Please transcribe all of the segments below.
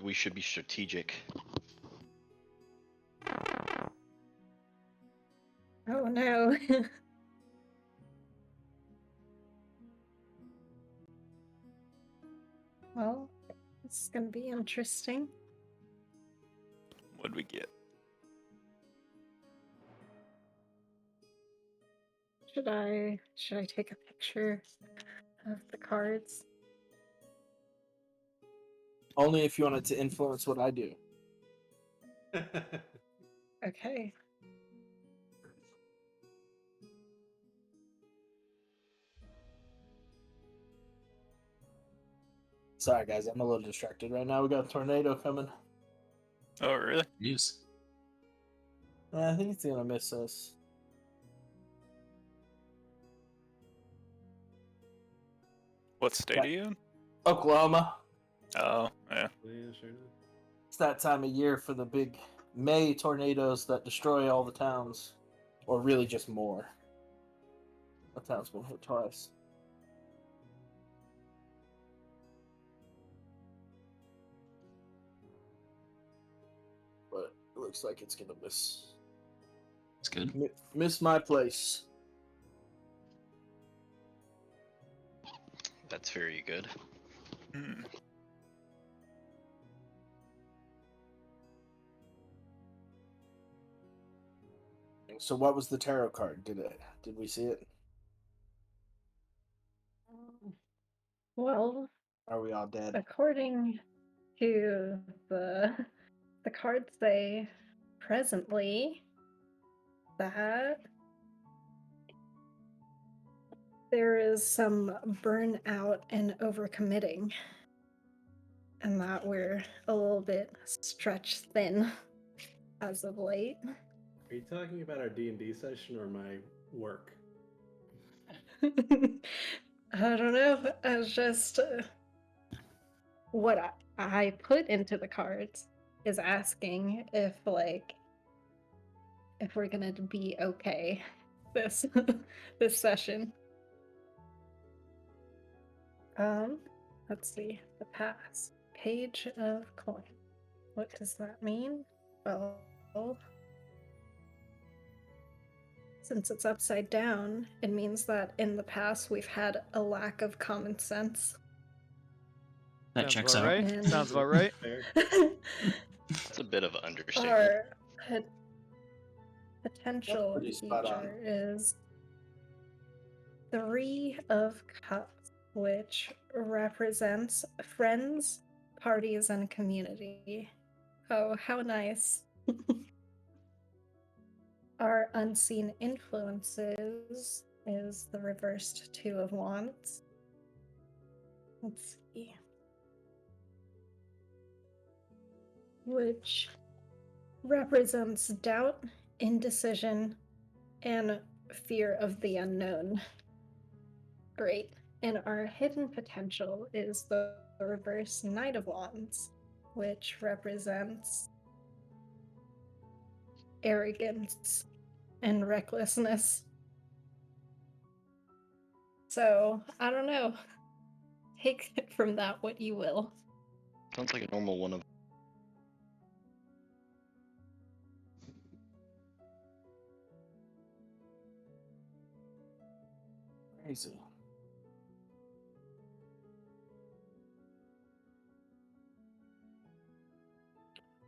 we should be strategic. Oh no. Well, this is gonna be interesting. What'd we get? Should I take a picture of the cards? Only if you want it to influence what I do. Okay. Sorry, guys, I'm a little distracted right now. We got a tornado coming. Oh, really? News. I think it's gonna miss us. What state are you in? Oklahoma. Oh, yeah. It's that time of year for the big May tornadoes that destroy all the towns. Or really just more. A town's been hit twice. But it looks like it's gonna miss. It's good. Miss my place. That's very good. Hmm. So what was the tarot card? Did we see it? Well, Are we all dead? according to the cards say presently that there is some burnout and overcommitting, and that we're a little bit stretched thin as of late. Are you talking about our D&D session or my work? I don't know. I was just what I put into the cards is asking if we're gonna be okay this this session. Let's see. The past. Page of coin. What does that mean? Well, since it's upside down, it means that in the past we've had a lack of common sense. That Sounds checks about out. right. And- Sounds about right. Fair. That's a bit of an understatement. Our potential Pretty spot on. future is 3 of Cups, which represents friends, parties, and community. Oh, how nice. Our unseen influences is the reversed 2 of Wands. Let's see. Which represents doubt, indecision, and fear of the unknown. Great. And our hidden potential is the reverse Knight of Wands, which represents arrogance and recklessness. So, I don't know. Take it from that what you will. Sounds like a normal one of. Crazy.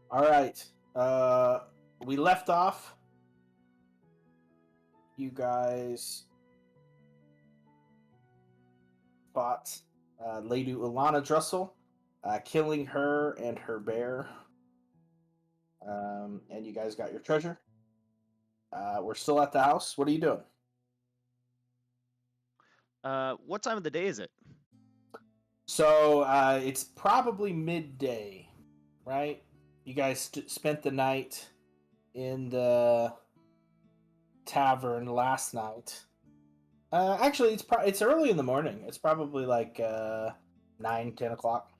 All right. We left off. You guys fought Lady Ulana Drussel, killing her and her bear. And you guys got your treasure. We're still at the house. What are you doing? What time of the day is it? So it's probably midday, right? You guys spent the night in the tavern last night. Actually, it's early in the morning. It's probably like 9, 10 o'clock.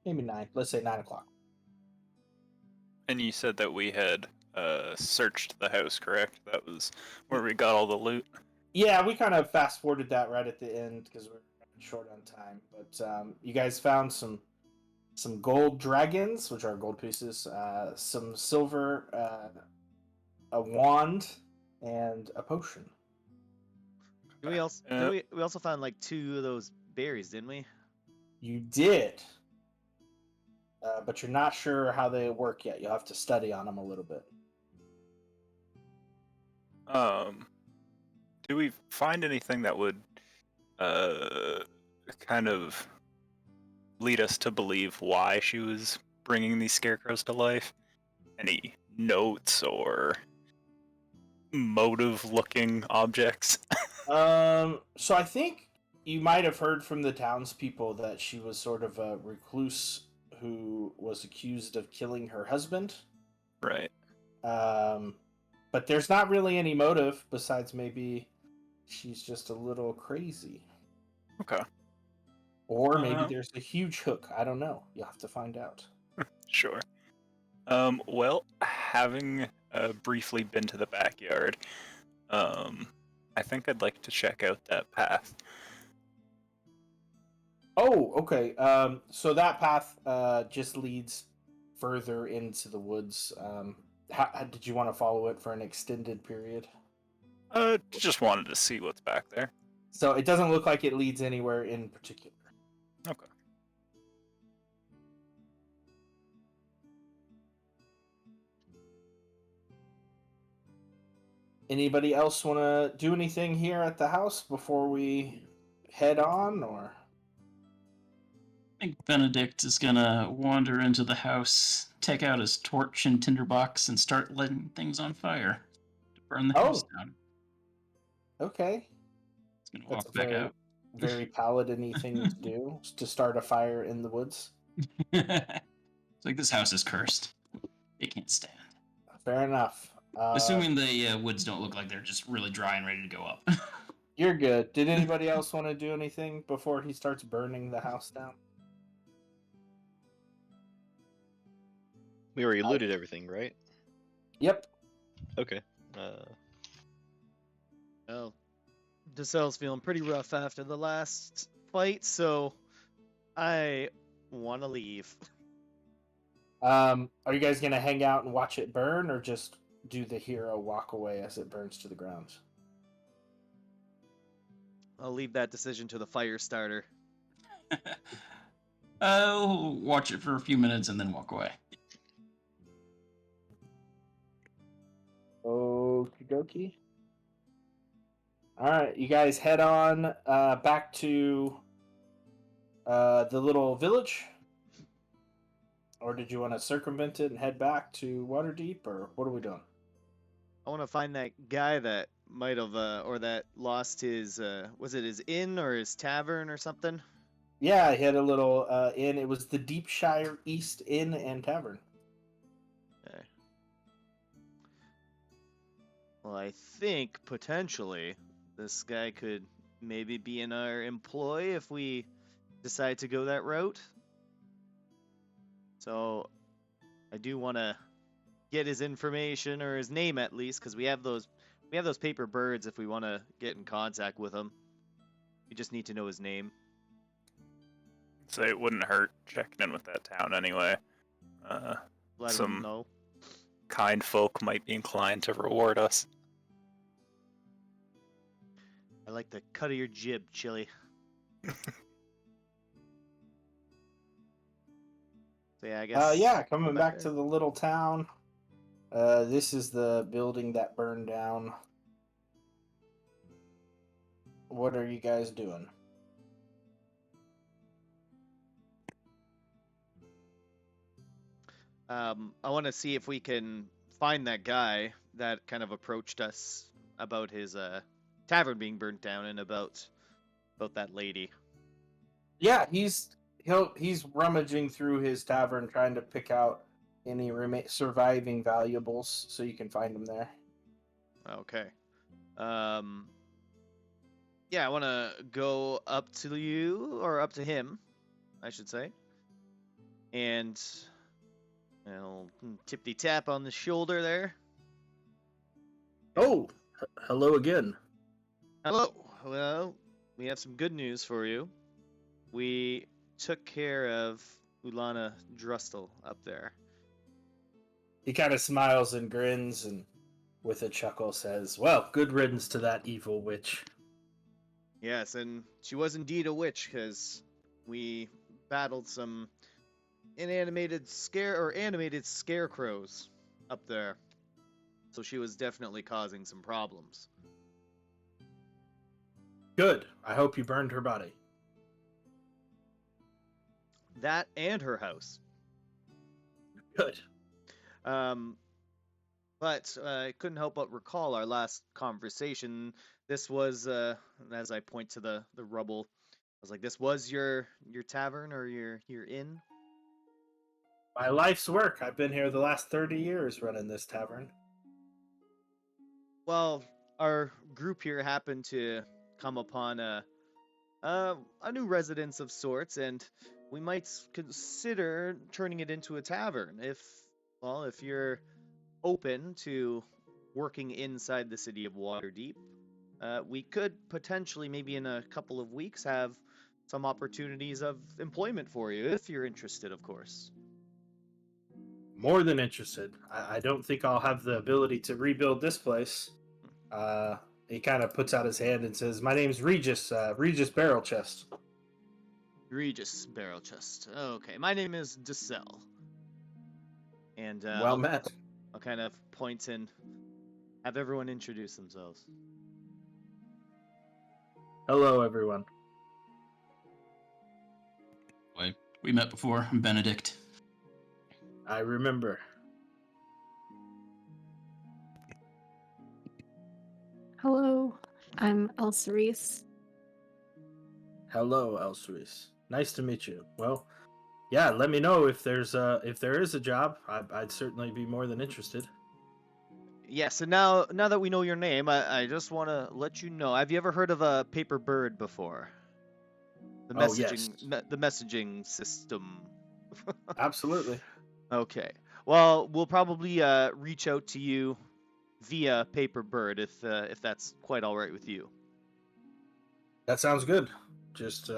Maybe 9. Let's say 9 o'clock. And you said that we had searched the house, correct? That was where we got all the loot. Yeah, we kind of fast forwarded that right at the end because we're short on time. But you guys found some some gold dragons, which are gold pieces, some silver, a wand, and a potion. We also found like 2 of those berries, didn't we? You did, but you're not sure how they work yet. You'll have to study on them a little bit. Do we find anything that would kind of lead us to believe why she was bringing these scarecrows to life? Any notes or motive-looking objects? So I think you might have heard from the townspeople that she was sort of a recluse who was accused of killing her husband. Right. But there's not really any motive besides maybe she's just a little crazy. Okay. Or maybe there's a huge hook. I don't know. You'll have to find out. Sure. Well, having briefly been to the backyard, I think I'd like to check out that path. Oh, okay. So that path just leads further into the woods. How did you want to follow it for an extended period? Just wanted to see what's back there. So it doesn't look like it leads anywhere in particular. Okay. Anybody else want to do anything here at the house before we head on, or? I think Benedict is gonna wander into the house, take out his torch and tinderbox, and start lighting things on fire to burn the house down. Okay. He's gonna That's walk a back very, out. very paladin-y thing to do, to start a fire in the woods. It's like this house is cursed. It can't stand. Fair enough. Assuming the woods don't look like they're just really dry and ready to go up. You're good. Did anybody else want to do anything before he starts burning the house down? We already looted everything, right? Yep. Okay. Well, DeSelle's feeling pretty rough after the last fight, so I want to leave. Are you guys gonna hang out and watch it burn, or just do the hero walk away as it burns to the ground? I'll leave that decision to the fire starter. I'll watch it for a few minutes and then walk away. Okie dokie. Alright, you guys head on back to the little village? Or did you want to circumvent it and head back to Waterdeep, or what are we doing? I want to find that guy that might have, or that lost his, was it his inn or his tavern or something? Yeah, he had a little inn. It was the Deepshire East Inn and Tavern. Okay. Well, I think potentially this guy could maybe be in our employ if we decide to go that route. So I do want to get his information, or his name at least, because we have those paper birds if we want to get in contact with him. We just need to know his name. So it wouldn't hurt checking in with that town anyway. Let Some- him know. Kind folk might be inclined to reward us. I like the cut of your jib, Chili. So yeah, I guess. Yeah, coming back to the little town. This is the building that burned down. What are you guys doing? I want to see if we can find that guy that kind of approached us about his tavern being burnt down, and about that lady. Yeah, he's rummaging through his tavern trying to pick out any surviving valuables so you can find them there. Okay. Yeah, I want to go up to you, or up to him, I should say. And I'll tip-tap on the shoulder there. Oh, hello again. Hello. Well, we have some good news for you. We took care of Ulana Drustel up there. He kind of smiles and grins and with a chuckle says, "Well, good riddance to that evil witch." Yes, and she was indeed a witch, because we battled some animated scarecrows up there. So she was definitely causing some problems. Good. I hope you burned her body. That and her house. Good. But I couldn't help but recall our last conversation. This was, as I point to the rubble, I was like, this was your tavern or your inn? My life's work. I've been here the last 30 years running this tavern. Well, our group here happened to come upon a new residence of sorts, and we might consider turning it into a tavern if you're open to working inside the city of Waterdeep. We could potentially, maybe in a couple of weeks, have some opportunities of employment for you, if you're interested, of course. More than interested. I don't think I'll have the ability to rebuild this place. He kind of puts out his hand and says, "My name's Regis, Regis Barrelchest." Regis Barrelchest. Okay, my name is DeSell. And Well met. I'll kind of point and have everyone introduce themselves. Hello, everyone. We met before. I'm Benedict. I remember. Hello, I'm Elsarise. Hello, Elsarise. Nice to meet you. Well, yeah, let me know if there is a job. I'd certainly be more than interested. Yes, and now that we know your name, I just want to let you know. Have you ever heard of a paper bird before? The messaging, yes. the messaging system. Absolutely. Okay. Well, we'll probably reach out to you via paper bird if that's quite all right with you. That sounds good. Just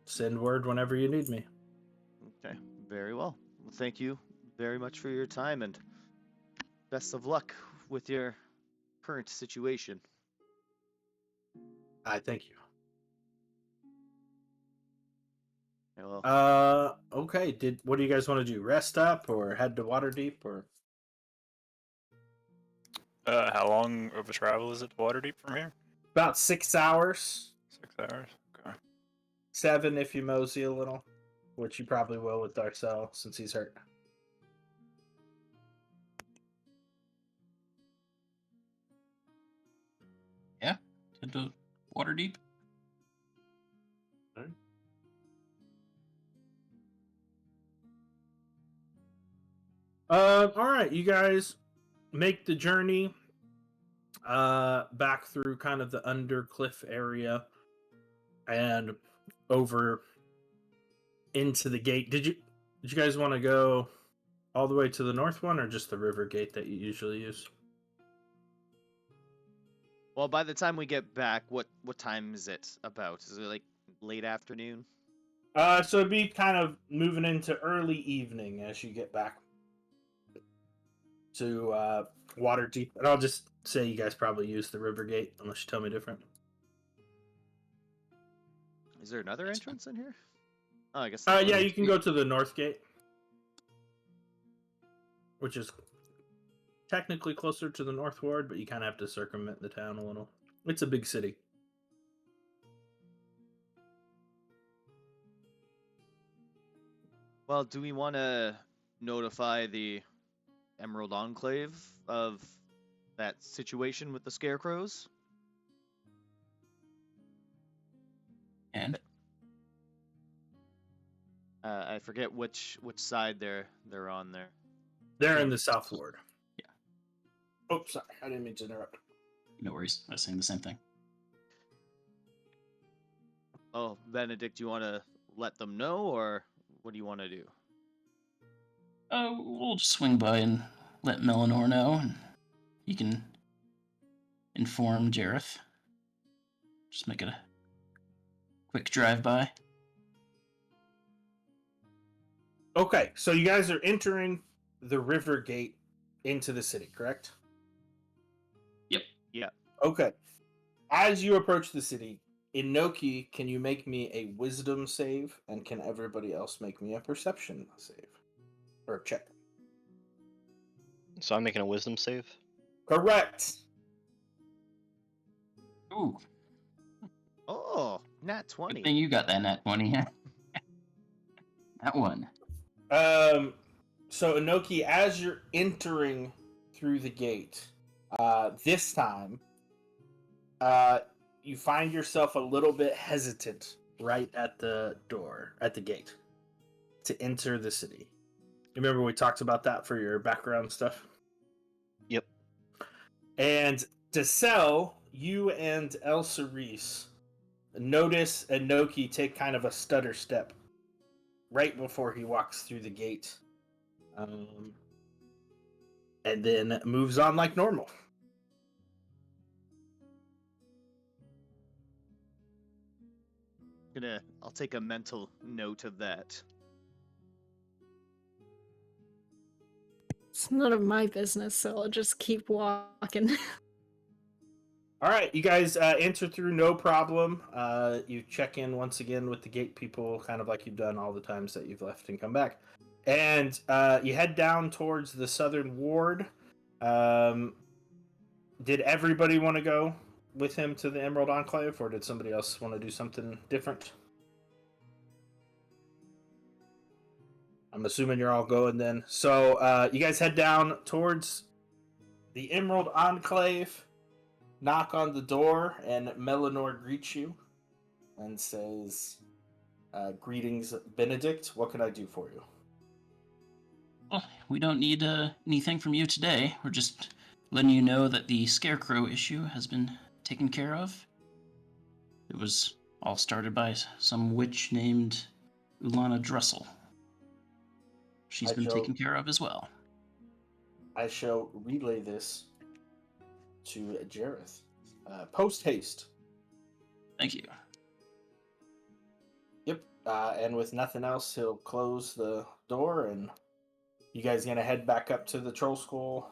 send word whenever you need me. Okay. Very well. Well, thank you very much for your time, and best of luck with your current situation. I thank you. Okay, well, Okay. What do you guys want to do? Rest up or head to Waterdeep or? How long of a travel is it to Waterdeep from here? About 6 hours. 6 hours. Okay. 7 if you mosey a little, which you probably will with Darcel since he's hurt. Yeah, head to Waterdeep. All right, you guys make the journey back through kind of the Undercliff area and over into the gate. Did you guys want to go all the way to the north one or just the river gate that you usually use? well, by the time we get back, what time is it about? Is it like late afternoon? So it'd be kind of moving into early evening as you get back to Waterdeep. And I'll just say you guys probably use the river gate unless you tell me different. Is there another entrance in here? Oh, I guess. Yeah, you can go to the north gate, which is technically closer to the North Ward, but you kind of have to circumvent the town a little. It's a big city. Well, do we want to notify the Emerald Enclave of that situation with the scarecrows? And I forget which side they're on there. They're in the South Ward. Yeah. Oh, sorry. I didn't mean to interrupt. no worries. I was saying the same thing. Oh, Benedict, do you want to let them know, or what do you want to do? We'll just swing by and let Melanor know, and he can inform Jareth. Just make it a quick drive-by. Okay, so you guys are entering the river gate into the city, correct? Yeah. Okay. As you approach the city, Inoki, can you make me a wisdom save? And can everybody else make me a perception save? Or check. So I'm making a wisdom save. Correct. Ooh, Oh, nat good 20. thing you got that nat 20. That one. So Inoki, as you're entering through the gate, this time, you find yourself a little bit hesitant right at the door, at the gate, to enter the city. Remember we talked about that for your background stuff? Yep. And Decel, you and El Cerise notice Inoki take kind of a stutter step right before he walks through the gate. And then moves on like normal. I'll take a mental note of that. It's none of my business, so I'll just keep walking. All right, you guys enter through no problem. You check in once again with the gate people, kind of like you've done all the times that you've left and come back. And you head down towards the southern ward. Did everybody want to go with him to the Emerald Enclave, or did somebody else want to do something different? I'm assuming you're all going then. So you guys head down towards the Emerald Enclave, knock on the door, and Melanor greets you and says, "Greetings, Benedict. What can I do for you?" Well, we don't need anything from you today. We're just letting you know that the scarecrow issue has been taken care of. It was all started by some witch named Ulana Drussel. She's been taken care of as well. I shall relay this to Jareth. Post haste. Thank you. Yep. And with nothing else, he'll close the door, and you guys gonna head back up to the Trollskull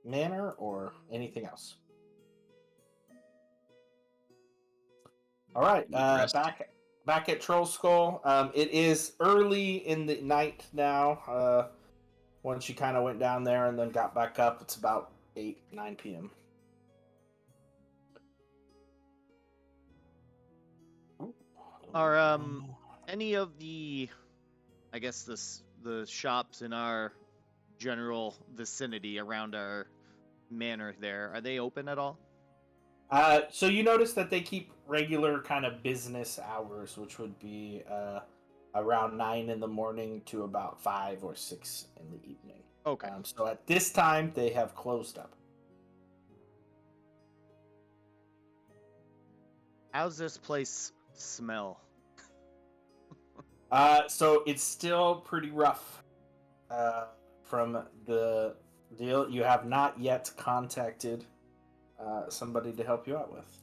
Manor or anything else? All right. Back at Trollskull. It is early in the night now. Once you kind of went down there and then got back up, it's about 9 p.m. Are any of the, I guess the shops in our general vicinity around our manor there, are they open at all? So you notice that they keep regular kind of business hours, which would be around 9 in the morning to about 5 or 6 in the evening. Okay. So at this time, they have closed up. How's this place smell? So it's still pretty rough from the deal. You have not yet contacted somebody to help you out with.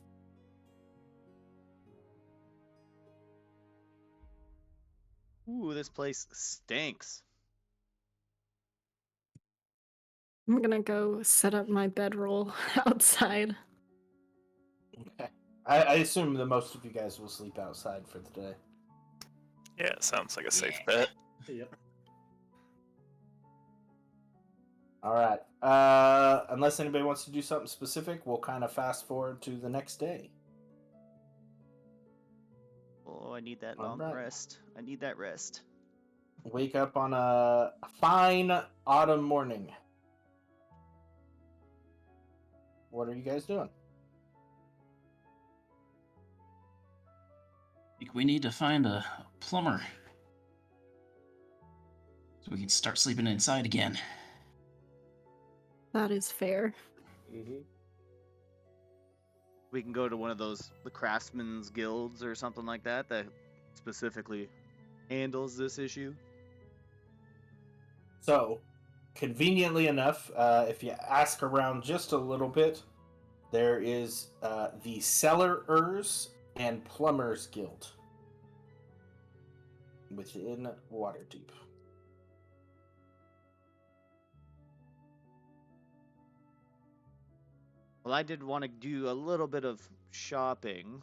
Ooh, this place stinks. I'm gonna go set up my bedroll outside. Okay. I assume that most of you guys will sleep outside for the day. Yeah, sounds like a safe bet. Yep. All right. Unless anybody wants to do something specific, we'll kind of fast forward to the next day. Oh, I need that All long right. rest. I need that rest. Wake up on a fine autumn morning. What are you guys doing? I think we need to find a plumber so we can start sleeping inside again. That is fair. Mm-hmm. We can go to one of the craftsmen's guilds or something like that specifically handles this issue. So, conveniently enough, if you ask around just a little bit, there is the Cellarers and Plumbers Guild. within Waterdeep. Well, I did want to do a little bit of shopping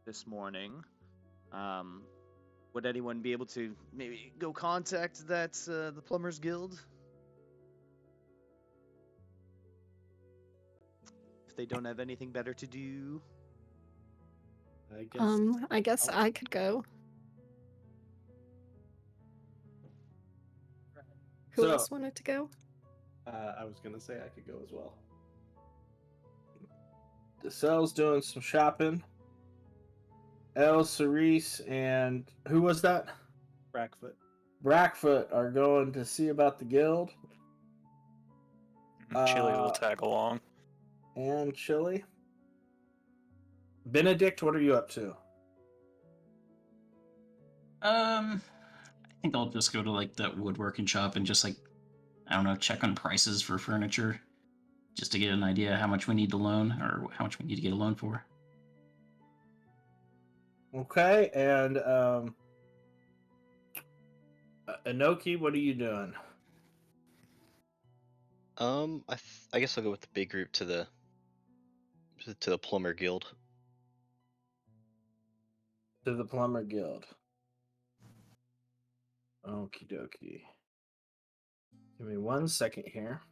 this morning. Would anyone be able to maybe go contact the Plumbers Guild? If they don't have anything better to do. I guess. I guess I could go. Who So- else wanted to go? I was gonna say I could go as well. DeSelle's doing some shopping. El Cerise and who was that? Brackfoot. Brackfoot are going to see about the guild. Chili will Uh, tag along. And Chili. Benedict, what are you up to? I think I'll just go to like that woodworking shop and just like, I don't know, check on prices for furniture, just to get an idea how much we need to loan or how much we need to get a loan for. Okay, and Inoki, what are you doing? I guess I'll go with the big group to the Plumber Guild. To the Plumber Guild. Okie dokie. Give me 1 second here.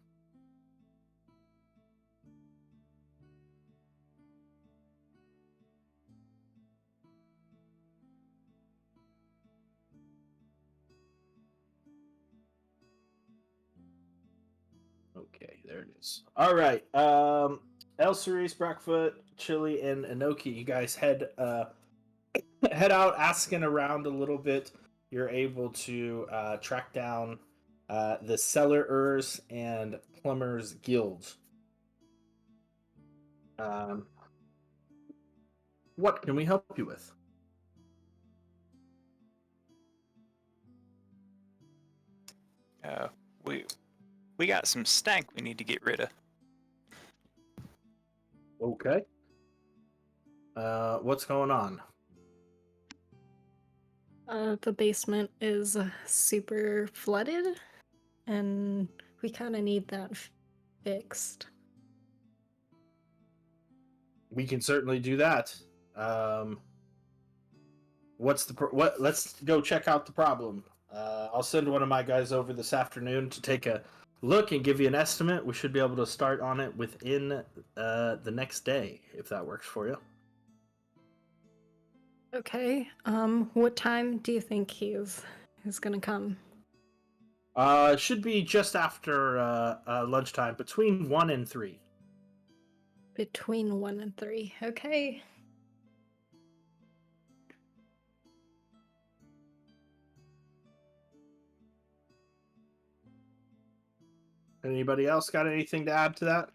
Okay, there it is. All right. El Cerise, Brackfoot, Chili, and Inoki, you guys head out asking around a little bit. You're able to track down the Cellarers and Plumbers Guilds. What can we help you with? We got some stank we need to get rid of. Okay. What's going on? The basement is super flooded, and we kind of need that fixed. We can certainly do that. Let's go check out the problem. I'll send one of my guys over this afternoon to take a look and give you an estimate. We should be able to start on it within the next day, if that works for you. Okay. What time do you think he's gonna come? It should be just after lunchtime, between 1 and 3. Between 1 and 3. Okay. Anybody else got anything to add to that?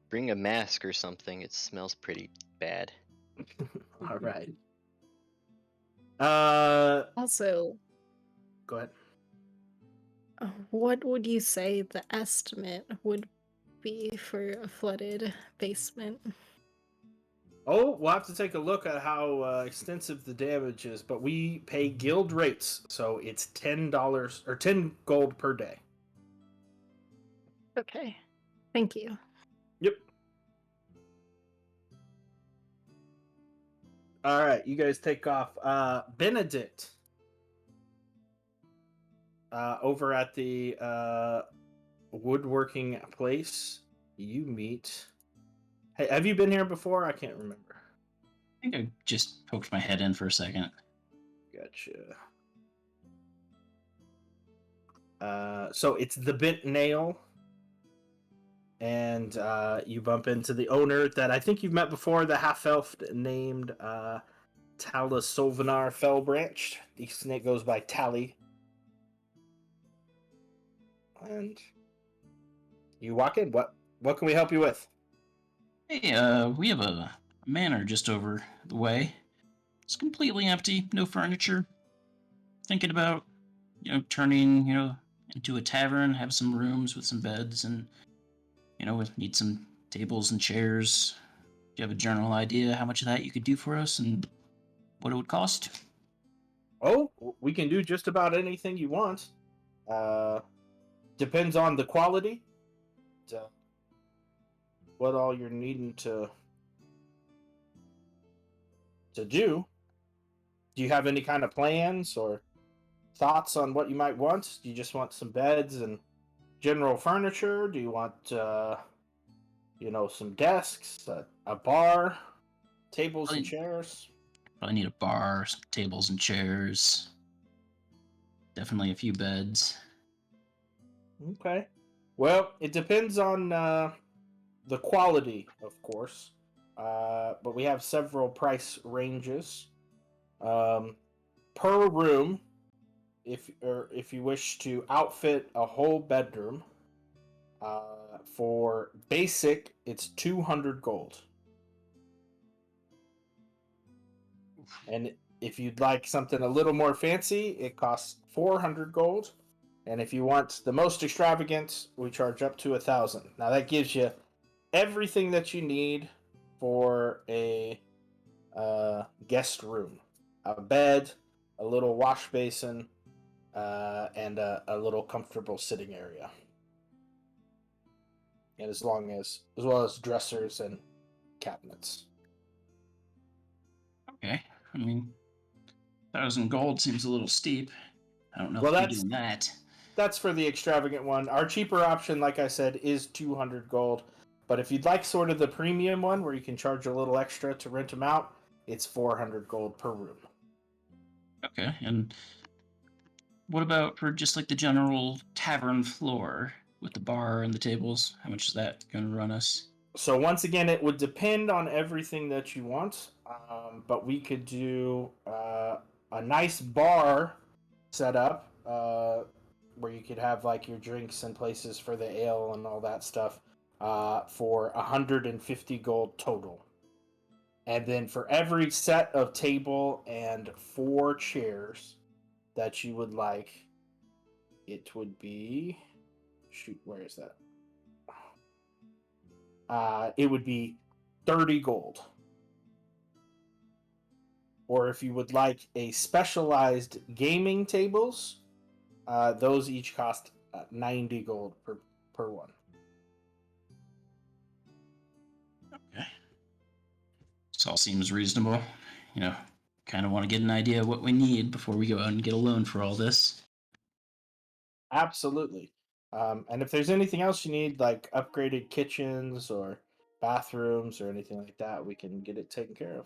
Bring a mask or something. It smells pretty bad. All right. Also, Go ahead. what would you say the estimate would be for a flooded basement? Oh, we'll have to take a look at how extensive the damage is, but we pay guild rates, so it's $10 or 10 gold per day. Okay. Thank you. Yep. All right, you guys take off. Benedict, over at the woodworking place, you meet. Hey, have you been here before? I can't remember. I think I just poked my head in for a second. Gotcha. So it's the Bent Nail, and you bump into the owner that I think you've met before, the half-elf named Tala Solvanar Fellbranch. The snake goes by Tally. And you walk in. What can we help you with? Hey, we have a manor just over the way. It's completely empty, no furniture. Thinking about, turning, into a tavern, have some rooms with some beds, and, we need some tables and chairs. Do you have a general idea how much of that you could do for us and what it would cost? Oh, we can do just about anything you want. Depends on the quality. What all you're needing to do. Do you have any kind of plans or thoughts on what you might want? Do you just want some beds and general furniture? Do you want, some desks, a bar, tables and chairs? Probably need a bar, some tables and chairs. Definitely a few beds. Okay. Well, it depends on the quality, of course. But we have several price ranges. Per room, if you wish to outfit a whole bedroom, for basic, it's 200 gold. And if you'd like something a little more fancy, it costs 400 gold. And if you want the most extravagant, we charge up to 1,000. Now that gives you everything that you need for a guest room: a bed, a little wash basin, and a little comfortable sitting area, and as well as dressers and cabinets. Okay. I mean, 1,000 gold seems a little steep. I don't know Well, if that's- you're doing that. That's for the extravagant one. Our cheaper option, like I said, is 200 gold. But if you'd like sort of the premium one, where you can charge a little extra to rent them out, it's 400 gold per room. Okay, and what about for just like the general tavern floor with the bar and the tables? How much is that going to run us? So once again, it would depend on everything that you want. But we could do a nice bar setup where you could have like your drinks and places for the ale and all that stuff for 150 gold total. And then for every set of table and 4 chairs that you would like, it would be... Shoot, where is that? It would be 30 gold. Or if you would like a specialized gaming tables, those each cost 90 gold per one. Okay. This all seems reasonable. Kind of want to get an idea of what we need before we go out and get a loan for all this. Absolutely. And if there's anything else you need, like upgraded kitchens or bathrooms or anything like that, we can get it taken care of.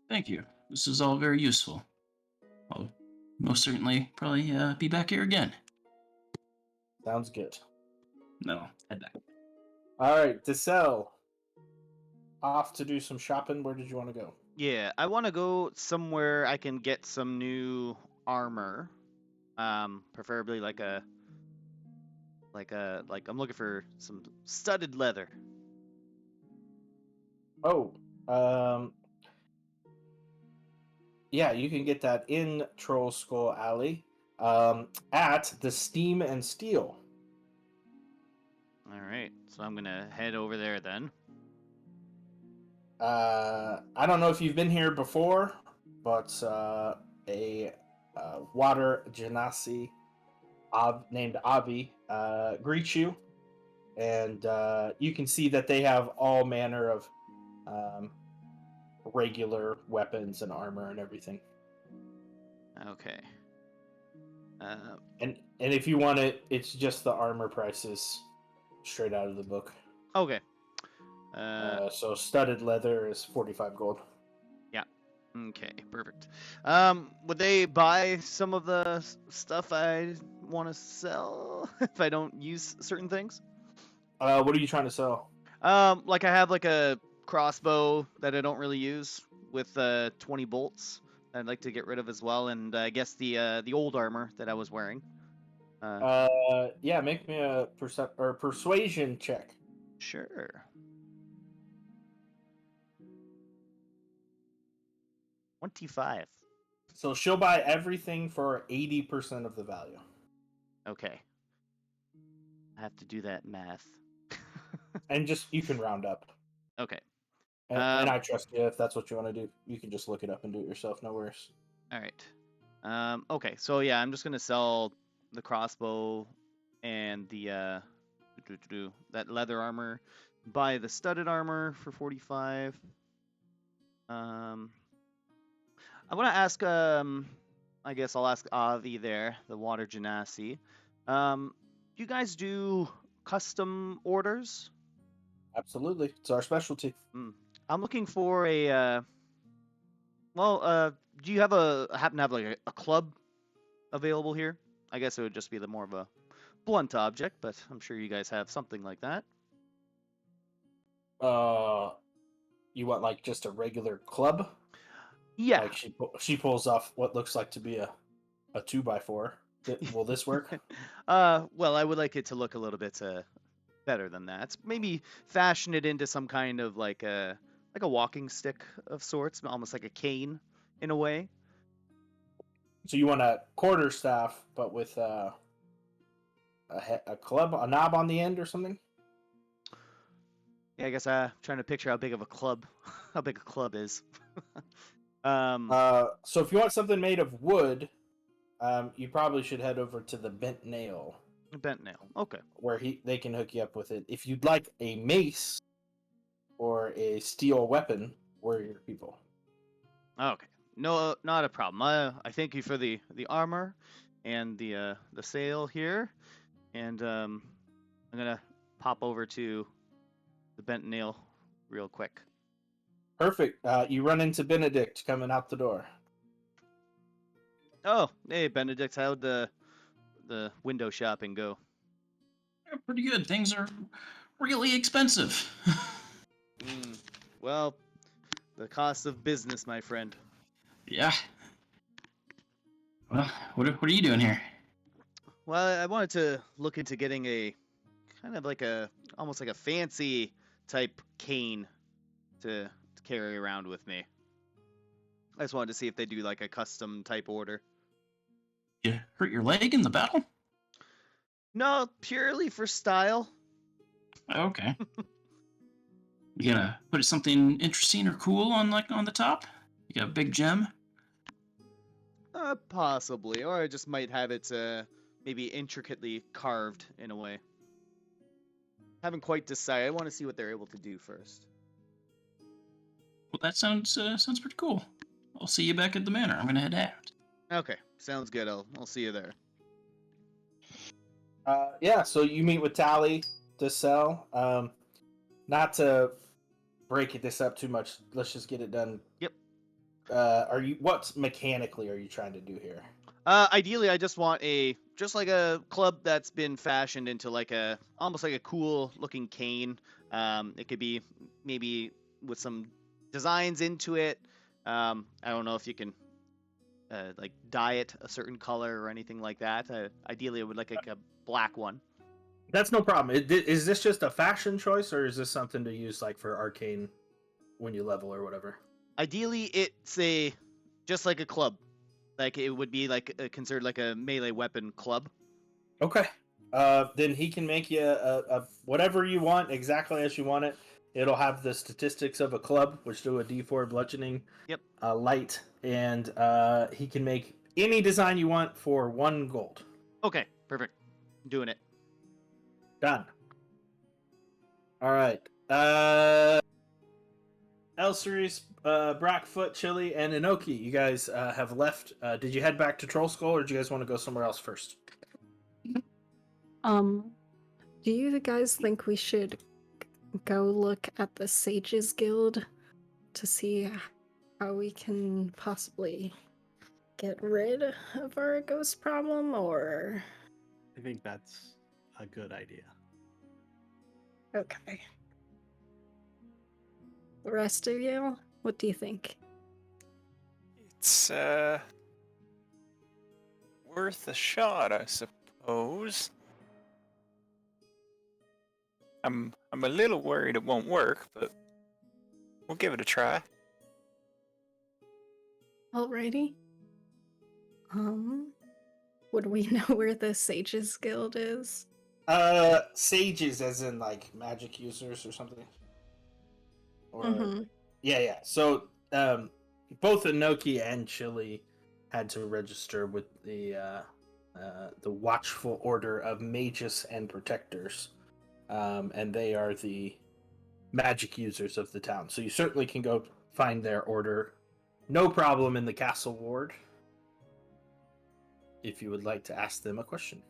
Thank you. This is all very useful. I'll most certainly probably be back here again. Sounds good. No, head back. All right, to sell. Off to do some shopping. Where did you want to go? Yeah, I want to go somewhere I can get some new armor. Preferably like I'm looking for some studded leather. Oh, yeah, you can get that in Trollskull Alley at the Steam and Steel. All right, so I'm gonna head over there then. I don't know if you've been here before, but a water genasi named Avi greets you, and you can see that they have all manner of regular weapons and armor and everything. Okay. And if you want it, it's just the armor prices straight out of the book. Okay. So studded leather is 45 gold. Yeah. Okay, perfect. Would they buy some of the stuff I want to sell if I don't use certain things? What are you trying to sell? Like I have like a crossbow that I don't really use with 20 bolts. I'd like to get rid of as well, and I guess the old armor that I was wearing. Yeah, make me a persuasion check. Sure. 25. So she'll buy everything for 80% of the value. Okay. I have to do that math. And just, you can round up. Okay. And I trust you if that's what you want to do. You can just look it up and do it yourself, no worries. All right. Okay, so yeah, I'm just gonna sell the crossbow and the that leather armor. Buy the studded armor for 45. I want to ask. I guess I'll ask Avi there, the water genasi. You guys do custom orders? Absolutely, it's our specialty. I'm looking for a. Do you happen to have like a club available here? I guess it would just be the more of a blunt object, but I'm sure you guys have something like that. You want like just a regular club? Yeah. Like she pulls off what looks like to be a 2x4. Will this work? Well, I would like it to look a little bit better than that. Maybe fashion it into some kind of like a walking stick of sorts, almost like a cane in a way. So you want a quarterstaff, but with a club, a knob on the end or something? Yeah, I guess I'm trying to picture how big a club is. So if you want something made of wood, you probably should head over to the bent nail. Bent nail. Okay. Where they can hook you up with it. If you'd like a mace or a steel weapon, we're your people. Okay. No, not a problem. I thank you for the armor and the sale here, and I'm gonna pop over to the bent nail real quick. Perfect. You run into Benedict coming out the door. Oh, hey Benedict, how'd the window shopping go? Pretty good. Things are really expensive. Well, the cost of business, my friend. Yeah. Well, what are you doing here? Well, I wanted to look into getting a kind of like almost like a fancy type cane to carry around with me. I just wanted to see if they do like a custom type order. You hurt your leg in the battle? No, purely for style. Okay. You gonna put something interesting or cool on the top? You got a big gem? Possibly, or I just might have it maybe intricately carved in a way. Haven't quite decided. I want to see what they're able to do first. Well, that sounds pretty cool. I'll see you back at the manor. I'm gonna head out. Okay, sounds good. I'll see you there. Yeah, so you meet with Tally to sell. Not to break this up too much, let's just get it done. Yep. What mechanically are you trying to do here? Ideally, I just want just like a club that's been fashioned into like almost like a cool looking cane. It could be maybe with some designs into it. I don't know if you can like dye it a certain color or anything like that. Ideally, I would like a black one. That's no problem. Is this just a fashion choice, or is this something to use like for arcane when you level or whatever? Ideally, it's just like a club. Like it would be like considered like a melee weapon club. Okay. Then he can make you a whatever you want, exactly as you want it. It'll have the statistics of a club, which do a D4 bludgeoning. Yep. Light, and he can make any design you want for 1 gold. Okay, perfect. I'm doing it. Done. All right. Elseries, Brackfoot, Chili, and Inoki, you guys have left. Did you head back to Trollskull, or do you guys want to go somewhere else first? Do you guys think we should go look at the Sages Guild to see how we can possibly get rid of our ghost problem, or? I think that's a good idea. Okay. The rest of you, what do you think? It's worth a shot, I suppose. I'm a little worried it won't work, but we'll give it a try. Alrighty. Would we know where the Sages Guild is? Sages, as in like magic users or something. Or Mm-hmm. yeah. So both Inoki and Chili had to register with the Watchful Order of Mages and Protectors, and they are the magic users of the town. So you certainly can go find their order, no problem, in the castle ward. If you would like to ask them a question.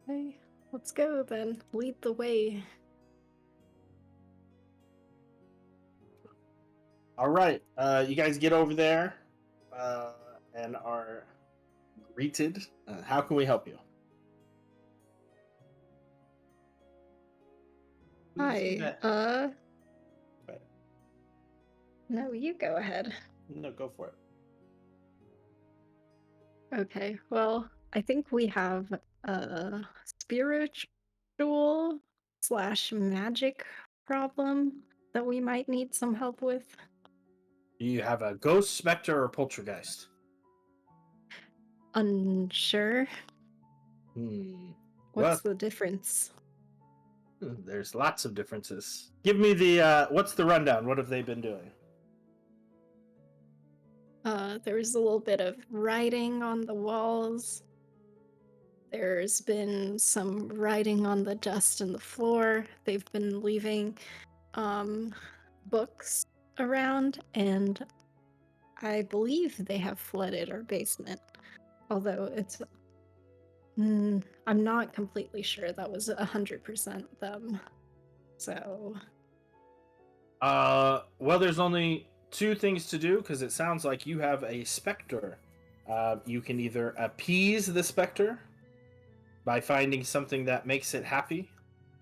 Okay, let's go then. Lead the way. All right, you guys get over there and are greeted. How can we help you? Hi. Right. No, you go ahead. No, go for it. Okay, well, I think we have a spiritual / magic problem that we might need some help with. Do you have a ghost, specter, or poltergeist? Unsure. Well, What's the difference? there's lots of differences. Give me the what's the rundown? What have they been doing? There's a little bit of writing on the walls. There's been some writing on the dust and the floor. They've been leaving books around, and I believe they have flooded our basement. Although it's I'm not completely sure that was 100% them. So Well, there's only two things to do because it sounds like you have a specter. You can either appease the specter by finding something that makes it happy,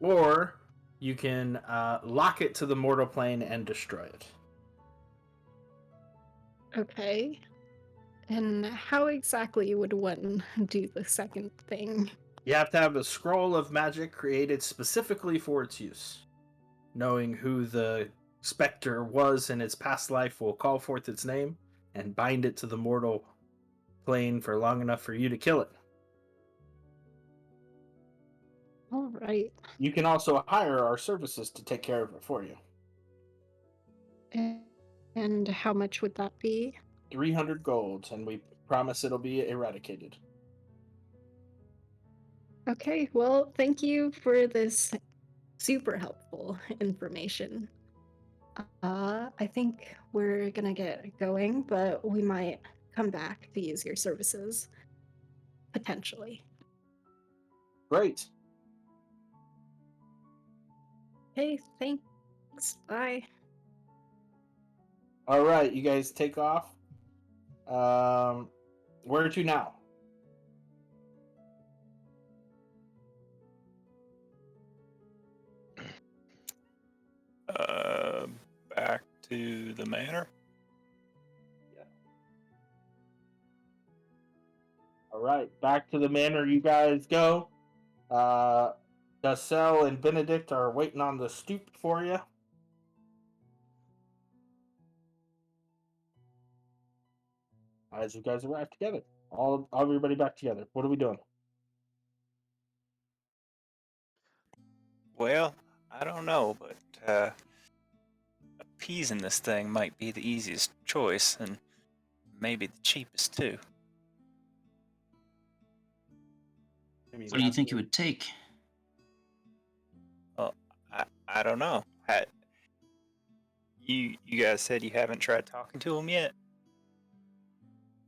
or you can lock it to the mortal plane and destroy it. okay. And how exactly would one do the second thing? You have to have a scroll of magic created specifically for its use. Knowing who the specter was in its past life will call forth its name and bind it to the mortal plane for long enough for you to kill it. All right. You can also hire our services to take care of it for you. And how much would that be? 300 gold, and we promise it'll be eradicated. Okay, well, thank you for this super helpful information. I think we're gonna get going, but we might come back to use your services. Potentially. Great. Okay, thanks. Bye. All right, you guys take off. Where to now? Back to the manor. All right, back to the manor you guys go. Dassel and Benedict are waiting on the stoop for you. As you guys arrive together. All everybody back together. What are we doing? Well, I don't know, but appeasing this thing might be the easiest choice, and maybe the cheapest too. I mean, What do you think it would take? Well, I don't know. You guys said you haven't tried talking to him yet?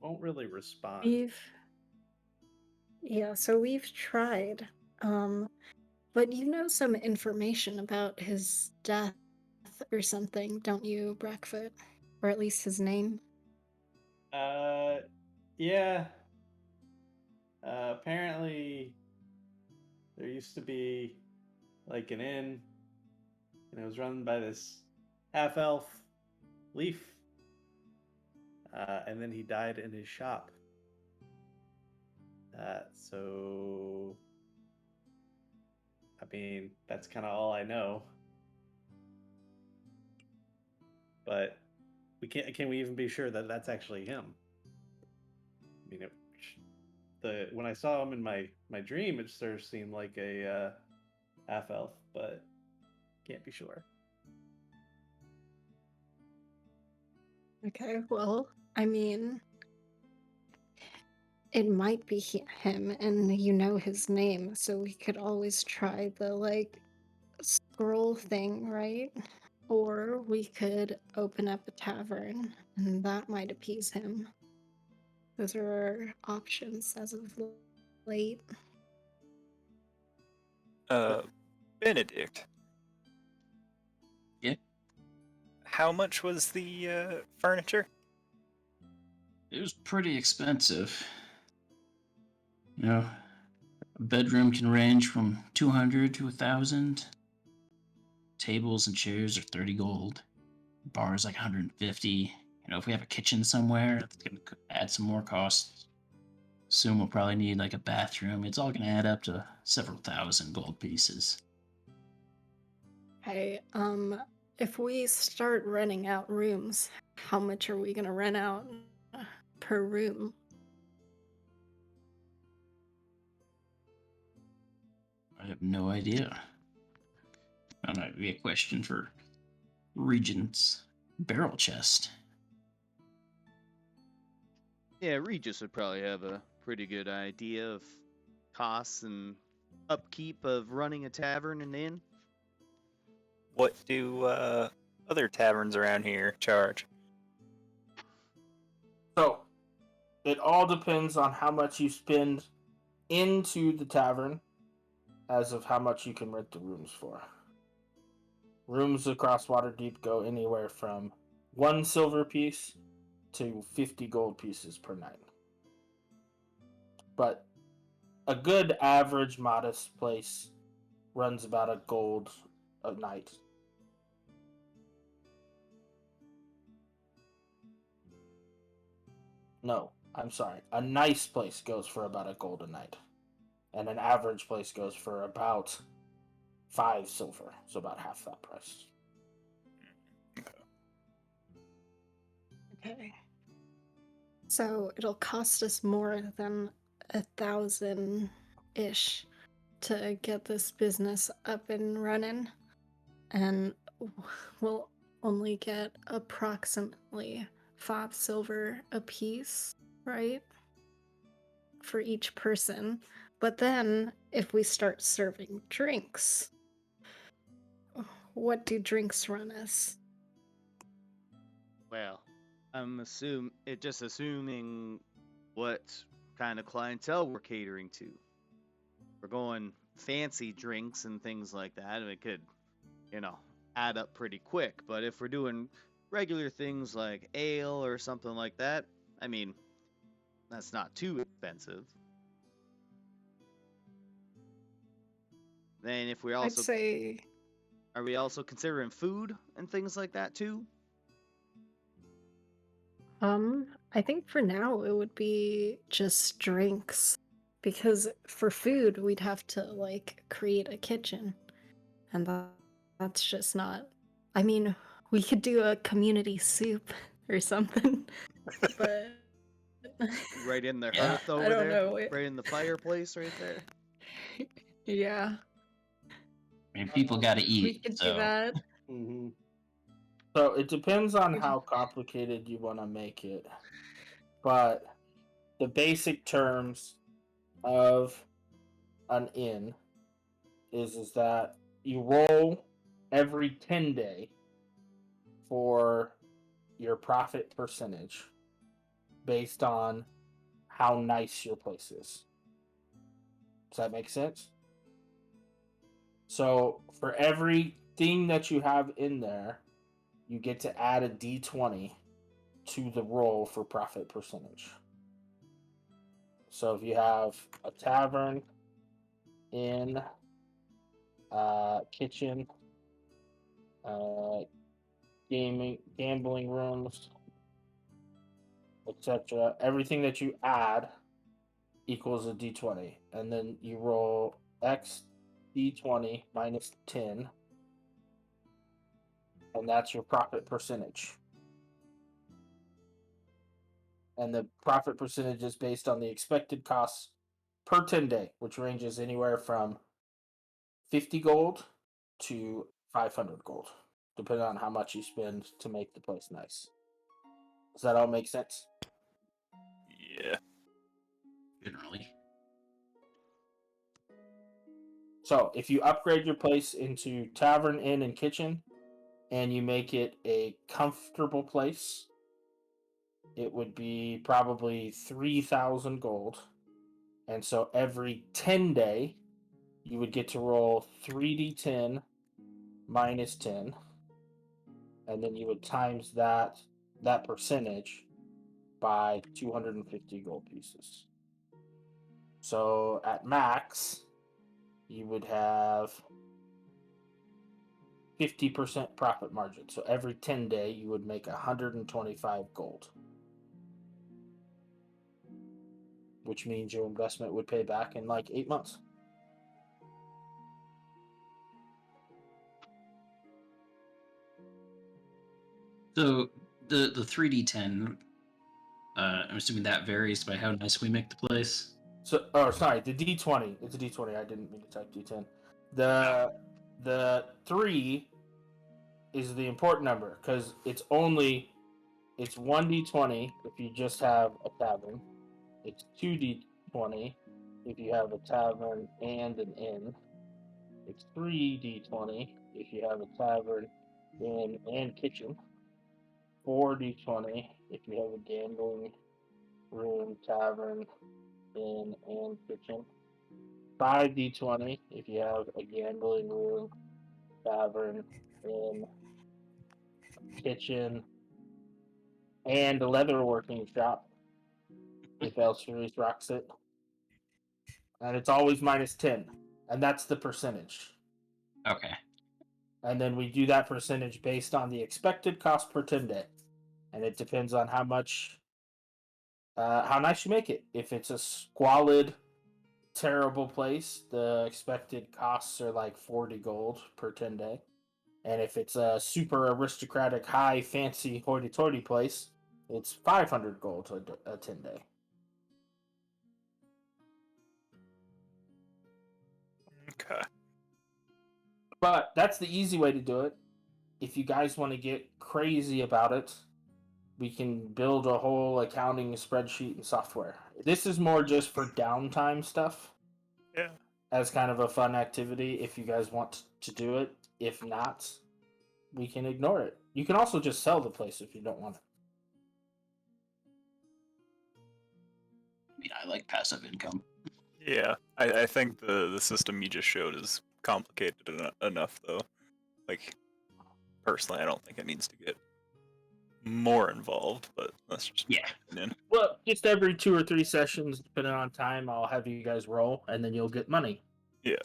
won't really respond. So we've tried. But you know some information about his death or something, don't you, Brackfoot? Or at least his name? Yeah. Apparently, there used to be like an inn, and it was run by this half-elf Leaf. And then he died in his shop. So, I mean, that's kind of all I know. But can we even be sure that that's actually him? I mean, when I saw him in my dream, it sort of seemed like a half elf, but can't be sure. Okay, well, I mean, it might be him, and you know his name, so we could always try the, like, scroll thing, right? Or we could open up a tavern, and that might appease him. Those are our options as of late. Benedict. Yeah? How much was the furniture? It was pretty expensive. You know, a bedroom can range from 200 to 1,000. Tables and chairs are 30 gold. Bars like 150. You know, if we have a kitchen somewhere, it's going to add some more costs. Soon we'll probably need like a bathroom. It's all going to add up to several thousand gold pieces. Hey, if we start renting out rooms, how much are we gonna rent out per room? I have no idea. That might be a question for Regent's barrel chest. Yeah, Regis would probably have a pretty good idea of costs and upkeep of running a tavern and inn. What do other taverns around here charge? So, it all depends on how much you spend into the tavern as of how much you can rent the rooms for. Rooms across Waterdeep go anywhere from 1 silver piece to 50 gold pieces per night. But a good average modest place runs about a gold a night. No, I'm sorry. A nice place goes for about a gold a night. And an average place goes for about 5 silver, so about half that price. Okay. So it'll cost us more than 1,000-ish to get this business up and running, and we'll only get approximately 5 silver apiece, right? For each person. But then, if we start serving drinks, what do drinks run us? Well, I'm assuming what kind of clientele we're catering to. We're going fancy drinks and things like that, and it could, add up pretty quick. But if we're doing regular things like ale or something like that, I mean, that's not too expensive. Then if we I'd also say are we also considering food and things like that too? I think for now it would be just drinks. Because for food, we'd have to, like, create a kitchen. And that's just not. I mean, we could do a community soup or something. But. Right in the Yeah. hearth over I don't there? know. Right in the fireplace right there? Yeah, I mean, people got to we eat, could do so that. Mm-hmm. So it depends on how complicated you want to make it. But the basic terms of an inn is that you roll every 10 day for your profit percentage based on how nice your place is. Does that make sense? So for everything that you have in there, you get to add a d20 to the roll for profit percentage. So if you have a tavern, inn, kitchen, gambling rooms, etc., everything that you add equals a d20, and then you roll x d20 minus 10, and that's your profit percentage. And the profit percentage is based on the expected costs per 10 day, which ranges anywhere from 50 gold to 500 gold, depending on how much you spend to make the place nice. Does that all make sense? Yeah. Generally. So, if you upgrade your place into tavern, inn, and kitchen, and you make it a comfortable place, it would be probably 3,000 gold. And so every 10 day, you would get to roll 3d10 minus 10. And then you would times that percentage by 250 gold pieces. So at max, you would have 50% profit margin. So every 10 day, you would make 125 gold. Which means your investment would pay back in like 8 months. So the 3d10, I'm assuming that varies by how nice we make the place. So, sorry, the D20. It's a D20. I didn't mean to type D10. The 3 is the important number because it's 1d20 if you just have a tavern. It's 2d20 if you have a tavern and an inn. It's 3d20 if you have a tavern, inn, and kitchen. 4d20 if you have a gambling room, tavern, inn, and kitchen. 5d20 if you have a gambling room, tavern, inn, kitchen, and a leatherworking shop if Elves rocks it. And it's always minus 10. And that's the percentage. Okay. And then we do that percentage based on the expected cost per 10 day. And it depends on how nice you make it. If it's a squalid, terrible place, the expected costs are like 40 gold per 10 day. And if it's a super aristocratic, high, fancy, hoity-toity place, it's 500 gold a 10 day. Okay. But that's the easy way to do it. If you guys want to get crazy about it, we can build a whole accounting spreadsheet and software. This is more just for downtime stuff. Yeah. As kind of a fun activity if you guys want to do it. If not, we can ignore it. You can also just sell the place if you don't want it. I mean, I like passive income. Yeah. I think the system you just showed is complicated enough, though. Like, personally, I don't think it needs to get more involved, but that's just Yeah. Well, just every 2 or 3 sessions, depending on time, I'll have you guys roll, and then you'll get money. Yeah.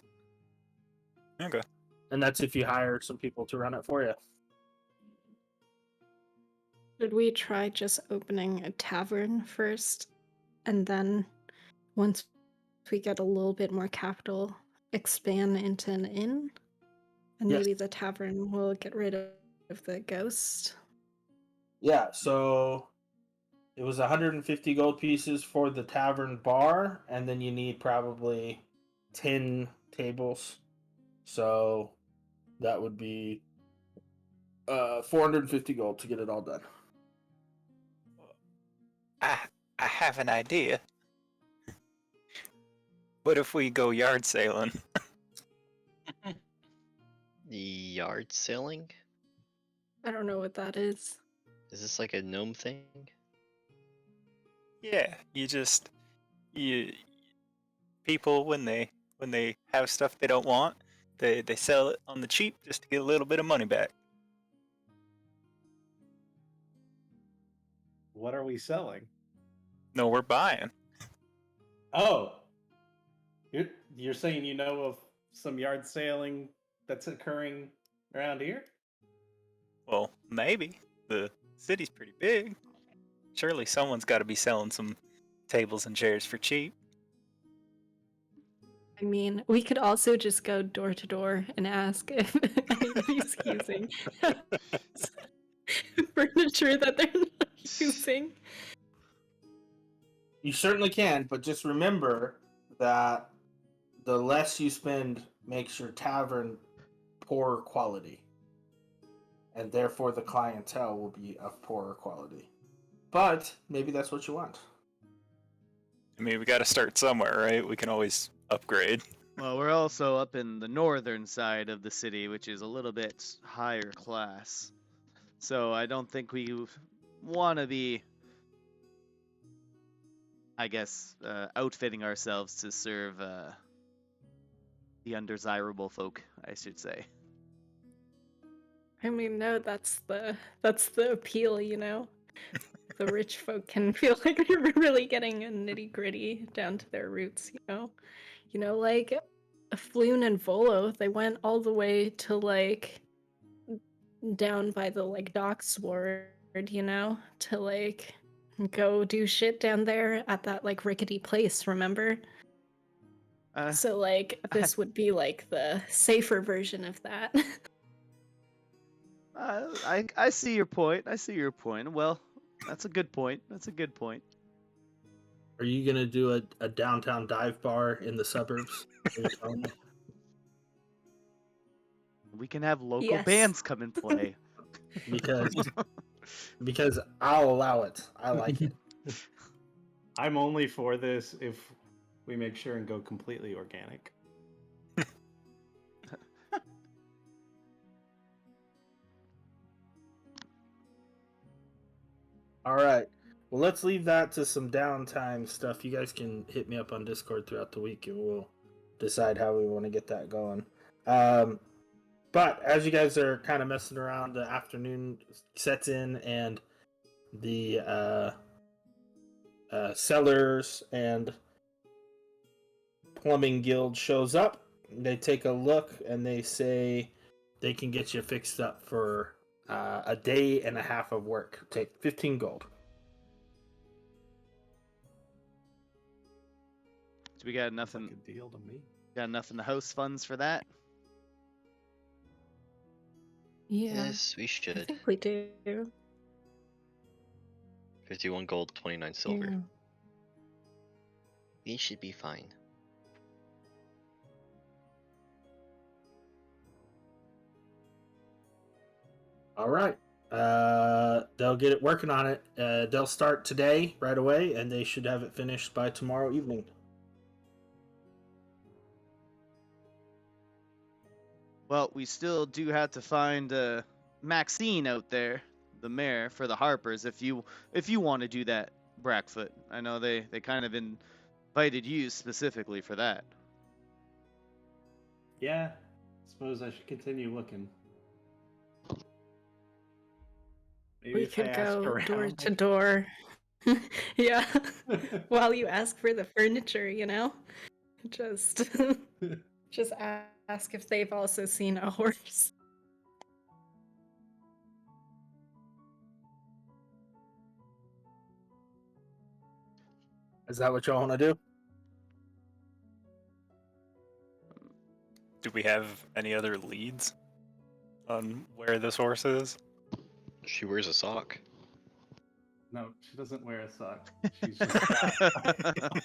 Okay. And that's if you hire some people to run it for you. Should we try just opening a tavern first, and then once we get a little bit more capital, expand into an inn? And Yes. maybe the tavern will get rid of the ghost. Yeah, so it was 150 gold pieces for the tavern bar, and then you need probably 10 tables. So that would be 450 gold to get it all done. I have an idea. What if we go yard sailing? Yard selling? I don't know what that is. Is this like a gnome thing? Yeah, people when they have stuff they don't want, they sell it on the cheap just to get a little bit of money back. What are we selling? No, we're buying. Oh, you're saying you know of some yard sailing that's occurring around here? Well, maybe. The city's pretty big. Surely someone's got to be selling some tables and chairs for cheap. I mean, we could also just go door to door and ask if anybody's using furniture that they're not using. You certainly can, but just remember that the less you spend makes your tavern poorer quality. And therefore the clientele will be of poorer quality. but maybe that's what you want. I mean, we got to start somewhere, right? We can always upgrade. Well, we're also up in the northern side of the city, which is a little bit higher class. So I don't think we want to be, I guess, outfitting ourselves to serve the undesirable folk, I should say. I mean, no, that's the appeal, you know. The rich folk can feel like they're really getting a nitty gritty down to their roots, you know. You know, like Floon and Volo, they went all the way to like down by the like Docksward, you know, to like go do shit down there at that like rickety place, remember? So like this would be like the safer version of that. I see your point. I see your point. Well, that's a good point. That's a good point. Are you gonna do a downtown dive bar in the suburbs? We can have local Yes. bands come and play. because I'll allow it. I like it. I'm only for this if we make sure and go completely organic. All right. Well, let's leave that to some downtime stuff. You guys can hit me up on Discord throughout the week, and we'll decide how we want to get that going. But as you guys are kind of messing around, the afternoon sets in, and the sellers and plumbing guild shows up. They take a look, and they say they can get you fixed up for a day and a half of work. Take 15 gold. Do we got enough That's in like a deal to me. got enough in the house funds for that? Yeah, Yes, we I should. think we do. 51 gold, 29 silver. Yeah. We should be fine. All right. They'll get it working on it. They'll start today, right away, and they should have it finished by tomorrow evening. Well, we still do have to find Maxine out there, the mare, for the Harpers. If you want to do that, Brackfoot. I know they kind of invited you specifically for that. Yeah, suppose I should continue looking. Maybe We if I could ask go door around, to door. Yeah, while you ask for the furniture, you know, just ask if they've also seen a horse. Is that what y'all want to do? Do we have any other leads on where this horse is? She wears a sock. No, she doesn't wear a sock. She's just fat.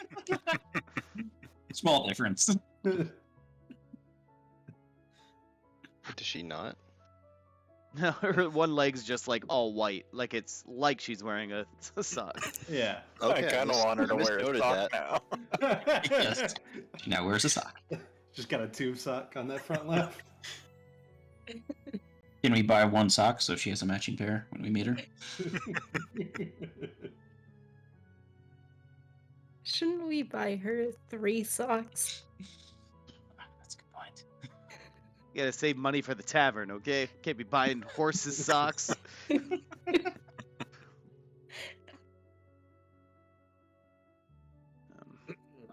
Small difference. Does she not? No, her one leg's just like all white, like it's like she's wearing a sock. Yeah. I kind of want her to I wear a misnoted sock that. now. Yes. She now wears a sock. Just got a tube sock on that front left. Can we buy one sock so she has a matching pair when we meet her? Shouldn't we buy her 3 socks? That's a good point. You gotta save money for the tavern, okay? Can't be buying horses' socks.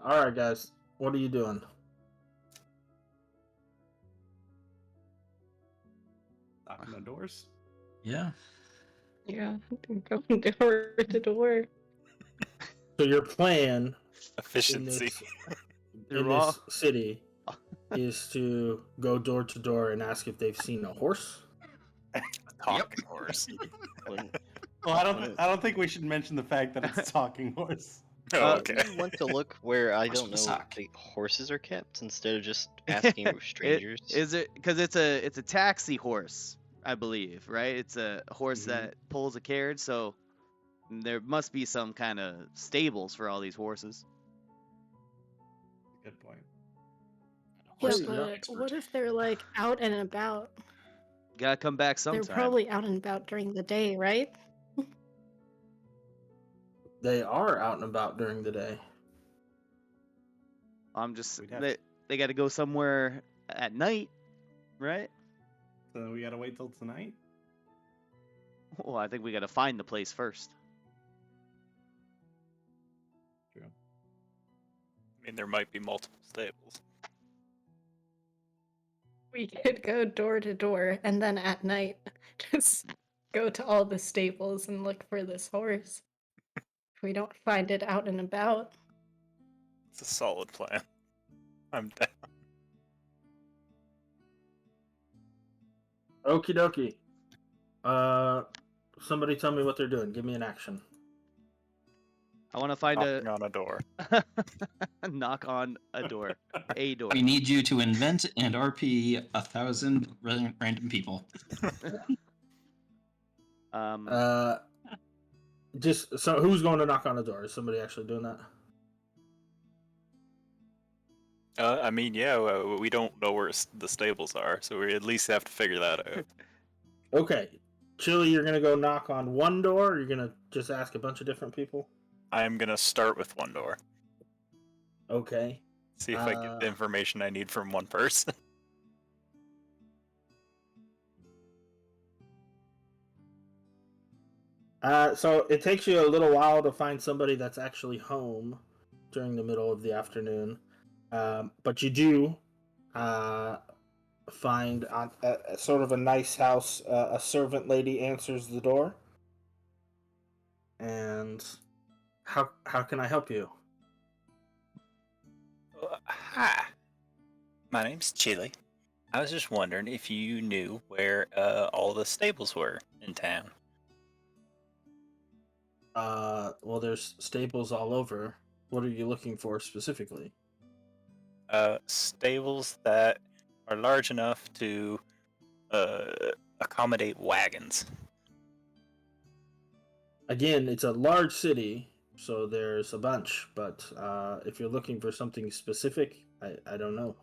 All right, guys. What are you doing? Knocking on doors. Yeah. Yeah, going door to door. So your plan in Efficiency. this, You're in wrong. this city is to go door to door and ask if they've seen a horse. Talking horse. When, Well, I don't think we should mention the fact that it's a talking horse. Oh, okay. we went to look where I Horse don't with a know sock. the horses are kept instead of just asking strangers. Is it because it's a taxi horse, I believe, right? It's a horse Mhm. that pulls a carriage. So There must be some kind of stables for all these horses. Good point. Yeah, Horses are but expert. what if they're like out and about? Gotta come back They're sometime. probably out and about during the day, right? They are out and about during the day. I'm just We'd have they got to go somewhere at night, right? So we gotta wait till tonight. Well, I think we got to find the place first. True. I mean, there might be multiple stables. We could go door to door and then at night just go to all the stables and look for this horse. If we don't find it out and about. It's a solid plan. I'm down. Okie dokie. Somebody tell me what they're doing. Give me an action. I want to find Knocking on a door. a knock on a door. A door. We need you to invent and RP 1,000 random people. Just so who's going to knock on the door? Is somebody actually doing that? I mean, yeah, we don't know where the stables are, so we at least have to figure that out. Okay. Chili, you're gonna go knock on one door, or you're gonna just ask a bunch of different people? I am gonna start with one door. Okay. See if I get the information I need from one person. So it takes you a little while to find somebody that's actually home during the middle of the afternoon, but you do find on a sort of a nice house. A servant lady answers the door, and how can I help you? Hi, my name's Chili. I was just wondering if you knew where all the stables were in town. Well, there's stables all over. What are you looking for specifically? Stables that are large enough to accommodate wagons. Again, it's a large city, so there's a bunch, but if you're looking for something specific, I don't know.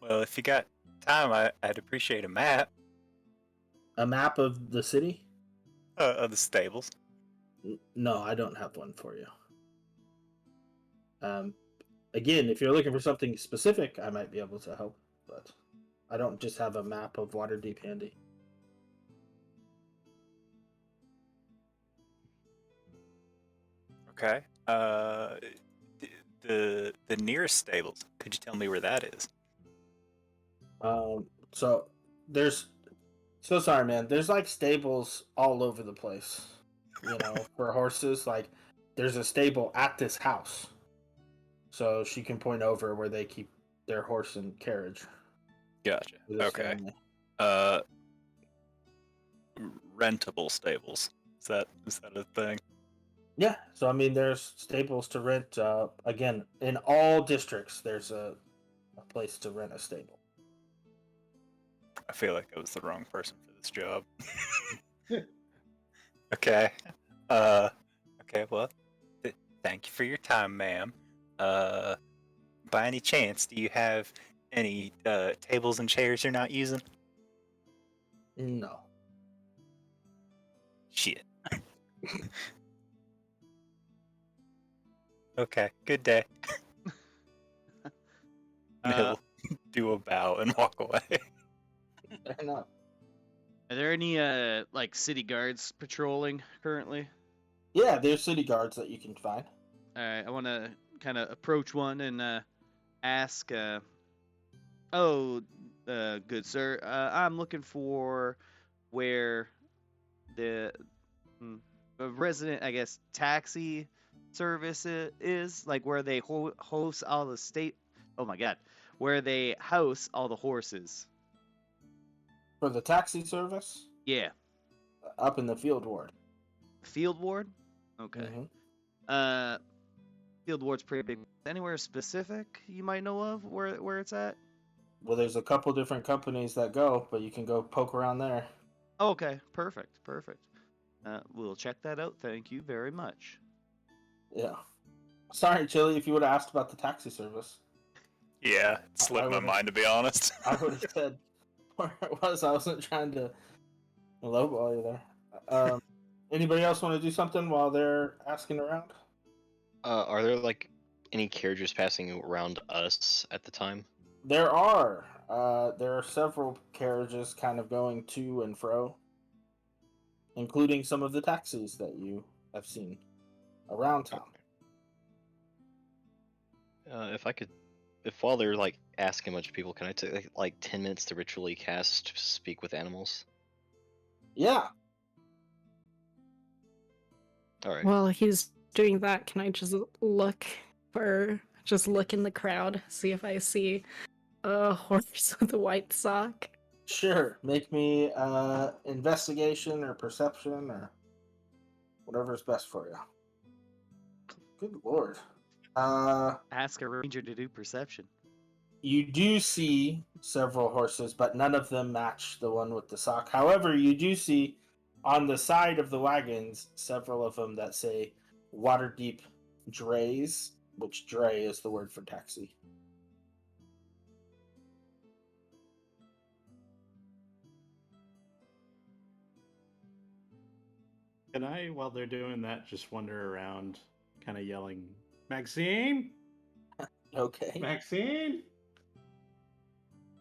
Well, if you got time, I'd appreciate a map A map of the city? of the stables. No, I don't have one for you. Again, if you're looking for something specific, I might be able to help, but I don't just have a map of Waterdeep handy. Okay. The nearest stables. Could you tell me where that is? So there's, so sorry, man. There's like stables all over the place, you know, for horses. Like, there's a stable at this house, so she can point over where they keep their horse and carriage. Gotcha. for this Okay. family. Rentable stables. Is that a thing? Yeah, so I mean, there's stables to rent. Again, in all districts, there's a place to rent a stable. I feel like I was the wrong person for this job. Okay. Okay, well, thank you for your time, ma'am. By any chance, do you have any tables and chairs you're not using? No. Shit. Okay, good day. And he'll do a bow and walk away. Fair enough. Are there any like city guards patrolling currently? Yeah, there's city guards that you can find. All right, I want to kind of approach one and ask. Oh, good sir. I'm looking for where the resident, I guess, taxi service is, like where they host all the state. Oh my God, where they house all the horses. For the taxi service, Yeah, up in the field ward. field ward. Okay. Mhm. Field ward's pretty big. Anywhere specific you might know of where it's at? Well, there's a couple different companies that go, but you can go poke around there. Okay, perfect. We'll check that out. Thank you very much. Yeah. Sorry, Chili, if you would have asked about the taxi service. Yeah, it I slipped my would've- mind to be honest. I would have said where it was. I wasn't trying to lowball you there. Anybody else want to do something while they're asking around? Are there like any carriages passing around us at the time? There are. There are several carriages kind of going to and fro, including some of the taxis that you have seen around town. If while they're like asking a bunch of people, can I take like 10 minutes to ritually cast Speak with Animals? Yeah. All right. While he's doing that, can I just look in the crowd, see if I see a horse with a white sock? Sure. Make me investigation or perception or whatever's best for you. Good lord. Ask a ranger to do perception. You do see several horses, but none of them match the one with the sock. However, you do see on the side of the wagons several of them that say Waterdeep drays, which dray is the word for taxi. Can I, while they're doing that, just wander around, kind of yelling, Maxine? Okay. Maxine?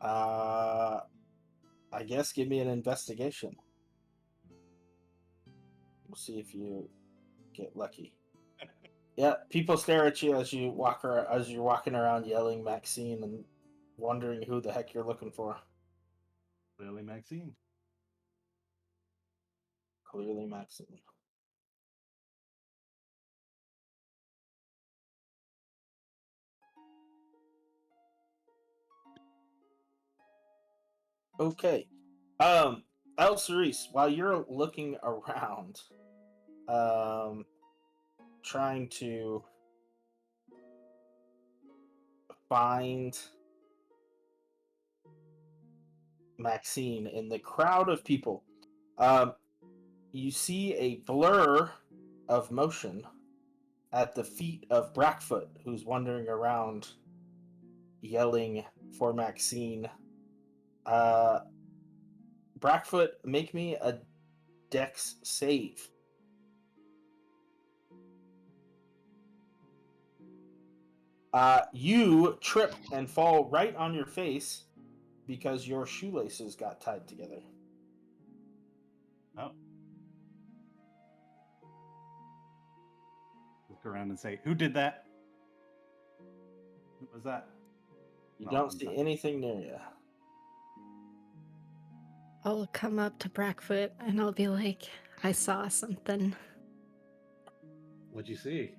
I guess give me an investigation. We'll see if you get lucky. Yeah, people stare at you as you as you're walking around yelling Maxine and wondering who the heck you're looking for. Clearly Maxine. Clearly Maxine. Okay. El Cerise, while you're looking around, trying to find Maxine in the crowd of people, you see a blur of motion at the feet of Brackfoot, who's wandering around yelling for Maxine. Brackfoot, make me a dex save. You trip and fall right on your face because your shoelaces got tied together. Oh. Look around and say, who did that? Who was that? You No, don't I'm see not. anything near you. I'll come up to Brackfoot and I'll be like, I saw something. What'd you see?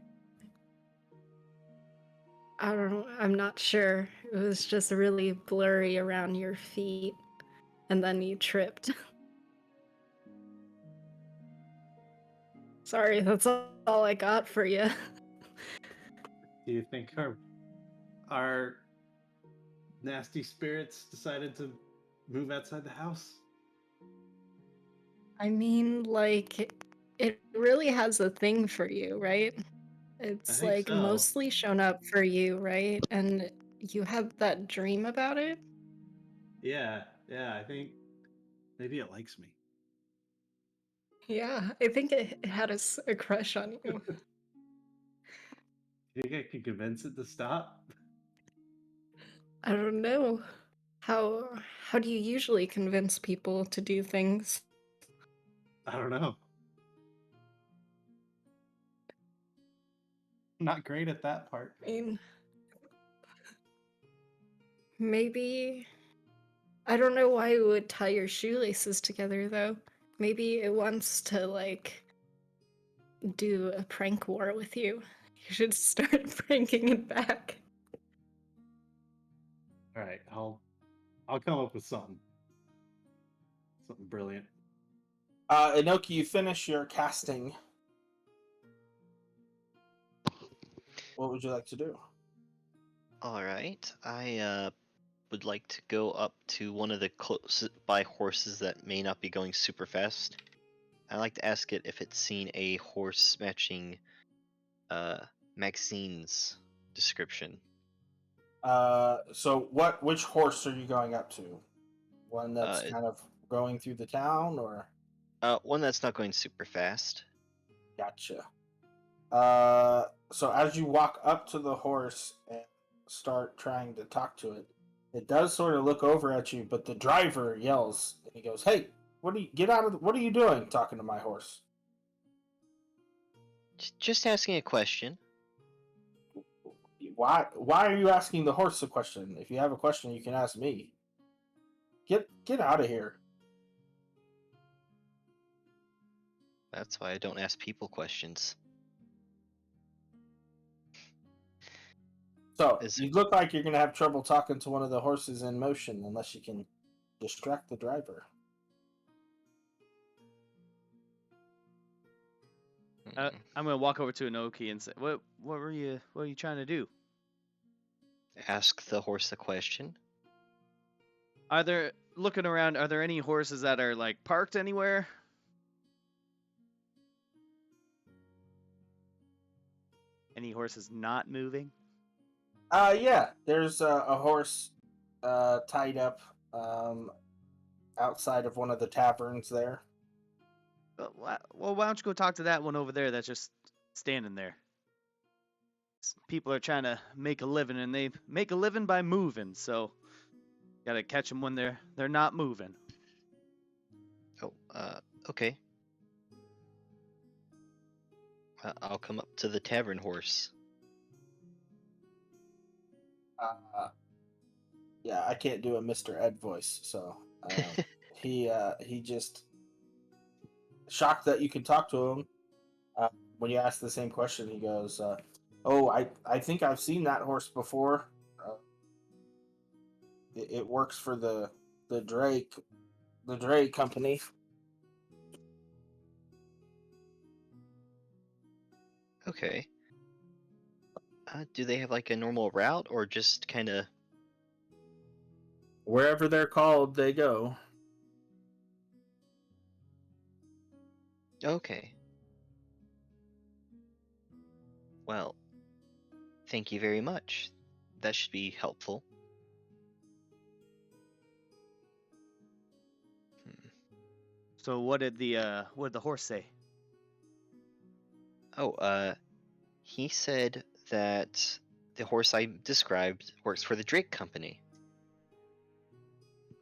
I don't know, I'm not sure. It was just really blurry around your feet. And then you tripped. Sorry, that's all I got for you. Do you think our nasty spirits decided to move outside the house? I mean, like, it really has a thing for you, right? It's think like so. mostly shown up for you, right? And you had that dream about it? Yeah, I think maybe it likes me. Yeah, I think it had a crush on you. Do you think I can convince it to stop? I don't know. How do you usually convince people to do things? I don't know. I'm not great at that part. I mean, maybe I don't know why it would tie your shoelaces together though. Maybe it wants to like do a prank war with you. You should start pranking it back. All right, I'll come up with something brilliant. Inoki, you finish your casting. What would you like to do? All right. I would like to go up to one of the close by horses that may not be going super fast. I like to ask it if it's seen a horse matching Maxine's description. So which horse are you going up to? One that's it- kind of going through the town, or? One that's not going super fast. Gotcha. So as you walk up to the horse and start trying to talk to it, it does sort of look over at you, but the driver yells and he goes, "Hey, what are you doing talking to my horse?" Just asking a question. Why are you asking the horse a question? If you have a question, you can ask me. Get out of here. That's why I don't ask people questions. So Is you look like you're gonna have trouble talking to one of the horses in motion unless you can distract the driver. Mm, I'm gonna walk over to Inoki and say, what are you trying to do? Ask the horse a question. Looking around, are there any horses that are like parked anywhere? Any horses not moving? Yeah. There's a horse tied up outside of one of the taverns there. Well, why don't you go talk to that one over there that's just standing there? People are trying to make a living, and they make a living by moving. So, gotta catch them when they're not moving. Oh, okay. I'll come up to the Tavern Horse. Yeah, I can't do a Mr. Ed voice, so he just shocked that you can talk to him. When you ask the same question, he goes, "Oh, I think I've seen that horse before. It works for the Drake company." Okay. Do they have like a normal route or just kind of... Wherever they're called, they go. Okay. Well, thank you very much. That should be helpful. So, what did the horse say? Oh, he said that the horse I described works for the Drake company.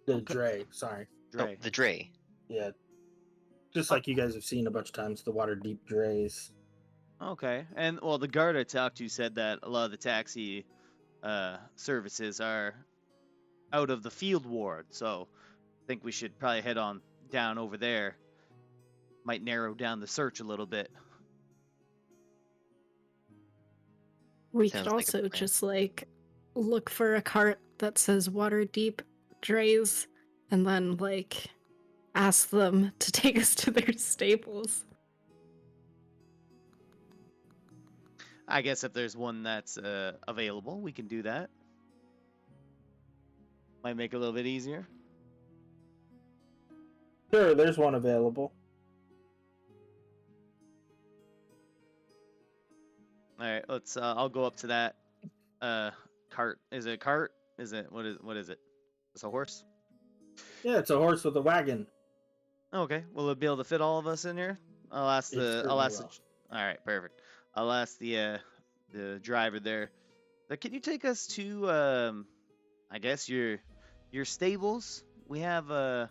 The Dre, sorry. Dre. Oh, the Dre. Yeah. Just like you guys have seen a bunch of times, the Waterdeep Dreys. Okay, and well, the guard I talked to said that a lot of the taxi services are out of the field ward, so I think we should probably head on down over there. Might narrow down the search a little bit. We Sounds could like a also plan. just like look for a cart that says Waterdeep Drays and then like ask them to take us to their stables. I guess if there's one that's available, we can do that. Might make it a little bit easier. Sure, there's one available. All right, let's. I'll go up to that cart. Is it a cart? Is it what is it? It's a horse. Yeah, it's a horse with a wagon. Okay, will it be able to fit all of us in here? I'll ask It the. I'll certainly ask. will. All right, perfect. I'll ask the driver there. Can you take us to I guess your stables? We have oh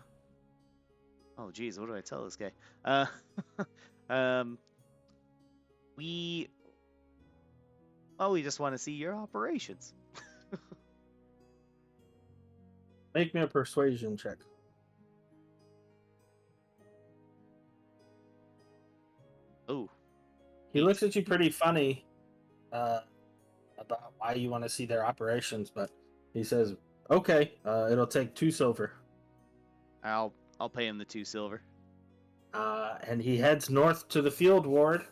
geez, what do I tell this guy? We just want to see your operations. Make me a persuasion check. Oh, He looks at you pretty funny about why you want to see their operations, but he says, "Okay, it'll take 2 silver." I'll pay him the 2 silver. And he heads north to the field ward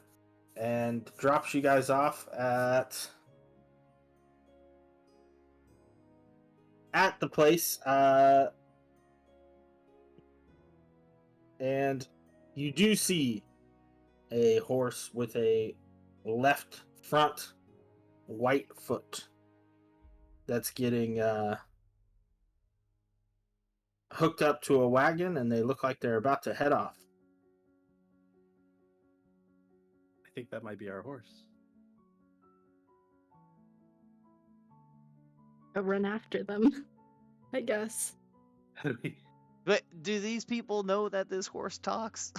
and drops you guys off at the place. And you do see a horse with a left front white foot that's getting hooked up to a wagon, and they look like they're about to head off. I think that might be our horse. I'll run after them, I guess. How do we? But do these people know that this horse talks?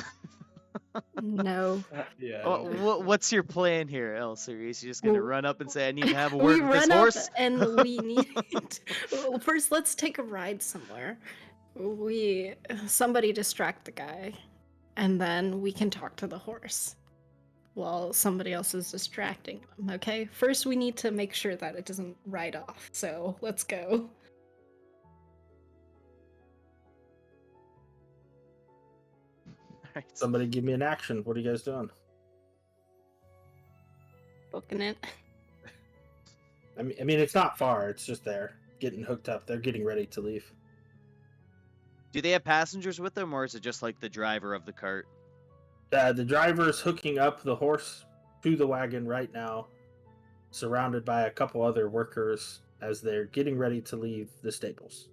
No. Yeah. I don't think so. What's your plan here, Elsie? Is you just gonna Well, run up and say, "I need to have a we word with this run up horse"? and we need. Well, first, let's take a ride somewhere. Somebody distract the guy, and then we can talk to the horse while somebody else is distracting them. Okay. First, we need to make sure that it doesn't ride off. So let's go. Alright. Somebody give me an action. What are you guys doing? Booking it. I mean, it's not far. It's just there, getting hooked up. They're getting ready to leave. Do they have passengers with them, or is it just like the driver of the cart? The driver's hooking up the horse to the wagon right now, surrounded by a couple other workers as they're getting ready to leave the stables.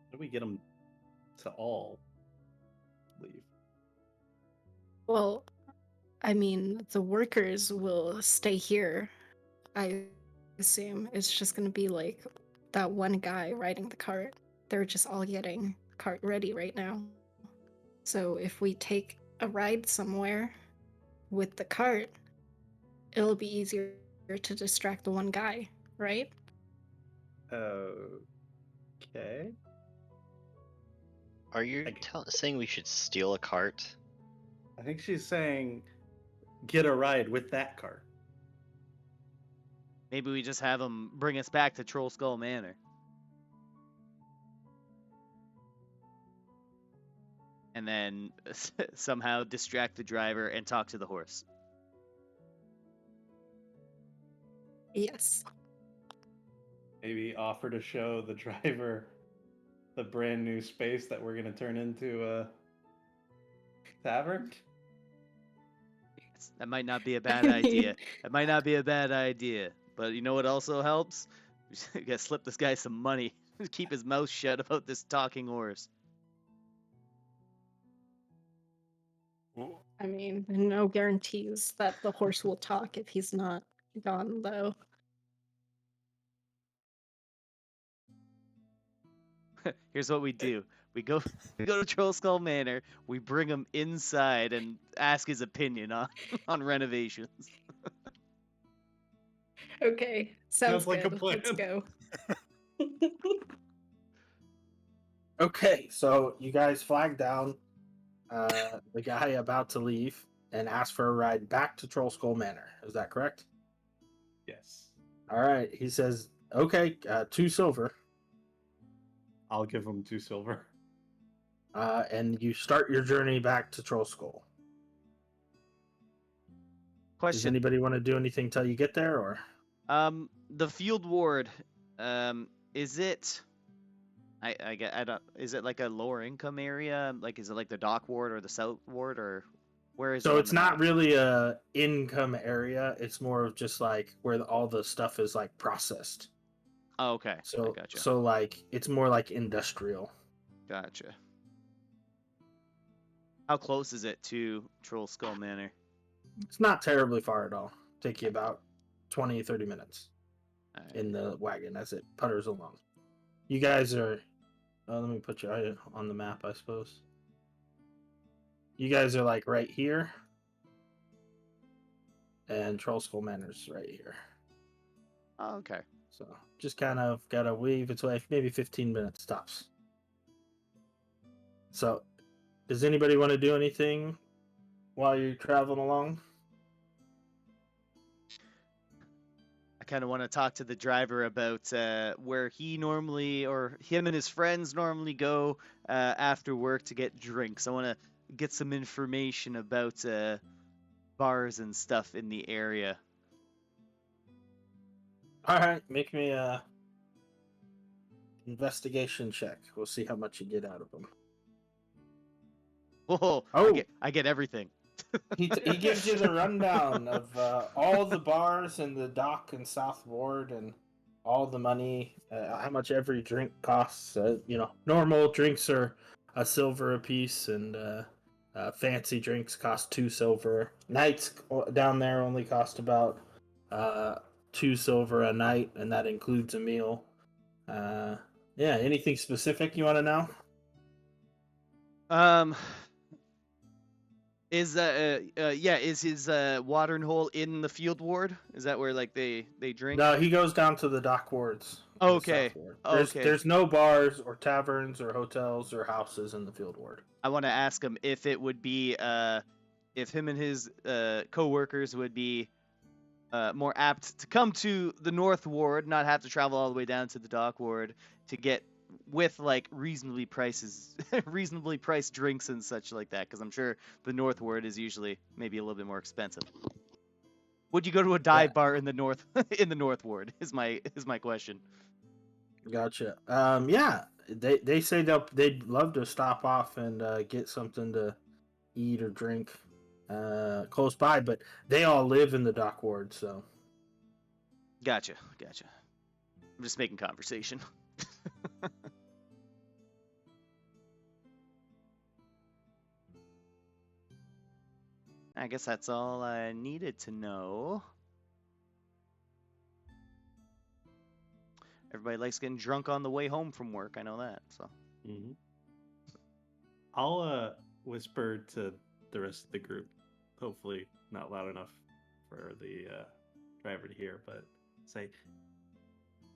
How do we get them to all leave? Well, I mean, the workers will stay here. I assume it's just gonna be like that one guy riding the cart. They're just all getting the cart ready right now. So if we take a ride somewhere with the cart, it'll be easier to distract the one guy, right? Okay. Are you saying we should steal a cart? I think she's saying get a ride with that cart. Maybe we just have them bring us back to Trollskull Manor. And then somehow distract the driver and talk to the horse. Yes. Maybe offer to show the driver the brand new space that we're going to turn into a tavern. That might not be a bad idea. That might not be a bad idea. But you know what also helps? We gotta slip this guy some money. Keep his mouth shut about this talking horse. I mean, no guarantees that the horse will talk if he's not gone, though. Here's what we do. We go to Trollskull Manor, we bring him inside and ask his opinion on renovations. Okay, sounds like a good. plan. Let's go. Okay, so you guys flag down the guy about to leave and ask for a ride back to Trollskull Manor. Is that correct? Yes. All right. He says, okay, 2 silver. I'll give him 2 silver. And you start your journey back to Trollskull. Does Question. anybody want to do anything till you get there, or? The field ward, is it? I don't. Is it like a lower income area? Like, is it like the dock ward or the south ward, or where is it? So on it's the not map? really a income area. It's more of just like where all the stuff is like processed. Oh, okay. So I gotcha. so like it's more like industrial. Gotcha. How close is it to Trollskull Manor? It's not terribly far at all. Take you about 20, 30 minutes Alright. in the wagon as it putters along. You guys are... let me put you on the map, I suppose. You guys are like right here. And Trollskull Manor's right here. Oh, okay. So just kind of got to weave its way, maybe 15 minutes tops. So does anybody want to do anything while you're traveling along? I kind of want to talk to the driver about where he normally, or him and his friends normally go after work to get drinks. I want to get some information about bars and stuff in the area. All right, make me a investigation check. We'll see how much you get out of them. Oh, Oh. I get everything. He gives you the rundown of all the bars in the dock in South Ward and all the money, how much every drink costs. Normal drinks are a silver a piece, and fancy drinks cost 2 silver. Nights down there only cost about 2 silver a night, and that includes a meal. Yeah, anything specific you want to know? Is his watering hole in the field ward? Is that where like they drink? No, he goes down to the dock wards. in the Okay. South Ward. Okay. There's no bars or taverns or hotels or houses in the field ward. I want to ask him if it would be if him and his co-workers would be more apt to come to the North Ward, not have to travel all the way down to the Dock Ward to get with like reasonably priced drinks and such like that, because I'm sure the North Ward is usually maybe a little bit more expensive. Would you go to a dive bar in the North in the North Ward? Is my question. Gotcha. Yeah, they say they'd love to stop off and get something to eat or drink close by, but they all live in the dock ward, so. Gotcha. I'm just making conversation. I guess that's all I needed to know. Everybody likes getting drunk on the way home from work. I know that. So. Mm-hmm. I'll whisper to the rest of the group. Hopefully, not loud enough for the driver to hear, but say,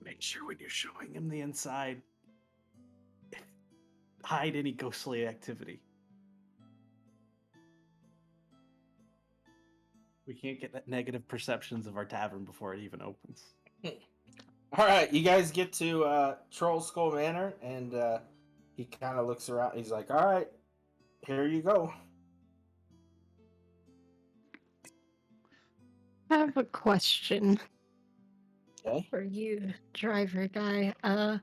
make sure when you're showing him the inside, hide any ghostly activity. We can't get that negative perceptions of our tavern before it even opens. All right, you guys get to Trollskull Manor, and he kind of looks around. He's like, all right, here you go. I have a question Okay. for you, driver guy. I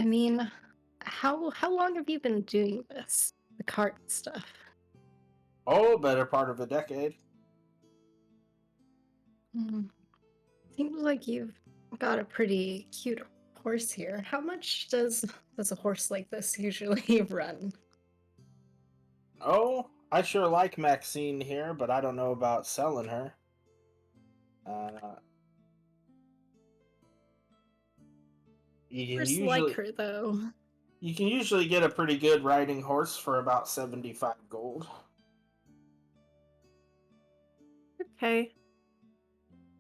mean, how long have you been doing this? The cart stuff. Oh, better part of a decade. Seems like you've got a pretty cute horse here. How much does a horse like this usually run? Oh, I sure like Maxine here, but I don't know about selling her. You can Horse usually like her though. you can usually get a pretty good riding horse for about 75 gold. Okay.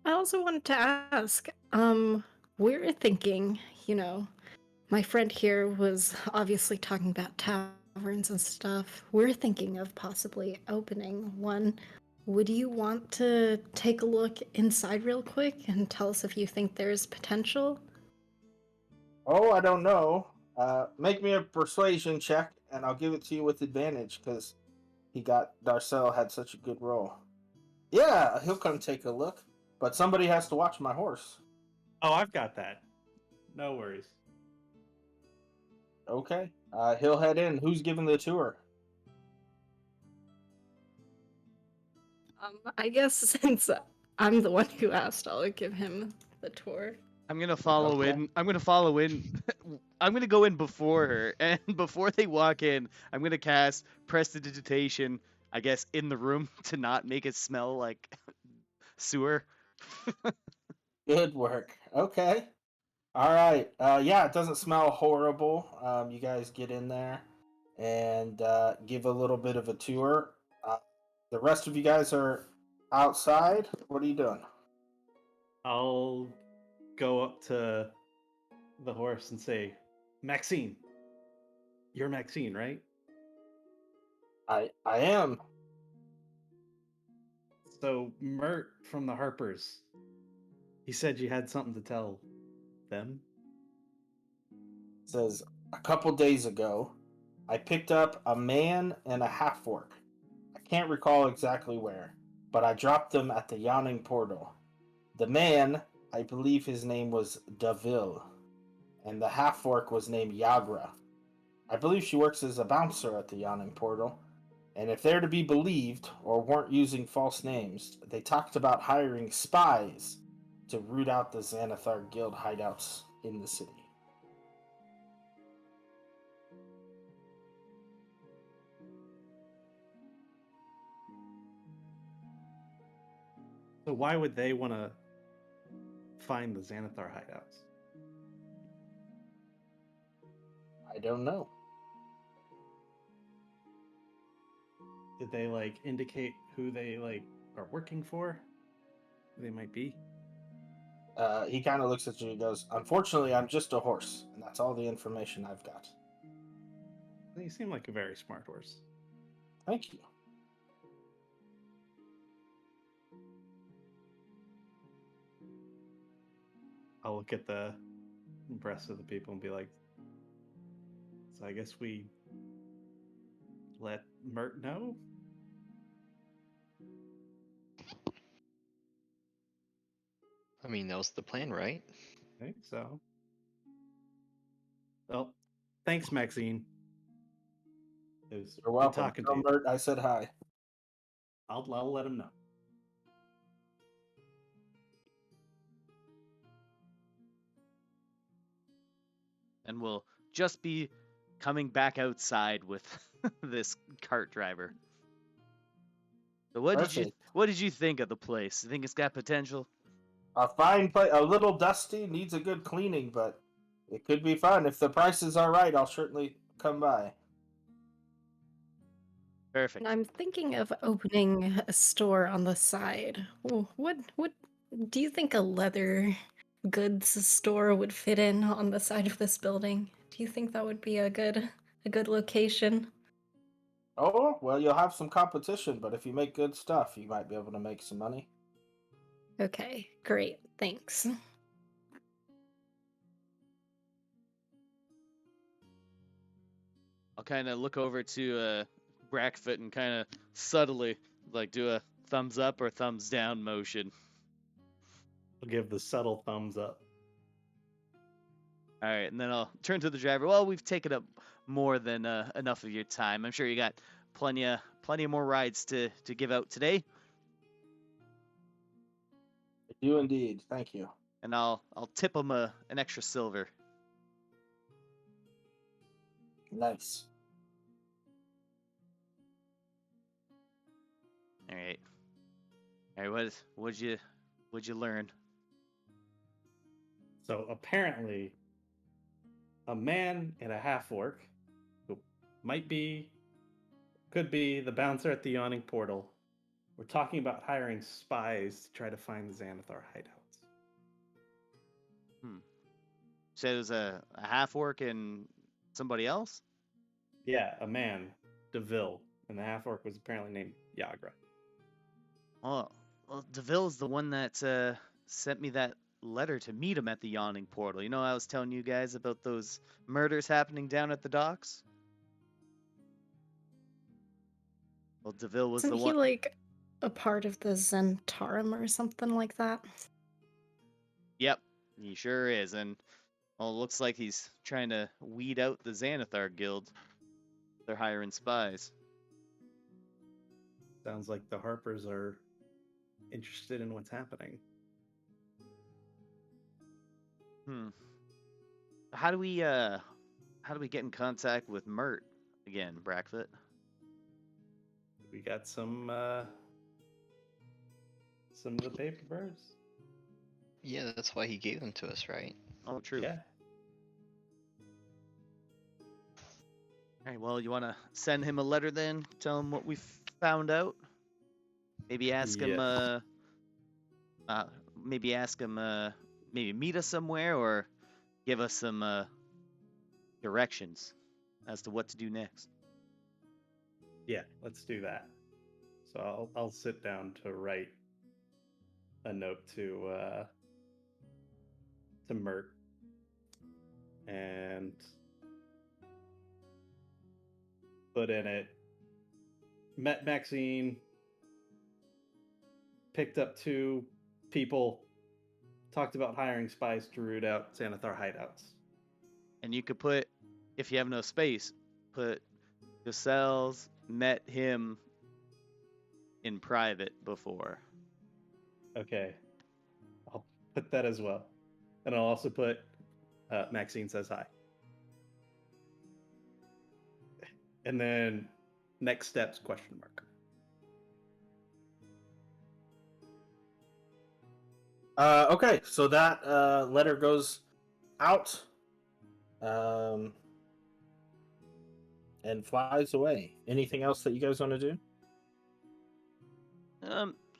I also wanted to ask, we're thinking, my friend here was obviously talking about taverns and stuff. We're thinking of possibly opening one. Would you want to take a look inside real quick and tell us if you think there's potential? Oh, I don't know. Make me a persuasion check, and I'll give it to you with advantage, because Darcel had such a good roll. Yeah, he'll come take a look, but somebody has to watch my horse. Oh, I've got that. No worries. Okay, he'll head in. Who's giving the tour? I guess since I'm the one who asked, I'll give him the tour. I'm gonna follow in. I'm gonna follow in. I'm gonna go in before her, and before they walk in, I'm gonna cast prestidigitation, I guess, in the room to not make it smell like sewer. Good work. Okay. All right. Yeah, it doesn't smell horrible. You guys get in there and give a little bit of a tour. The rest of you guys are outside. What are you doing? I'll go up to the horse and say, Maxine. You're Maxine, right? I am. So, Mert from the Harpers. He said you had something to tell them. Says a couple days ago, I picked up a man and a half-orc. I can't recall exactly where, but I dropped them at the Yawning Portal. The man, I believe his name was Davil, and the half-orc was named Yagra. I believe she works as a bouncer at the Yawning Portal. And if they're to be believed, or weren't using false names, they talked about hiring spies to root out the Xanathar Guild hideouts in the city. So why would they want to find the Xanathar hideouts? I don't know. Did they like indicate who they like are working for? Who they might be? He kind of looks at you and goes, "Unfortunately, I'm just a horse, and that's all the information I've got." You seem like a very smart horse. Thank you. I'll look at the rest of the people and be like, so I guess we let Mert know? I mean, that was the plan, right? I think so. Well, thanks, Maxine. It was You're good welcome. talking to Tell you. Mert I said hi. I'll let him know. And we'll just be coming back outside with this cart driver. So what did you think of the place? You think it's got potential? A fine place, a little dusty, needs a good cleaning, but it could be fun. If the prices are right, I'll certainly come by. Perfect. And I'm thinking of opening a store on the side. What do you think a leather goods store would fit in on the side of this building? Do you think that would be a good location? Oh, well, you'll have some competition, but if you make good stuff, you might be able to make some money. Okay, great. Thanks. I'll kind of look over to Brackfoot and kind of subtly like do a thumbs up or thumbs down motion. I'll give the subtle thumbs up. All right, and then I'll turn to the driver. Well, we've taken up more than enough of your time. I'm sure you got plenty of more rides to give out today. I do indeed. Thank you. And I'll tip him an extra silver. Nice. All right. What'd you learn? So apparently, a man and a half-orc, who could be the bouncer at the Yawning Portal, we're talking about hiring spies to try to find the Xanathar hideouts. So it was a half orc and somebody else? Yeah, a man, DeVille, and the half-orc was apparently named Yagra. Oh, well, DeVille's the one that sent me that letter to meet him at the Yawning Portal. You know, I was telling you guys about those murders happening down at the docks? Well, DeVille was Isn't the he one. like a part of the Zentarum or something like that? Yep, he sure is. And well, it looks like he's trying to weed out the Xanathar Guild. They're hiring spies. Sounds like the Harpers are interested in what's happening. How do we get in contact with Mert again, Brackfoot? We got some of the papers. Yeah, that's why he gave them to us, right? Oh, true. Yeah. All right, well, you want to send him a letter then? Tell him what we found out? Maybe ask him, maybe meet us somewhere or give us some directions as to what to do next. Yeah, let's do that. So I'll sit down to write a note to Mert and put in it. Met Maxine, picked up 2 people, talked about hiring spies to root out Xanathar hideouts. And you could put, if you have no space, put Yourselves met him in private before. Okay. I'll put that as well. And I'll also put Maxine says hi. And then next steps question mark. Okay, so that letter goes out and flies away. Anything else that you guys want to do?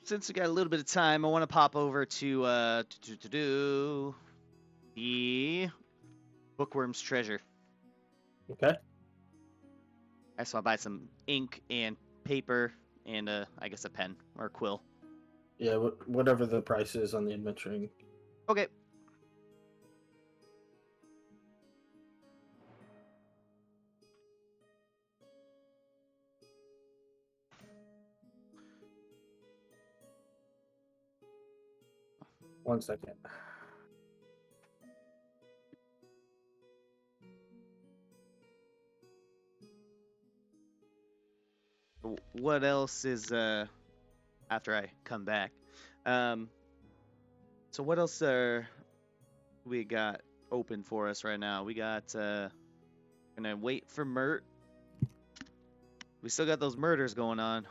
Since we got a little bit of time, I want to pop over to the Bookworm's Treasure. Okay. I just want to buy some ink and paper and I guess a pen or a quill. Yeah, whatever the price is on the adventuring. Okay. One second. What else is after I come back? So what else we got open for us right now? We got gonna wait for Mert. We still got those murders going on.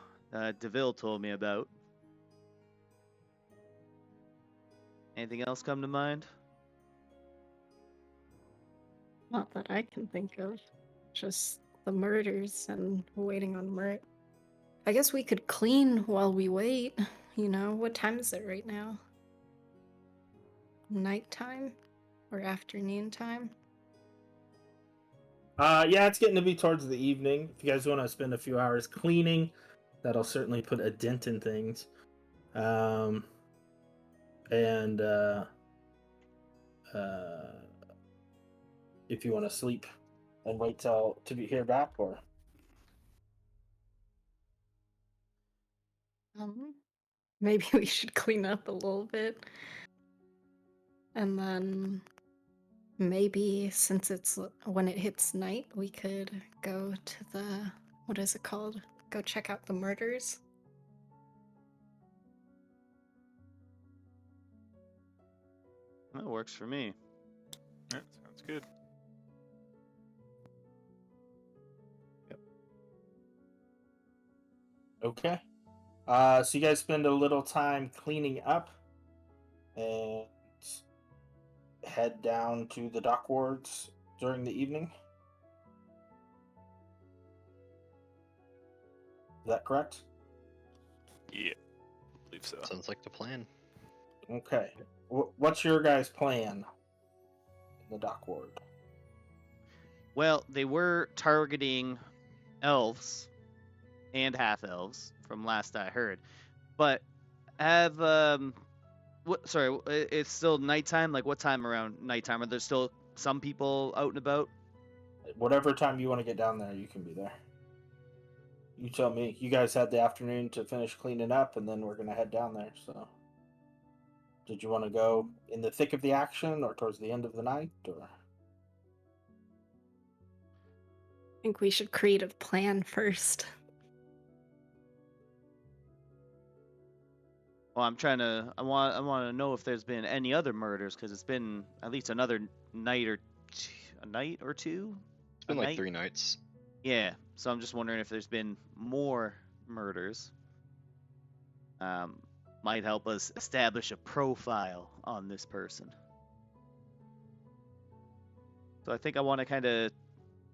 DeVille told me about. Anything else come to mind? Not that I can think of. Just the murders and waiting on Mert. I guess we could clean while we wait. You know, what time is it right now? Nighttime? Or afternoon time? Yeah, it's getting to be towards the evening. If you guys want to spend a few hours cleaning, that'll certainly put a dent in things. And if you want to sleep and wait till to be here back, or Maybe we should clean up a little bit. And then maybe since it's when it hits night, we could go to the, what is it called? Go check out the murders. That works for me. Yeah, sounds good. okay. So you guys spend a little time cleaning up and head down to the dock wards during the evening. Is that correct? Yeah, I believe so. Sounds like the plan. Okay. What's your guys' plan in the dock ward? Well, they were targeting elves and half elves from last I heard, but have what? Sorry, it's still nighttime. Like, what time around nighttime? Are there still some people out and about? Whatever time you want to get down there, you can be there. You tell me. You guys had the afternoon to finish cleaning up, and then we're gonna head down there. So, did you want to go in the thick of the action, or towards the end of the night, or? I think we should create a plan first. Well, I want to know if there's been any other murders, because it's been at least another night or a night or two. It's been like 3 nights. Yeah, so I'm just wondering if there's been more murders. Might help us establish a profile on this person. So I think I want to kind of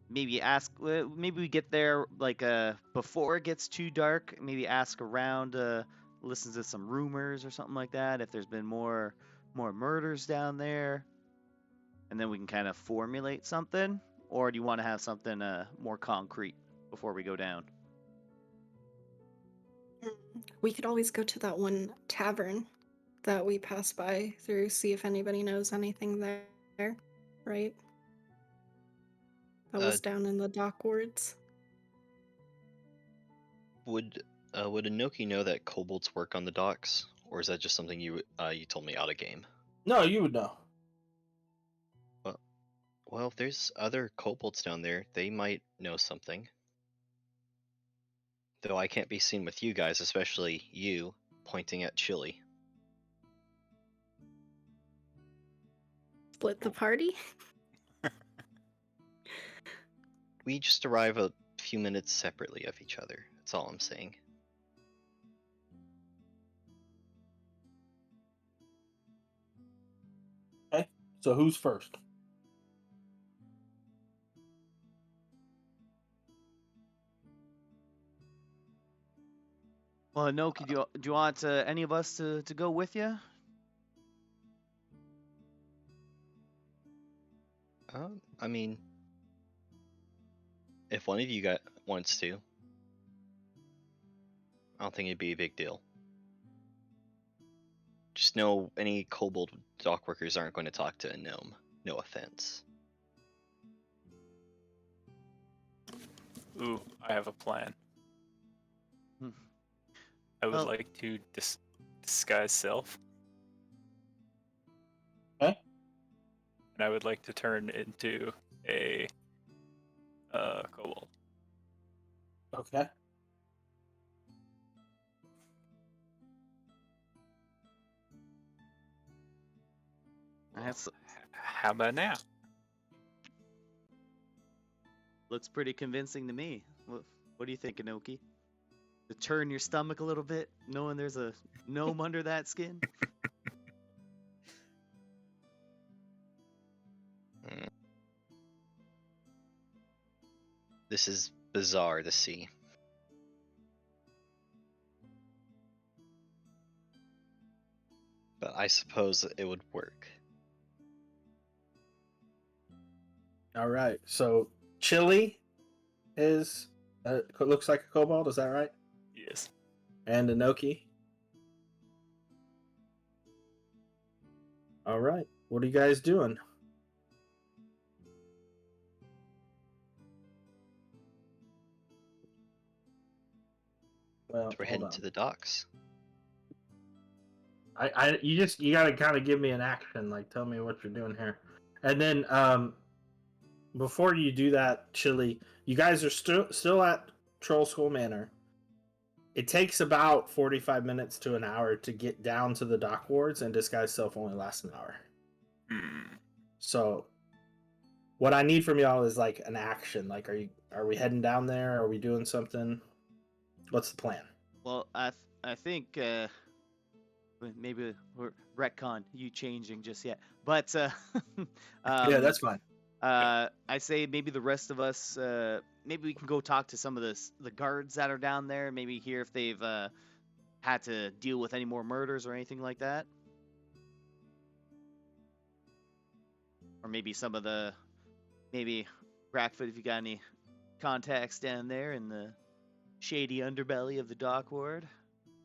maybe ask, maybe we get there like before it gets too dark, maybe ask around, listen to some rumors or something like that, if there's been more murders down there, and then we can kind of formulate something. Or do you want to have something more concrete before we go down? We could always go to that one tavern that we passed by through, see if anybody knows anything there, right? That was down in the dock wards. Would Inoki know that kobolds work on the docks, or is that just something you told me out of game? No, you would know. Well, Well, if there's other kobolds down there, they might know something. Though I can't be seen with you guys, especially you, pointing at Chili. Split the party? We just arrive a few minutes separately of each other. That's all I'm saying. Okay. So who's first? Well, Inoki, do you want any of us to go with you? I mean, if one of you wants to, I don't think it'd be a big deal. Just know any kobold dock workers aren't going to talk to a gnome. No offense. Ooh, I have a plan. Hmm. I would Well- like to disguise self. Okay. And I would like to turn into a kobold. Okay. That's How about now? looks pretty convincing to me. What do you think, Inoki? To turn your stomach a little bit, knowing there's a gnome under that skin? This is bizarre to see. But I suppose it would work. All right. So Chili is looks like a kobold. Is that right? Yes. And Inoki. All right. What are you guys doing? Well, We're hold heading on. to the docks. You gotta kind of give me an action, like tell me what you're doing here, and then before you do that, Chili, you guys are still at Trollskull Manor. It takes about 45 minutes to an hour to get down to the dock wards, and disguise self only lasts an hour. So, what I need from y'all is like an action. Like, are we heading down there? Are we doing something? What's the plan? Well, I think maybe we're retcon you changing just yet, but Yeah, that's fine. I say maybe the rest of us, maybe we can go talk to some of the guards that are down there. Maybe hear if they've had to deal with any more murders or anything like that, or maybe some of maybe Brackfoot, if you got any contacts down there in the shady underbelly of the dock ward,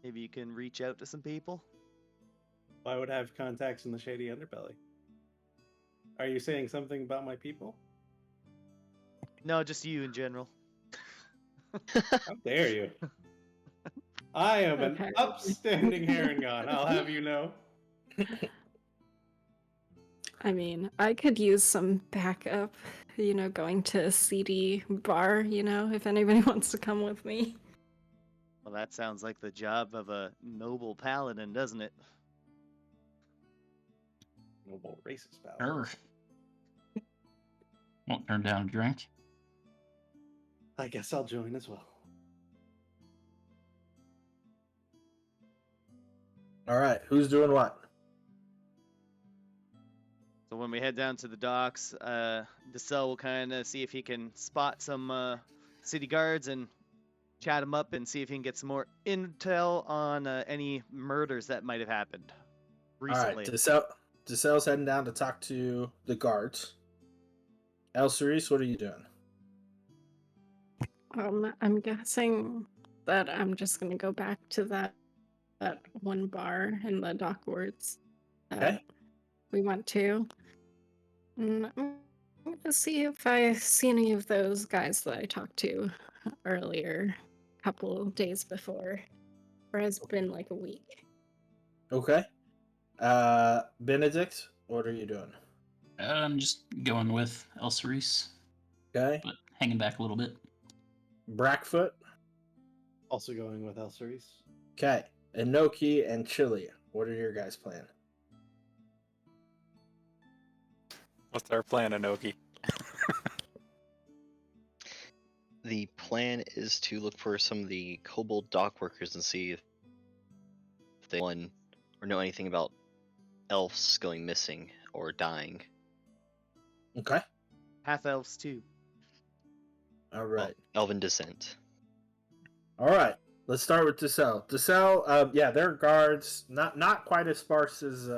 maybe you can reach out to some people. I would have contacts in the shady underbelly. Are you saying something about my people? No, just you in general. How dare you? I am Okay. an upstanding Harangon, I'll have you know. I mean, I could use some backup, going to a seedy bar, if anybody wants to come with me. Well, that sounds like the job of a noble paladin, doesn't it? Noble racist pal. Sure. Won't turn down a drink. I guess I'll join as well. All right, who's doing what? So when we head down to the docks, DeSel will kind of see if he can spot some city guards and chat him up and see if he can get some more intel on any murders that might have happened recently. All right, DeSel's heading down to talk to the guards. El Cerise, what are you doing? I'm guessing that I'm just gonna go back to that one bar in the dock wards that Okay. we went to. And I'm gonna see if I see any of those guys that I talked to earlier, a couple days before. Or has been like a week. Okay. Benedict, what are you doing? I'm just going with Elcerise, Okay. but hanging back a little bit. Brackfoot. Also going with Elcerise. Okay. Inoki and Chili. What are your guys' plan? What's our plan, Anoki? The plan is to look for some of the kobold dock workers and see if they won or know anything about elves going missing or dying. Okay. Half elves too. All right. Elven descent. All right. Let's start with Dessel. Dessel, yeah, they're guards, not quite as sparse as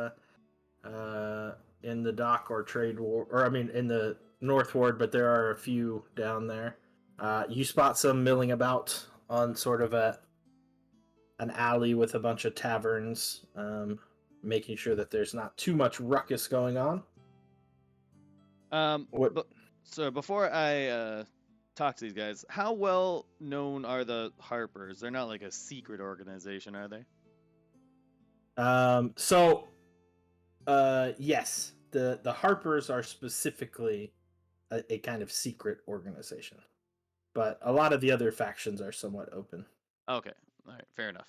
in the dock or trade ward, or I mean in the North Ward, but there are a few down there. You spot some milling about on sort of an alley with a bunch of taverns, making sure that there's not too much ruckus going on. What? So before I talk to these guys, how well known are the Harpers? They're not like a secret organization, are they? Yes, the Harpers are specifically a kind of secret organization, but a lot of the other factions are somewhat open. Okay, all right, fair enough.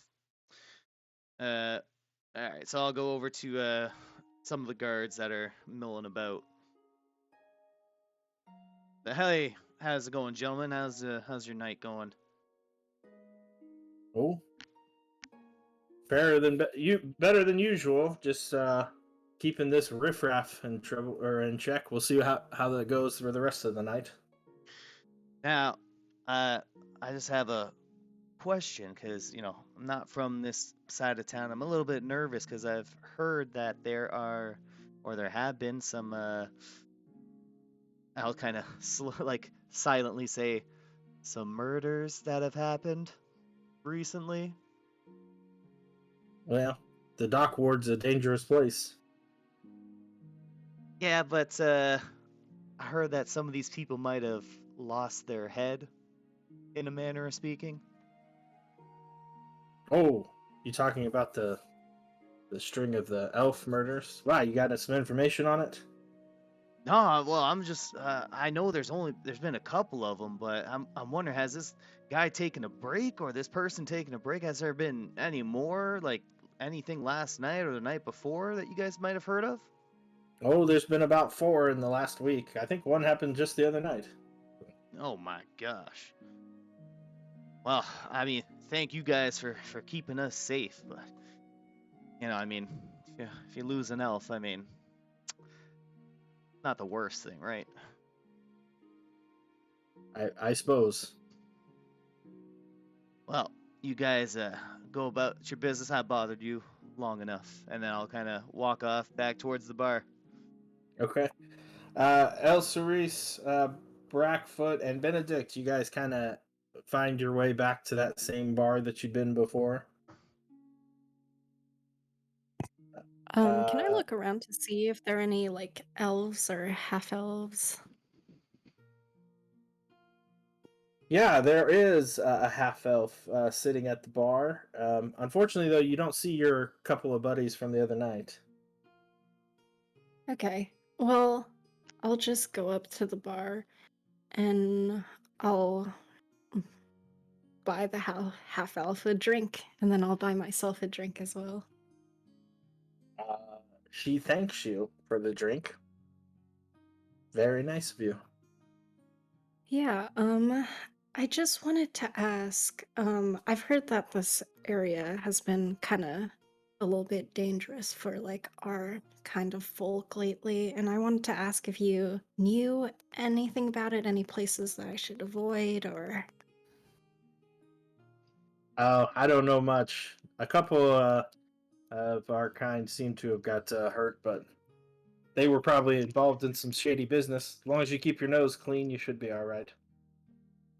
All right, so I'll go over to some of the guards that are milling about. Hey, how's it going, gentlemen? How's your night going? Oh, better than usual. Just keeping this riffraff in trouble or in check. We'll see how that goes for the rest of the night. Now, I just have a question because I'm not from this side of town. I'm a little bit nervous because I've heard that there have been some. I'll kind of silently say some murders that have happened recently. Well, the dock ward's a dangerous place. Yeah, but I heard that some of these people might have lost their head, in a manner of speaking. Oh, you talking about the string of the elf murders? Wow, you got some information on it? No, well, I'm just I know there's been a couple of them, but I'm wondering, has this guy taken a break or this person taken a break? Has there been any more, like anything last night or the night before that you guys might have heard of? Oh, there's been about 4 in the last week. I think one happened just the other night. Oh my gosh. Well, I mean, thank you guys for keeping us safe, but I mean, if you lose an elf, I mean, not the worst thing, right? I suppose. Well, you guys go about your business. I bothered you long enough, and then I'll kind of walk off back towards the bar. Okay. Cerise, Brackfoot, and Benedict, you guys kind of find your way back to that same bar that you'd been before. Can I look around to see if there are any like elves or half elves? Yeah, there is a half elf sitting at the bar. Unfortunately, though, you don't see your couple of buddies from the other night. Okay. Well, I'll just go up to the bar and I'll buy the half elf a drink, and then I'll buy myself a drink as well. She thanks you for the drink. Very nice of you. Yeah, I just wanted to ask, I've heard that this area has been kind of a little bit dangerous for like our kind of folk lately, and I wanted to ask if you knew anything about it, any places that I should avoid, or... I don't know much. A couple of our kind seem to have got hurt, but they were probably involved in some shady business. As long as you keep your nose clean, you should be all right.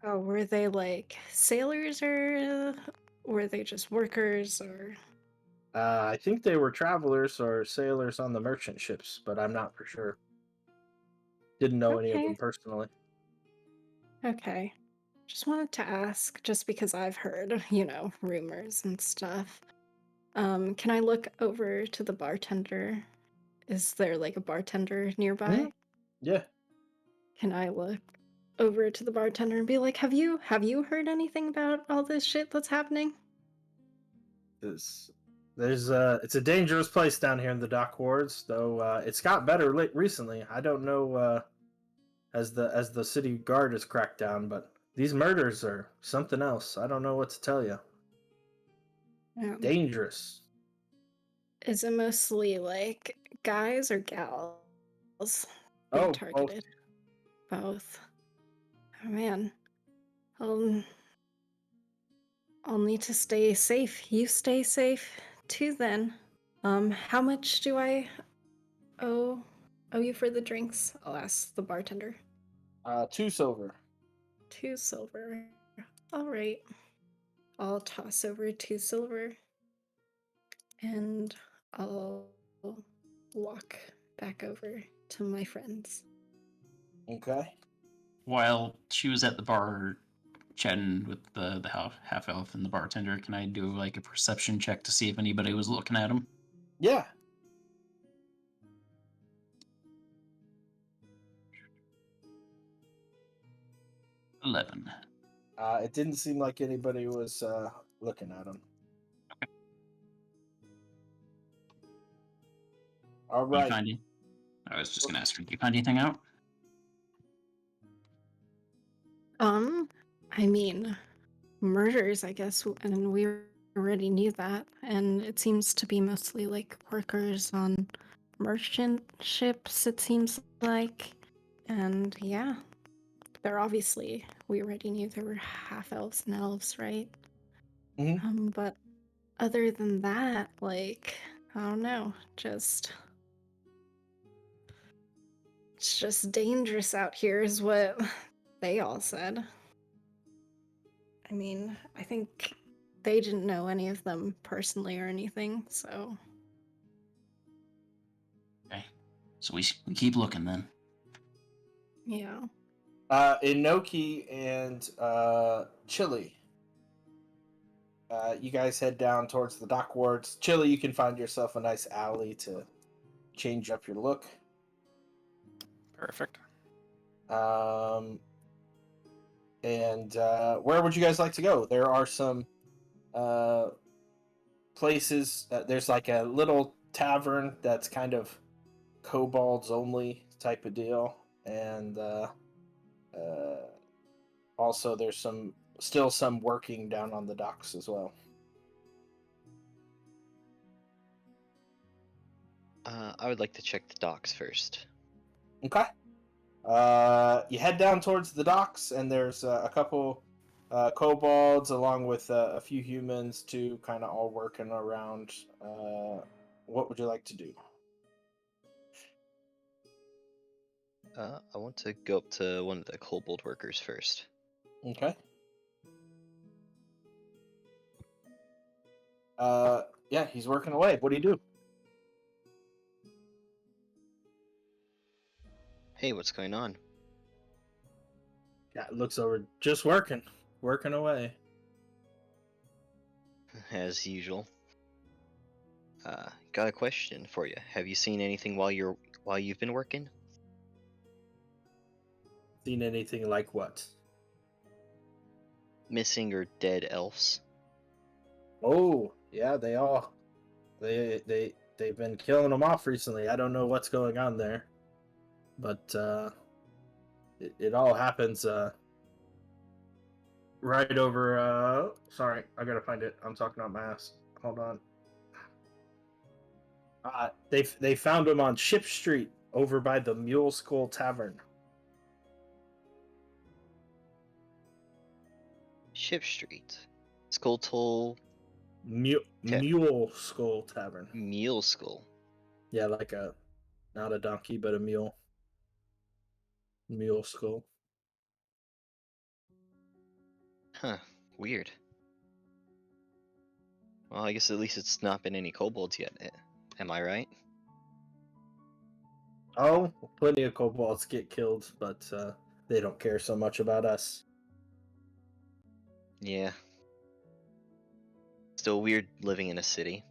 Oh, were they like sailors, or were they just workers, or... I think they were travelers or sailors on the merchant ships, but I'm not for sure. Didn't know any of Okay. them personally. Okay. Just wanted to ask, just because I've heard, rumors and stuff. Can I look over to the bartender Is there like a bartender nearby? Mhm. Yeah. Can I look over to the bartender and be like, have you heard anything about all this shit that's happening? There's it's a dangerous place down here in the dock wards, though it's got better recently. I don't know as the city guard has cracked down, but these murders are something else. I don't know what to tell you. Dangerous. Is it mostly like guys or gals being Oh, both. targeted? Both. Oh man. I'll need to stay safe. You stay safe too then. How much do I owe you for the drinks? I'll ask the bartender. 2 silver. 2 silver. All right. I'll toss over 2 silver and I'll walk back over to my friends. Okay. While she was at the bar chatting with the half elf and the bartender, can I do like a perception check to see if anybody was looking at him? Yeah. $11. It didn't seem like anybody was looking at him. All Do you right. find it? I was just gonna ask her, do you find anything out? I mean, murders, I guess, and we already knew that, and it seems to be mostly like workers on merchant ships, it seems like. And yeah, they're obviously, we already knew there were half elves and elves, right? But other than that, like, I don't know, it's just dangerous out here is what they all said. I mean, I think they didn't know any of them personally or anything, so. Okay, so we keep looking then. Yeah. Inoki and Chili. You guys head down towards the dock wards. Chili, you can find yourself a nice alley to change up your look. Perfect. And where would you guys like to go? There are some places. There's like a little tavern that's kind of kobolds only type of deal, and also there's still some working down on the docks as well. I would like to check the docks first. Okay. You head down towards the docks, and there's a couple kobolds along with a few humans too, kind of all working around. What would you like to do? I want to go up to one of the kobold workers first. Okay. Yeah, he's working away. What do you do? Hey, what's going on? Yeah, looks over. Just working away. As usual. Got a question for you. Have you seen anything while you've been working? Seen anything like what? Missing or dead elves? Oh, yeah, they've been killing them off recently. I don't know what's going on there, but it all happens right over. Sorry, I gotta find it. I'm talking out my ass. Hold on. They found him on Ship Street over by the Trollskull Tavern. Ship Street. Skulltoll Mule Skull Tavern. Mule Skull. Yeah, like not a donkey, but a mule. Mule Skull. Huh. Weird. Well, I guess at least it's not been any kobolds yet. Am I right? Oh, plenty of kobolds get killed, but they don't care so much about us. Yeah. Still weird living in a city.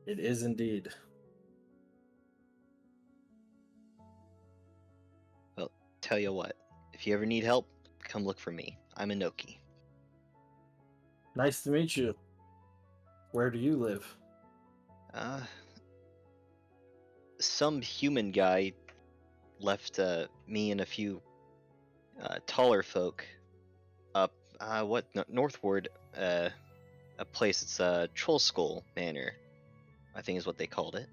It is indeed. Well, tell you what, if you ever need help, come look for me. I'm Inoki. Nice to meet you. Where do you live? Some human guy left me and a few taller folk up northward, a place. It's Trollskull Manor, I think is what they called it.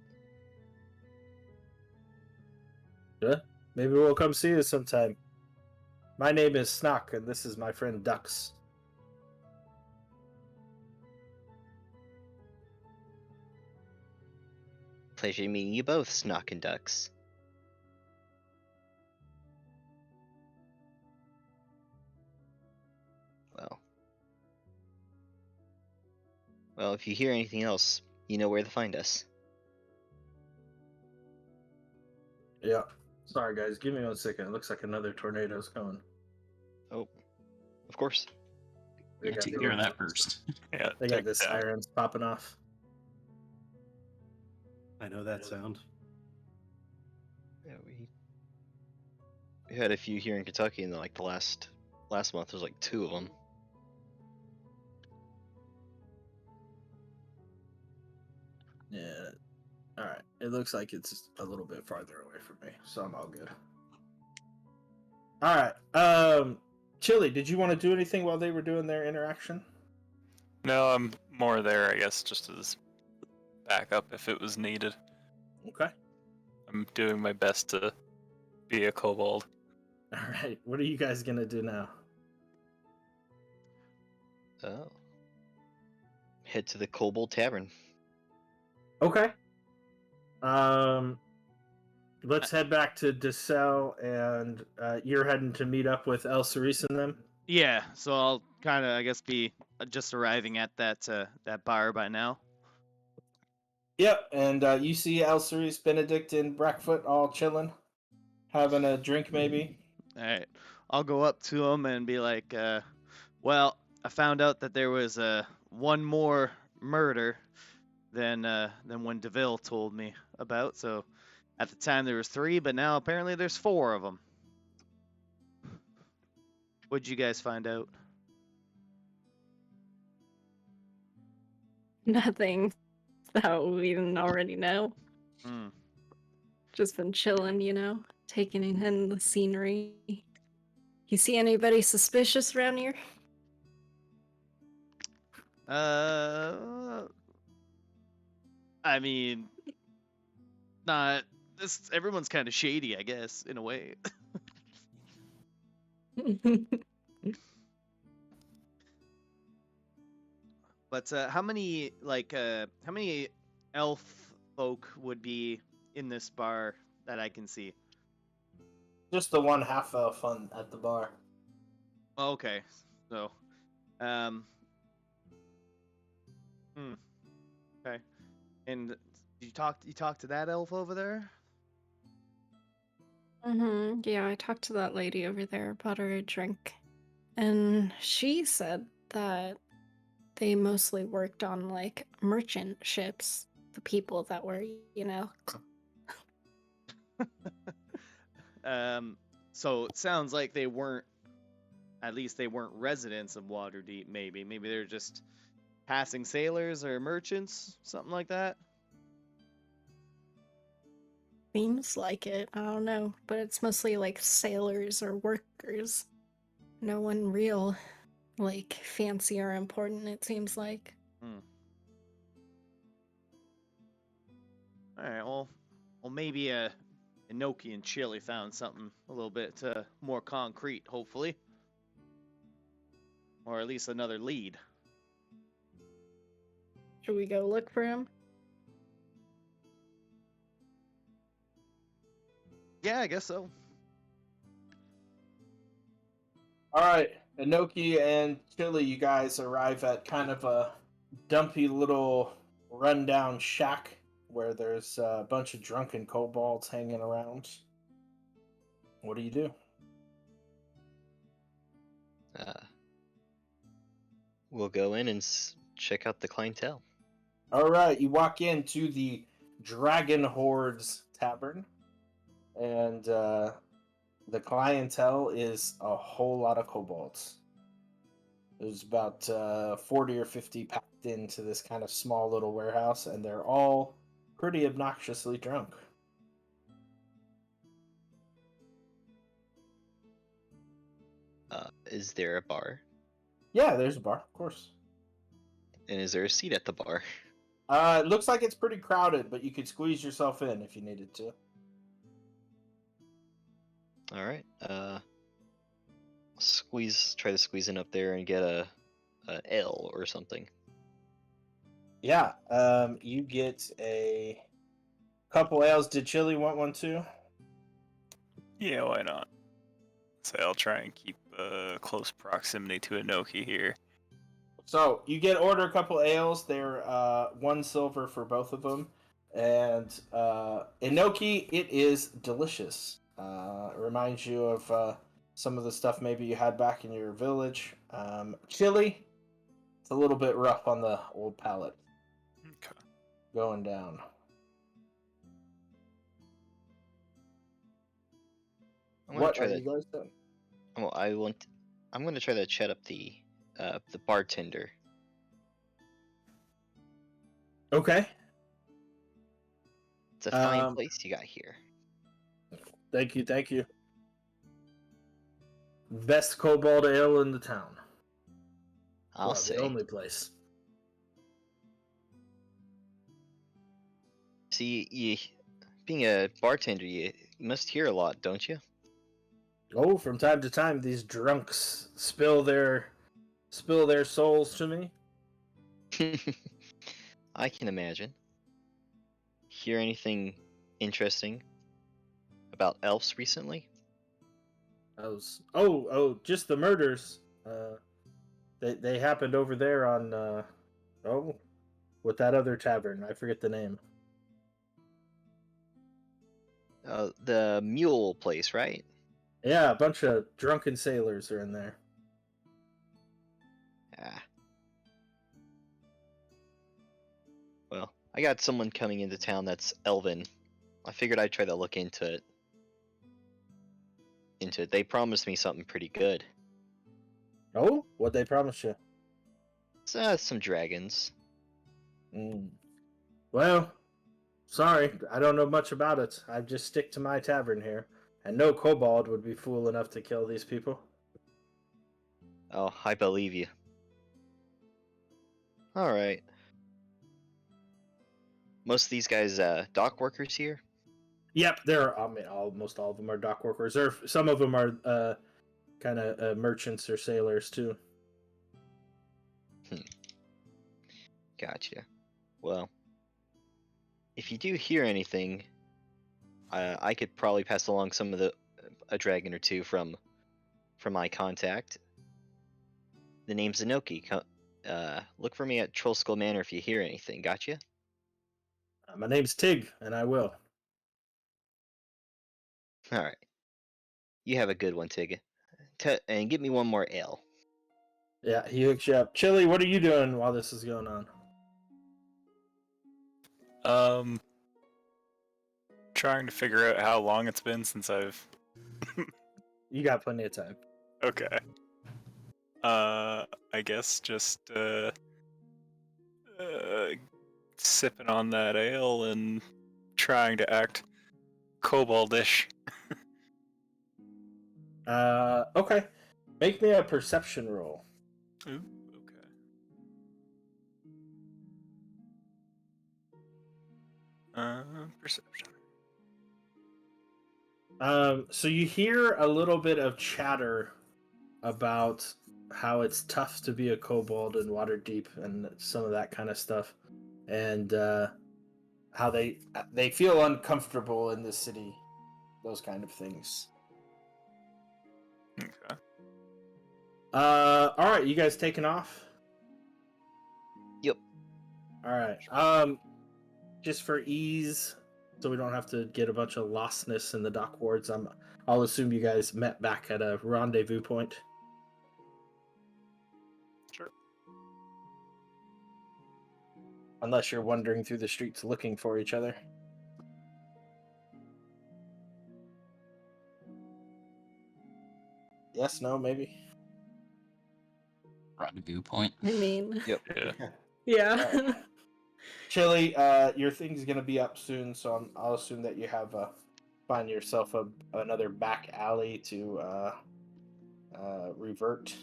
Yeah, maybe we'll come see you sometime. My name is Snock, and this is my friend Dux. Pleasure meeting you both, Snock and Ducks. Well, if you hear anything else, you know where to find us. Yeah. Sorry, guys. Give me 1 second. It looks like another tornado's coming. Oh, of course. Yeah, take care of that first. Yeah, They take got the it down. sirens popping off. I know that sound. Yeah, we had a few here in Kentucky, and like the last month, there's like 2 of them. Yeah. All right. It looks like it's a little bit farther away from me, so I'm all good. All right. Chili, did you want to do anything while they were doing their interaction? No, I'm more there, I guess, just as backup if it was needed. Okay. I'm doing my best to be a kobold. All right. What are you guys gonna do now? Oh. Head to the Kobold Tavern. Okay. Let's head back to DeSalle, and you're heading to meet up with El Cerise and them. Yeah, so I'll kind of, I guess, be just arriving at that bar by now. Yep, and you see El Cerise, Benedict, and Brackfoot all chilling, having a drink maybe. All right, I'll go up to him and be like, well, I found out that there was one more murder than when DeVille told me about. So at the time there was 3, but now apparently there's 4 of them. What'd you guys find out? Nothing that we didn't already know. Hmm. Just been chilling, you know, taking in the scenery. You see anybody suspicious around here? I mean, not this. Everyone's kind of shady, I guess, in a way. But how many elf folk would be in this bar that I can see? Just the one half elf at the bar. Okay, so, okay. And you talk to that elf over there? Yeah, I talked to that lady over there, bought her a drink. And she said that they mostly worked on, like, merchant ships. The people that were, you know. So it sounds like they weren't residents of Waterdeep, maybe. Maybe they're just passing sailors or merchants, something like that. Seems like it. I don't know. But it's mostly, like, sailors or workers. No one real, like, fancy or important, it seems like. Alright, well, maybe Inoki and Chili found something a little bit more concrete, hopefully. Or at least another lead. Should we go look for him? Yeah, I guess so. All right, Inoki and Chili, you guys arrive at kind of a dumpy little rundown shack where there's a bunch of drunken kobolds hanging around. What do you do? We'll go in and check out the clientele. All right, you walk into the Dragon Hordes Tavern, and the clientele is a whole lot of kobolds. There's about 40 or 50 packed into this kind of small little warehouse, and they're all pretty obnoxiously drunk. Is there a bar? Yeah, there's a bar, of course. And is there a seat at the bar? It looks like it's pretty crowded, but you could squeeze yourself in if you needed to. All right. Try to squeeze in up there and get a ale or something. Yeah, you get a couple ales. Did Chili want one too? Yeah, why not? So I'll try and keep close proximity to Inoki here. So you order a couple ales. They're 1 silver for both of them, and enoki. It is delicious. It reminds you of some of the stuff maybe you had back in your village. Chili. It's a little bit rough on the old palate. Okay. Going down. What are you guys doing? Well, I'm going to try to chat up the bartender. Okay. It's a fine place you got here. Thank you. Best kobold ale in the town. I'll say. The only place. See, being a bartender, you must hear a lot, don't you? Oh, from time to time, these drunks spill their souls to me. I can imagine. Hear anything interesting about elves recently? Just the murders. They happened over there on with that other tavern. I forget the name. The mule place, right? Yeah, a bunch of drunken sailors are in there. Ah. Well, I got someone coming into town that's elven. I figured I'd try to look into it. They promised me something pretty good. Oh, what'd they promise you? Some dragons. Well, sorry, I don't know much about it. I just stick to my tavern here, and no kobold would be fool enough to kill these people. Oh, I believe you. All right. Most of these guys, dock workers here. Yep, almost all of them are dock workers. Some of them are kind of merchants or sailors too. Gotcha. Well, if you do hear anything, I could probably pass along some of a dragon or two from my contact. The name's Inoki. Look for me at Trollskull Manor if you hear anything. Gotcha? My name's Tig, and I will. All right. You have a good one, Tig. And get me one more ale. Yeah, he hooks you up. Chili, what are you doing while this is going on? Trying to figure out how long it's been since I've... You got plenty of time. Okay. I guess just, sipping on that ale and trying to act koboldish. Okay. Make me a perception roll. Ooh, okay. Perception. So you hear a little bit of chatter about how it's tough to be a kobold in Waterdeep and some of that kind of stuff, and how they feel uncomfortable in the city, those kind of things. Okay. All right, you guys taking off? Yep. All right. Just for ease, so we don't have to get a bunch of lostness in the dock wards, I'll assume you guys met back at a rendezvous point. Sure. Unless you're wandering through the streets looking for each other. Yes, no, maybe. Rendezvous point. I mean, Yep. Yeah. yeah. Alright. Chili, your thing's gonna be up soon, so I'll assume that you have find yourself another back alley to revert.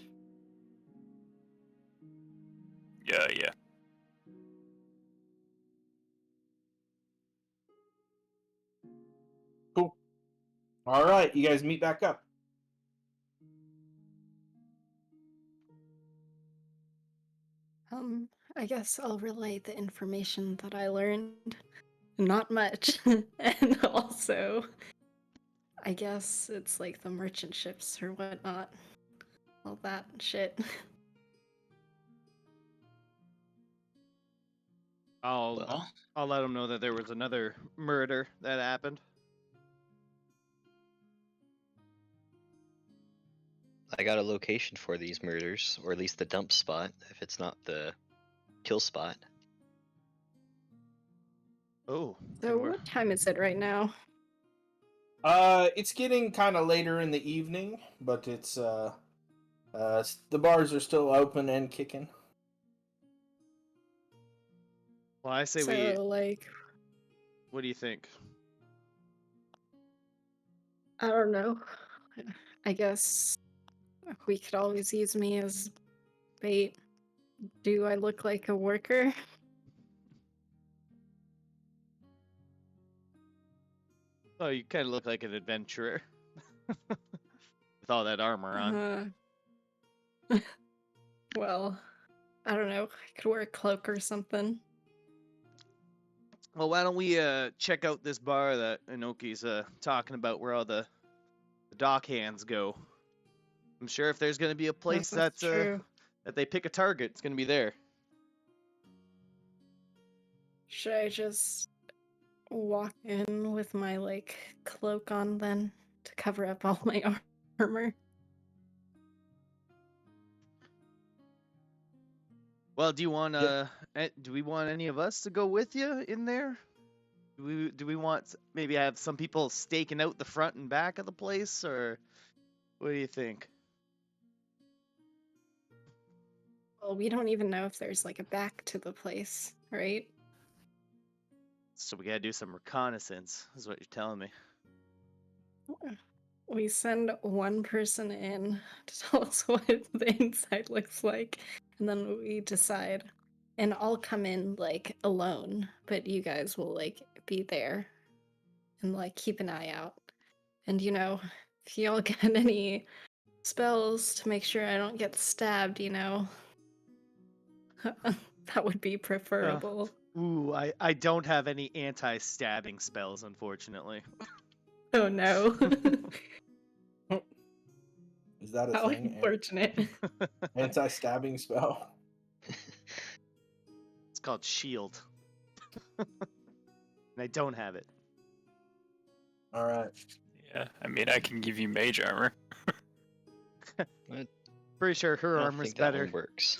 Yeah. Cool. All right, you guys meet back up. I guess I'll relay the information that I learned. Not much. And also, I guess it's like the merchant ships or whatnot. All that shit. I'll let them know that there was another murder that happened. I got a location for these murders, or at least the dump spot, if it's not the kill spot. Oh. So and we're- what time is it right now? It's getting kind of later in the evening, but it's the bars are still open and kicking. Well, I say So we. like, What do you think? I don't know. I guess we could always use me as bait. Do I look like a worker? Oh, you kind of look like an adventurer with all that armor on. Well, I don't know. I could wear a cloak or something. Well, why don't we check out this bar that Inoki's talking about, where all the dock hands go? I'm sure if there's gonna be a place That's that true. that they pick a target, it's gonna be there. Should I just walk in with my like cloak on then to cover up all my armor? Well, do you want do we want any of us to go with you in there? Do we want maybe have some people staking out the front and back of the place, or what do you think? Well, we don't even know if there's like a back to the place, right? So we gotta do some reconnaissance, is what you're telling me. We send one person in to tell us what the inside looks like, and then we decide. And I'll come in like alone, but you guys will like be there and like keep an eye out. And you know, if y'all get any spells to make sure I don't get stabbed, you know, that would be preferable. Ooh, I don't have any anti-stabbing spells, unfortunately. Oh no. Is that a How thing? unfortunate. Anti-stabbing spell. It's called Shield. And I don't have it. All right. Yeah, I mean, I can give you mage armor. Pretty sure I her don't armor's think that better. one works.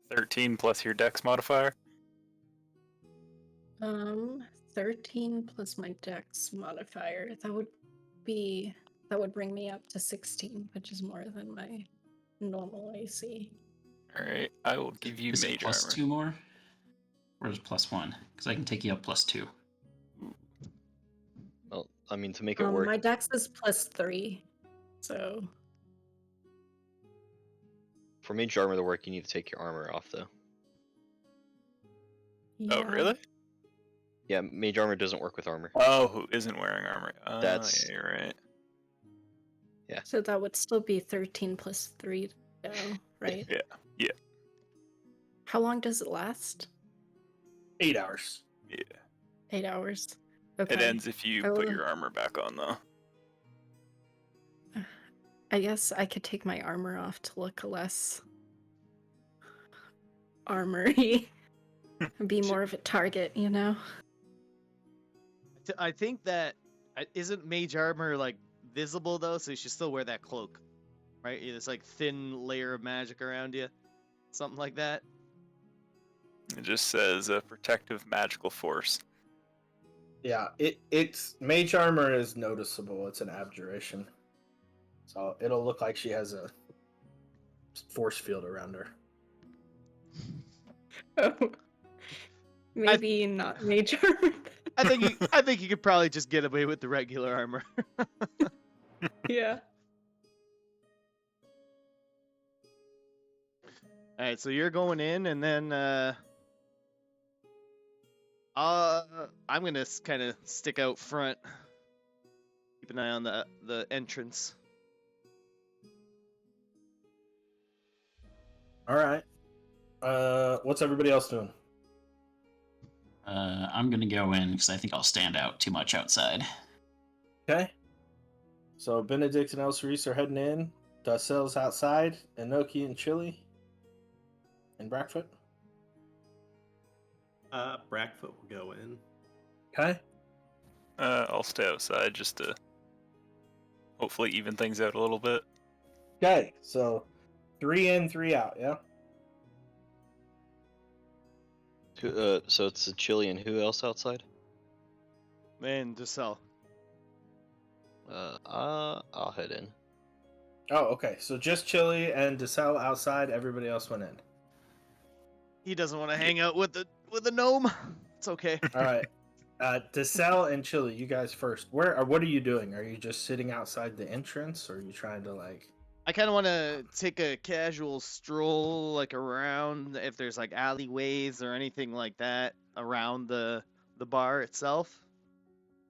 13 plus your dex modifier. 13 plus my dex modifier. That would bring me up to 16, which is more than my normal AC. Alright, I will give you Is it mage plus armor. 2 more? Or is it plus 1? Because I can take you up plus 2. Well, I mean, to make it work, My dex is plus 3, so for mage armor to work, you need to take your armor off, though. Oh, yeah. really? Yeah, mage armor doesn't work with armor. Oh, who isn't wearing armor? That's- Yeah, you're right. So that would still be 13 plus 3, though, right? Yeah. How long does it last? 8 hours. Yeah. 8 hours. Okay. It ends if you I put will- your armor back on, though. I guess I could take my armor off to look less armory. And be more of a target, you know? I think that isn't mage armor like visible though, so you should still wear that cloak, right? It's like thin layer of magic around you, something like that. It just says a protective magical force. Yeah, it's mage armor is noticeable. It's an abjuration, so it'll look like she has a force field around her. Oh. Maybe not major. I think you could probably just get away with the regular armor. Yeah. All right, so you're going in, and then I'm gonna kind of stick out front, keep an eye on the entrance. All right. What's everybody else doing? I'm gonna go in because I think I'll stand out too much outside. Okay. So Benedict and Elcerise are heading in. Dussel's outside. Enoki and Chili. And Brackfoot. Brackfoot will go in. Okay. I'll stay outside just to hopefully even things out a little bit. Okay. So 3 in, 3 out. Yeah. So it's a Chili and who else outside? And to sell. I'll head in. Oh, okay. So just Chili and Dussel outside. Everybody else went in. He doesn't want to hang out with the gnome. It's okay. All right. Dussel and Chili, you guys first. What are you doing? Are you just sitting outside the entrance, or are you trying to like? I kind of want to take a casual stroll, like around if there's like alleyways or anything like that around the bar itself.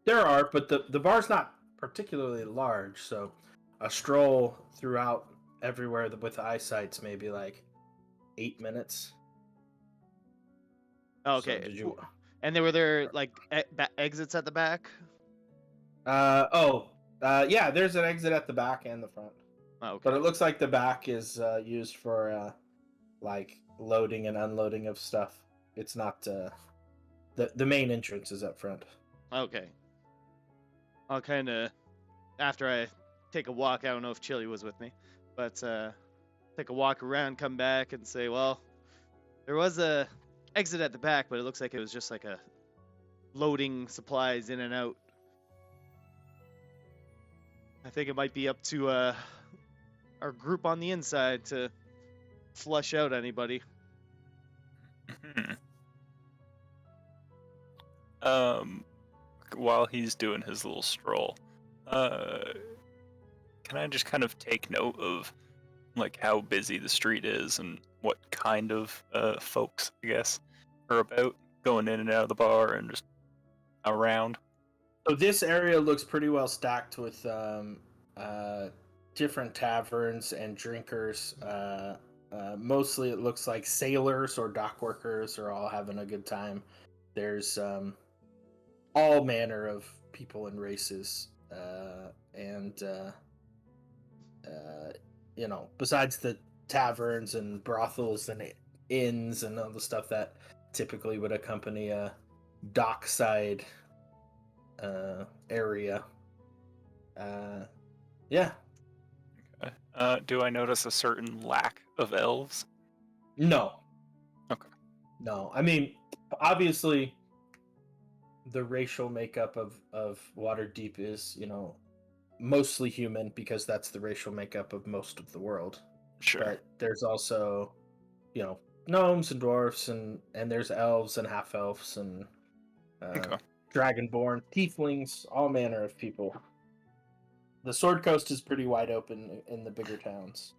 There are, but the bar's not particularly large, so a stroll throughout everywhere with eyesight's maybe like 8 minutes. Okay. So did you? And were there like exits at the back? Yeah. There's an exit at the back and the front, Oh, okay. but it looks like the back is used for like loading and unloading of stuff. It's not the main entrance is up front. Okay. I'll kind of, after I take a walk, I don't know if Chili was with me, but take a walk around, come back, and say, well, there was a exit at the back, but it looks like it was just like a loading supplies in and out. I think it might be up to our group on the inside to flush out anybody. While he's doing his little stroll, can I just kind of take note of like how busy the street is and what kind of folks, I guess, are about going in and out of the bar and just around? So this area looks pretty well stacked with different taverns and drinkers. Mostly it looks like sailors or dock workers are all having a good time. There's all manner of people and races. Besides the taverns and brothels and inns and all the stuff that typically would accompany a dockside area. Yeah. Okay. Do I notice a certain lack of elves? No. Okay. No. I mean, obviously, the racial makeup of Waterdeep is, mostly human because that's the racial makeup of most of the world. Sure. But there's also, gnomes and dwarfs and there's elves and half elves and Okay. dragonborn, tieflings, all manner of people. The Sword Coast is pretty wide open in the bigger towns.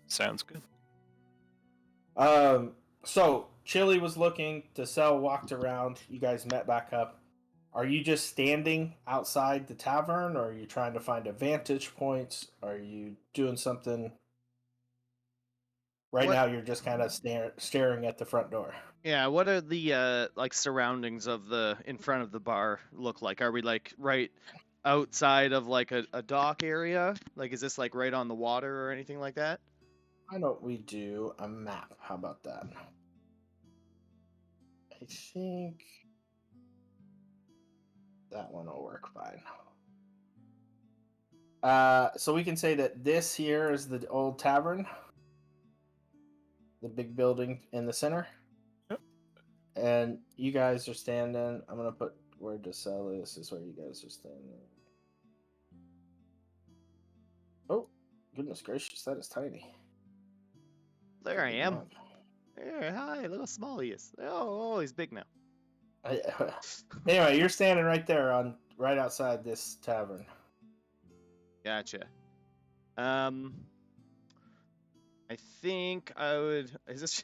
Sounds good. So Chili was looking, Dussel walked around, you guys met back up. Are you just standing outside the tavern, or are you trying to find a vantage point? Are you doing something? Right now you're just kind of staring at the front door. Yeah, what are the like surroundings of in front of the bar look like? Are we like right outside of like a dock area? Like is this like right on the water or anything like that? Why don't we do a map? How about that? I think that one will work fine. So we can say that this here is the old tavern. The big building in the center. Yep. and you guys are standing. I'm gonna put where to sell this is where you guys are standing. Oh, goodness gracious, that is tiny. There I Big am. map. Hey, hi, look how small he is. Oh, he's big now. Anyway, you're standing right there right outside this tavern. Gotcha. I think I would. Is this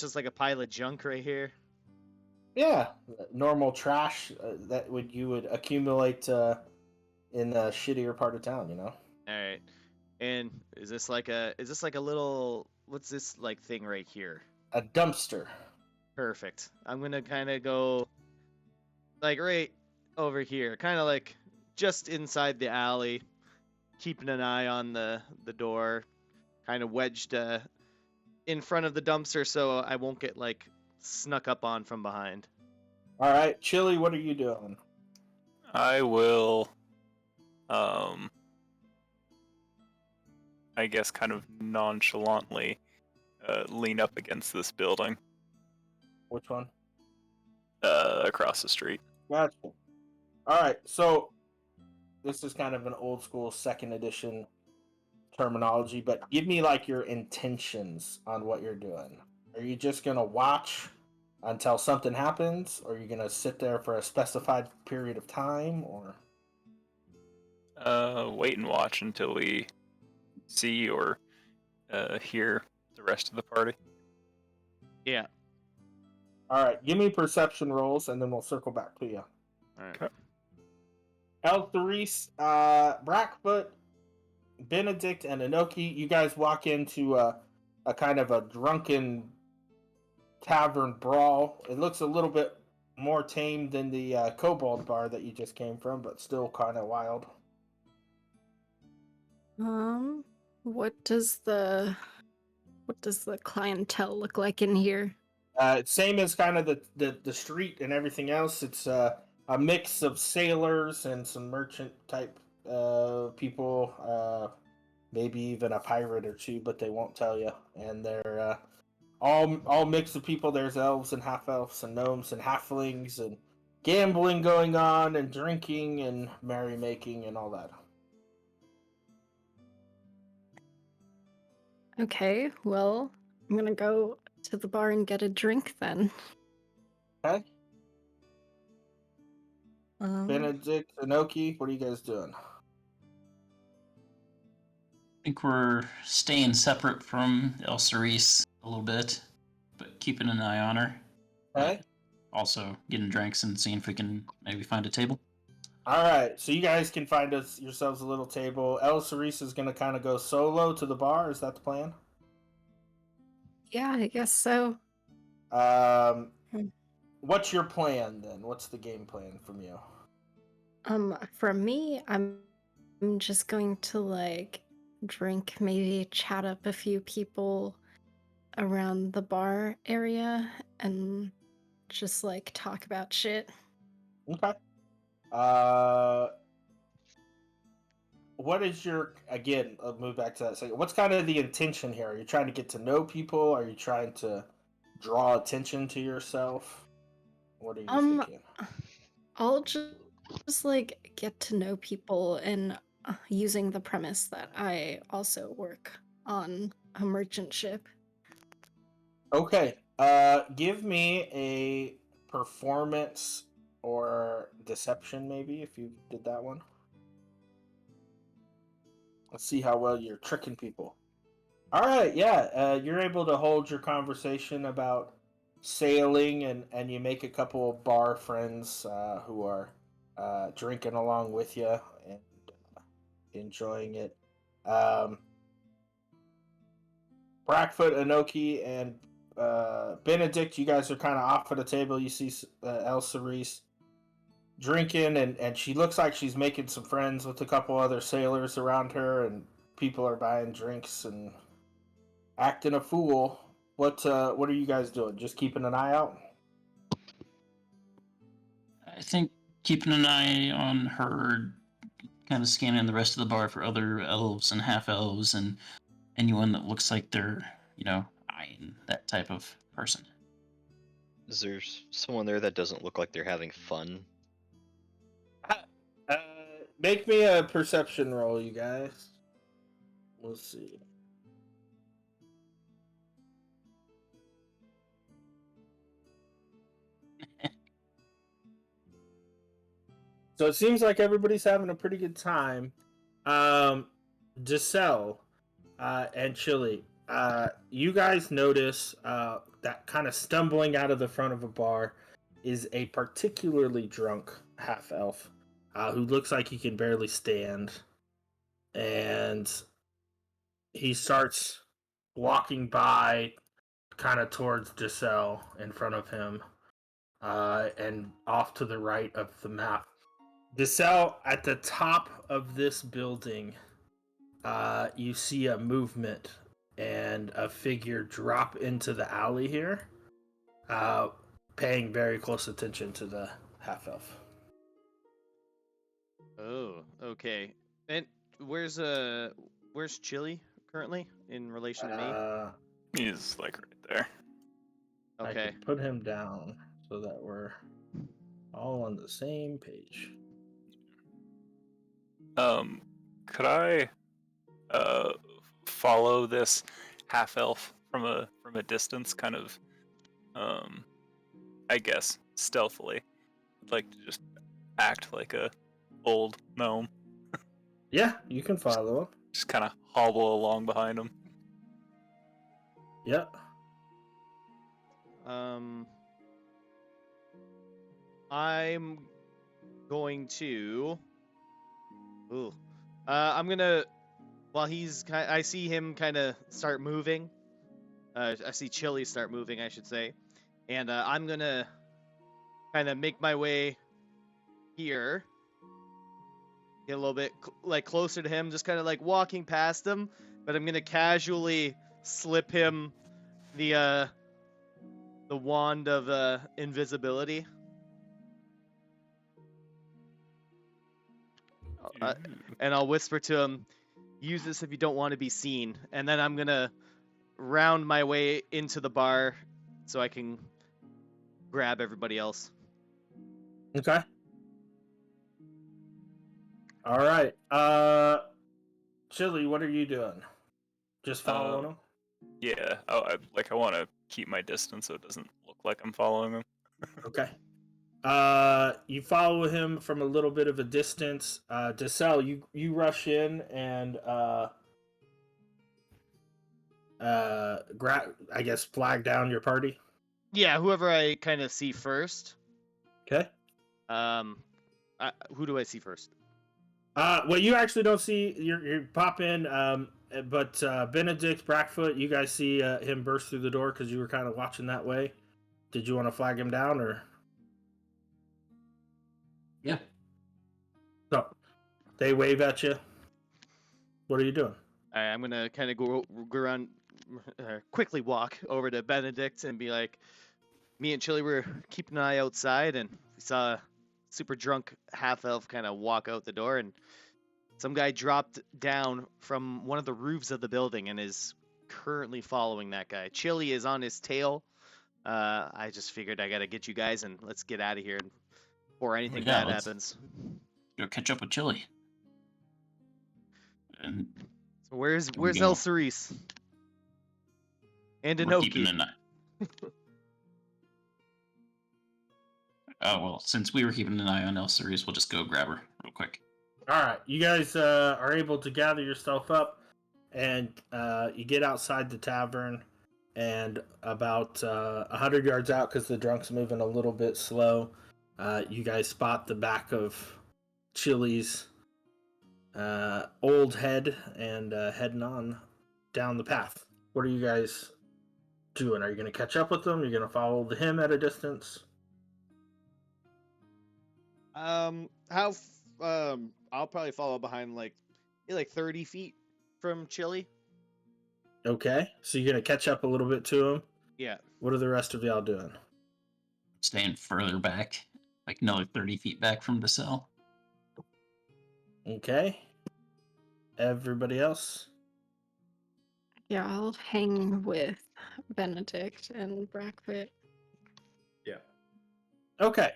just like a pile of junk right here? Yeah, normal trash that you would accumulate in the shittier part of town, you know. All right. And is this like a little, what's this like thing right here? A dumpster. Perfect. I'm gonna kind of go like right over here, kind of like just inside the alley, keeping an eye on the door, kind of wedged in front of the dumpster so I won't get like snuck up on from behind. All right, Chili, what are you doing? I will, I guess, kind of nonchalantly lean up against this building Which one? across the street. Gotcha. All right, so this is kind of an old school second edition terminology, but give me like your intentions on what you're doing. Are you just gonna watch until something happens, or are you gonna sit there for a specified period of time, or? Wait and watch until we see or hear the rest of the party. Yeah. All right, give me perception rolls, and then we'll circle back to you. All right. Okay. Therese, Brackfoot, Benedict, and Inoki, you guys walk into a kind of a drunken tavern brawl. It looks a little bit more tame than the Kobold bar that you just came from, but still kind of wild. What does the clientele look like in here? Same as kind of the street and everything else. It's a mix of sailors and some merchant type people, maybe even a pirate or two, but they won't tell you. And they're all mix of people. There's elves and half elves and gnomes and halflings and gambling going on and drinking and merrymaking and all that. Okay, well, I'm gonna go to the bar and get a drink then. Okay. Benedict, Inoki, what are you guys doing? I think we're staying separate from El Cerise a little bit, but keeping an eye on her. Okay. Also getting drinks and seeing if we can maybe find a table. All right, so you guys can find yourselves a little table. El Cerise is going to kind of go solo to the bar. Is that the plan? Yeah, I guess so. What's your plan then? What's the game plan from you? From me, I'm just going to like drink, maybe chat up a few people around the bar area and just like talk about shit. Okay. What is your, again, I'll move back to that second. What's kind of the intention here? Are you trying to get to know people? Are you trying to draw attention to yourself? What are you thinking? I'll just like get to know people and using the premise that I also work on a merchant ship. Okay. Give me a performance or deception, maybe, if you did that one. Let's see how well you're tricking people. All right, yeah. You're able to hold your conversation about sailing, and you make a couple of bar friends who are drinking along with you and enjoying it. Brackfoot, Inoki, and Benedict, you guys are kind of off at the table. You see El Cerise drinking, and she looks like she's making some friends with a couple other sailors around her, and people are buying drinks and acting a fool. What are you guys doing? Just keeping an eye out? I think keeping an eye on her, kind of scanning the rest of the bar for other elves and half elves and anyone that looks like they're, eyeing that type of person. Is there someone there that doesn't look like they're having fun? Make me a perception roll, you guys. We'll see. So it seems like everybody's having a pretty good time. Giselle and Chili, you guys notice that kind of stumbling out of the front of a bar is a particularly drunk half-elf who looks like he can barely stand. And he starts walking by kind of towards Giselle in front of him and off to the right of the map. Giselle, at the top of this building, you see a movement and a figure drop into the alley here, paying very close attention to the half-elf. Oh, okay. And where's Chili currently in relation to me? He's like right there. I Okay. can put him down so that we're all on the same page. Could I follow this half elf from a distance, kind of I guess stealthily? I'd like to just act like a old gnome. Yeah, you can follow him. Just kind of hobble along behind him. Yep. I'm going to. Ooh. I'm gonna. While I see him kind of start moving. I see Chili start moving, I should say, and I'm gonna kind of make my way here. Get a little bit closer to him, just kind of like walking past him, but I'm gonna casually slip him the wand of invisibility. And I'll whisper to him, use this if you don't want to be seen. And then I'm going to round my way into the bar so I can grab everybody else. Okay. All right. Chili, what are you doing? Just following him? Yeah. I want to keep my distance so it doesn't look like I'm following him. Okay. You follow him from a little bit of a distance. Giselle, you rush in and I guess flag down your party. Yeah, whoever I kind of see first. Okay. Who do I see first? Well, you actually don't see you pop in. But Benedict, Brackfoot, you guys see him burst through the door because you were kind of watching that way. Did you want to flag him down or? Yeah. So, they wave at you. What are you doing? I'm gonna kind of go around, quickly walk over to Benedict and be like, me and Chili were keeping an eye outside, and we saw a super drunk half-elf kind of walk out the door, and some guy dropped down from one of the roofs of the building and is currently following that guy. Chili is on his tail. I just figured I gotta get you guys and let's get out of here before anything bad happens. Go catch up with Chili. And So where's we go. El Cerise? And we're keeping Inoki. an eye. Oh, well, since we were keeping an eye on El Cerise, we'll just go grab her real quick. All right, you guys are able to gather yourself up, and you get outside the tavern, and about 100 yards out, because the drunk's moving a little bit slow, you guys spot the back of Chili's old head and heading on down the path. What are you guys doing? Are you going to catch up with them? You're going to follow him at a distance? I'll probably follow behind like 30 feet from Chili. Okay, so you're going to catch up a little bit to him? Yeah. What are the rest of y'all doing? Staying further back, like another 30 feet back from the cell. Okay. Everybody else? Yeah, I'll hang with Benedict and Brackfoot. Okay.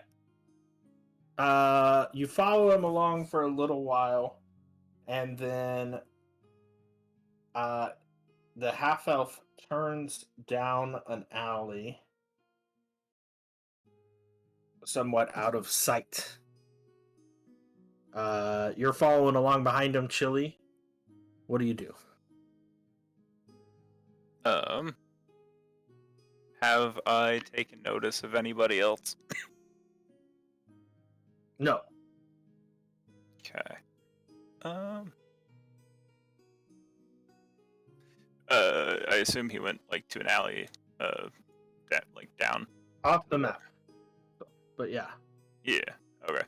You follow him along for a little while, and then the half elf turns down an alley, somewhat out of sight. You're following along behind him, Chili. What do you do? Have I taken notice of anybody else? No. Okay. I assume he went like to an alley, down. Off the map. But yeah. Yeah. Okay.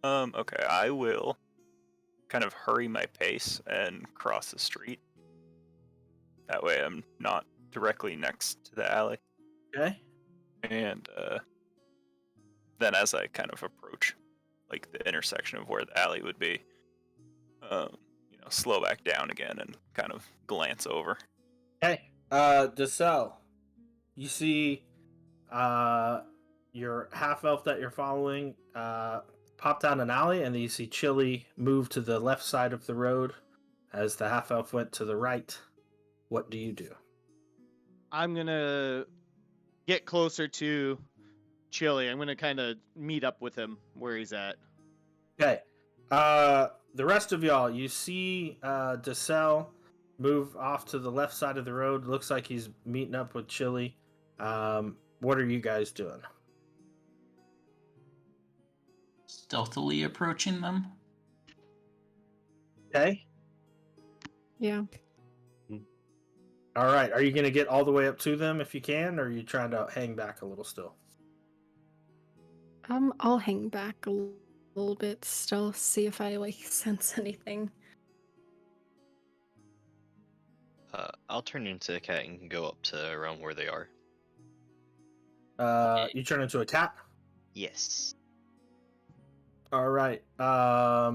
Okay. I will kind of hurry my pace and cross the street. That way, I'm not directly next to the alley. Okay. And then, as I kind of approach, like the intersection of where the alley would be, slow back down again and kind of glance over. Okay. Desel, you see your half elf that you're following pop down an alley, and then you see Chili move to the left side of the road as the half elf went to the right. What do you do? I'm gonna get closer to Chili. I'm gonna kind of meet up with him where he's at. Okay. The rest of y'all, you see Desel move off to the left side of the road. Looks like he's meeting up with Chili. What are you guys doing? Stealthily approaching them. Okay. Yeah. All right. Are you going to get all the way up to them if you can, or are you trying to hang back a little still? I'll hang back a little bit still, see if I sense anything. I'll turn into a cat and go up to around where they are. You turn into a cat? Yes. All right. I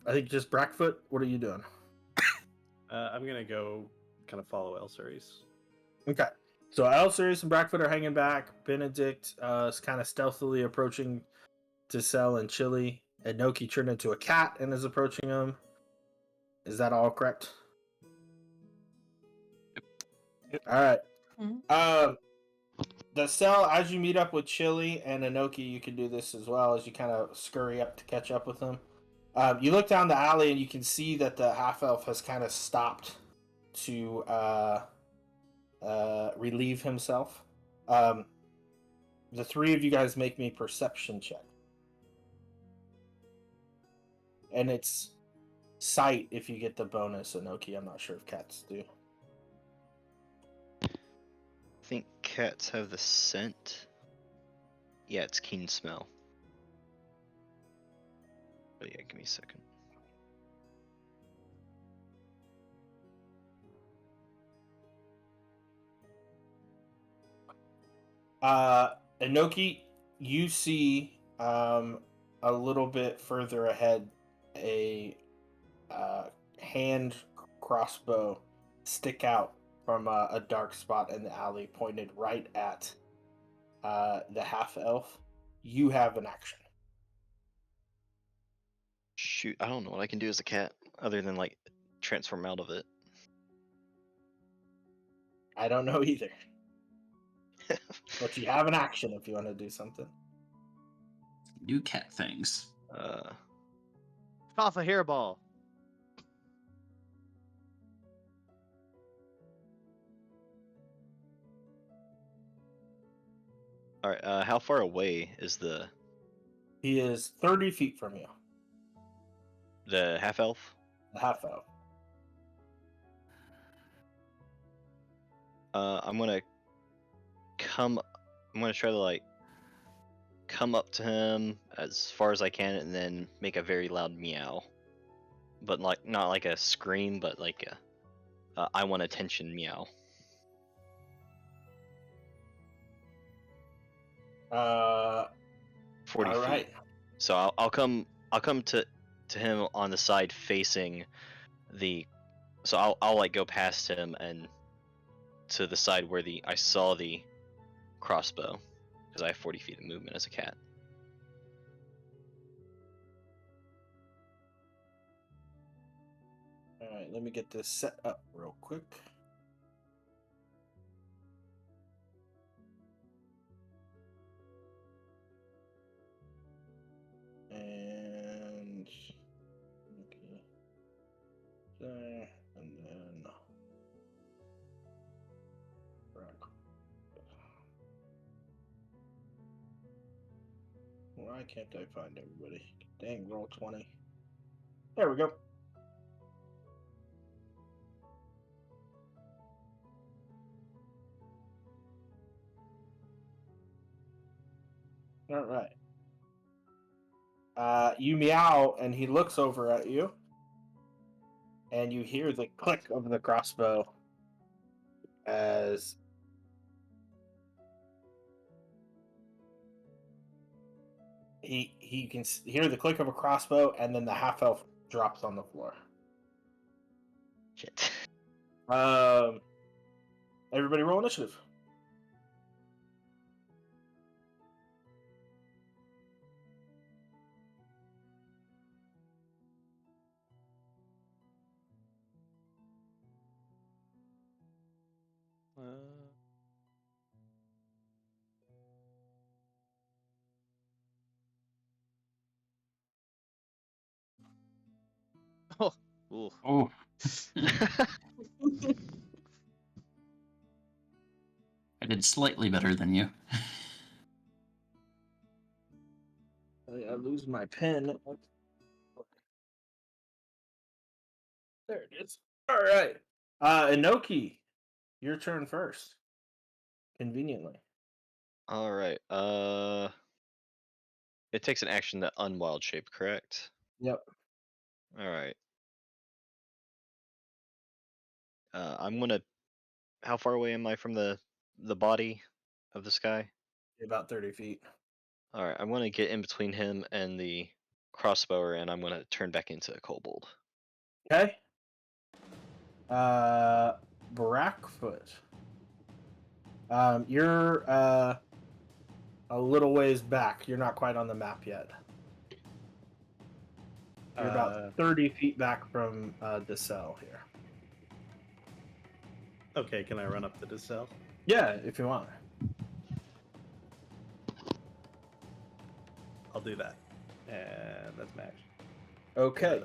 think just Brackfoot. What are you doing? I'm gonna go kind of follow Elsaries. Okay. So Elsaries and Brackfoot are hanging back. Benedict is kind of stealthily approaching Desel and Chili. And Noki turned into a cat and is approaching them. Is that all correct? Yep. All right. Mhm. Desel, as you meet up with Chili and Inoki, you can do this as well as you kind of scurry up to catch up with them. You look down the alley and you can see that the half elf has kind of stopped to relieve himself. The three of you guys make me perception check. And it's sight if you get the bonus, Inoki. I'm not sure if cats do. I think cats have the scent. Yeah, it's keen smell. But yeah, give me a second. Inoki, you see a little bit further ahead a hand crossbow stick out from a dark spot in the alley pointed right at the half elf. You have an action. Shoot, I don't know what I can do as a cat other than transform out of it. I don't know either. But you have an action if you want to do something. Do cat things. Cough a hairball. Alright, how far away is the He is 30 feet from you, half elf? the half elf. I'm gonna try to come up to him as far as I can and then make a very loud meow. But not like a scream, but like a I want attention meow. 40 all feet. right. So I'll come to him on the side facing the. So I'll go past him and to the side where I saw the crossbow. because I have 40 feet of movement as a cat. Alright, let me get this set up real quick. And okay. There and then why can't I find everybody? Dang, roll 20. There we go. All right. You meow, and he looks over at you, and you hear the click of the crossbow as he can hear the click of a crossbow, and then the half elf drops on the floor. Shit. Everybody roll initiative. Oh, ooh. Oh, I did slightly better than you. I lose my pen. There it is. All right. Inoki, your turn first. Conveniently. All right. It takes an action to unwild shape, correct? Yep. All right. I'm gonna. How far away am I from the body of this guy? About 30 feet. All right. I'm gonna get in between him and the crossbower, and I'm gonna turn back into a kobold. Okay. Brackfoot. You're a little ways back. You're not quite on the map yet. You're about 30 feet back from the cell here. Okay, can I run up to the cell? Yeah, if you want. I'll do that. And that's max. Okay.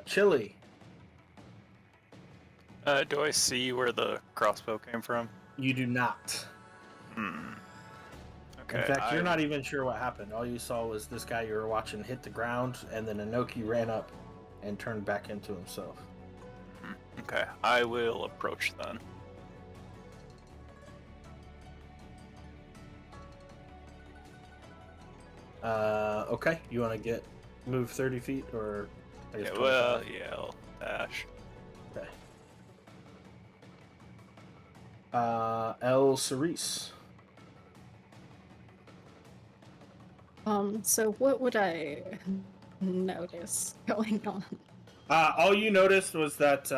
Chili. Do I see where the crossbow came from? You do not. Okay. In fact, you're not even sure what happened. All you saw was this guy you were watching hit the ground, and then Inoki ran up and turned back into himself. Okay, I will approach then. Okay. You want to move 30 feet, or I guess Yeah, 25? well, yeah, I'll dash. Okay. El Cerise. So what would I notice going on? All you noticed was that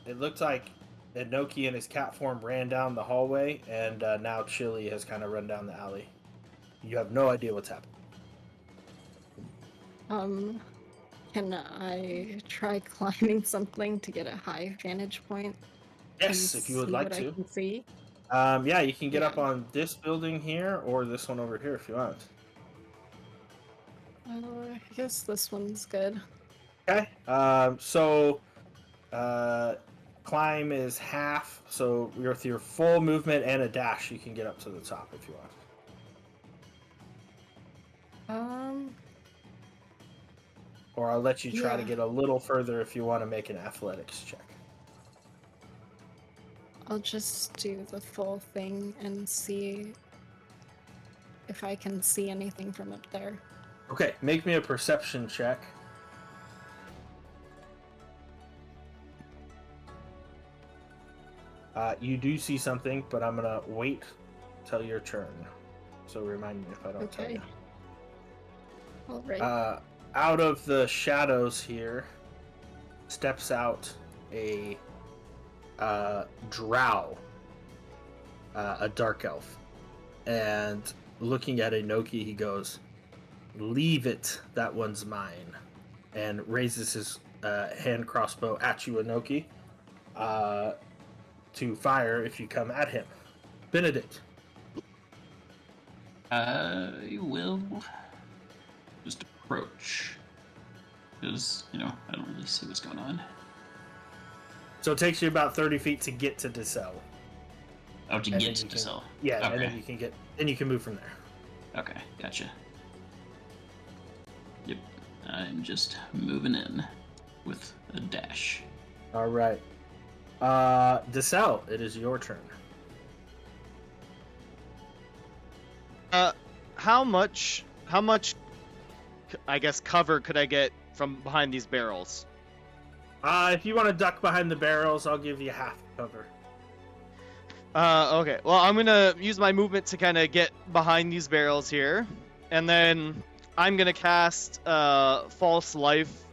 it looked like Inoki in his cat form ran down the hallway, and now Chili has kind of run down the alley. You have no idea what's happening. Can I try climbing something to get a high vantage point? Yes, and if you would see like what to. I can see? Yeah, you can get up Yeah. on this building here, or this one over here if you want. I guess this one's good. Okay. Climb is half, so with your full movement and a dash, you can get up to the top if you want. Or I'll let you try to Yeah. get a little further if you want to make an athletics check. I'll just do the full thing and see if I can see anything from up there. Okay, make me a perception check. You do see something, but I'm gonna wait till your turn. So remind me if I don't tell Okay. you. All right. Out of the shadows here steps out a drow, a dark elf, and looking at Inoki, he goes, "Leave it, that one's mine," and raises his hand crossbow at you, Inoki, to fire if you come at him. Benedict. I will just approach. Because, I don't really see what's going on. So it takes you about 30 feet to get to Decel. Oh, to And get then to you Decel. Yeah, Okay. and then you can move from there. Okay, gotcha. Yep, I'm just moving in with a dash. All right. Decel, it is your turn. How much, I guess, cover could I get from behind these barrels? If you want to duck behind the barrels, I'll give you half cover. Okay. Well, I'm gonna use my movement to kind of get behind these barrels here, and then I'm gonna cast False Life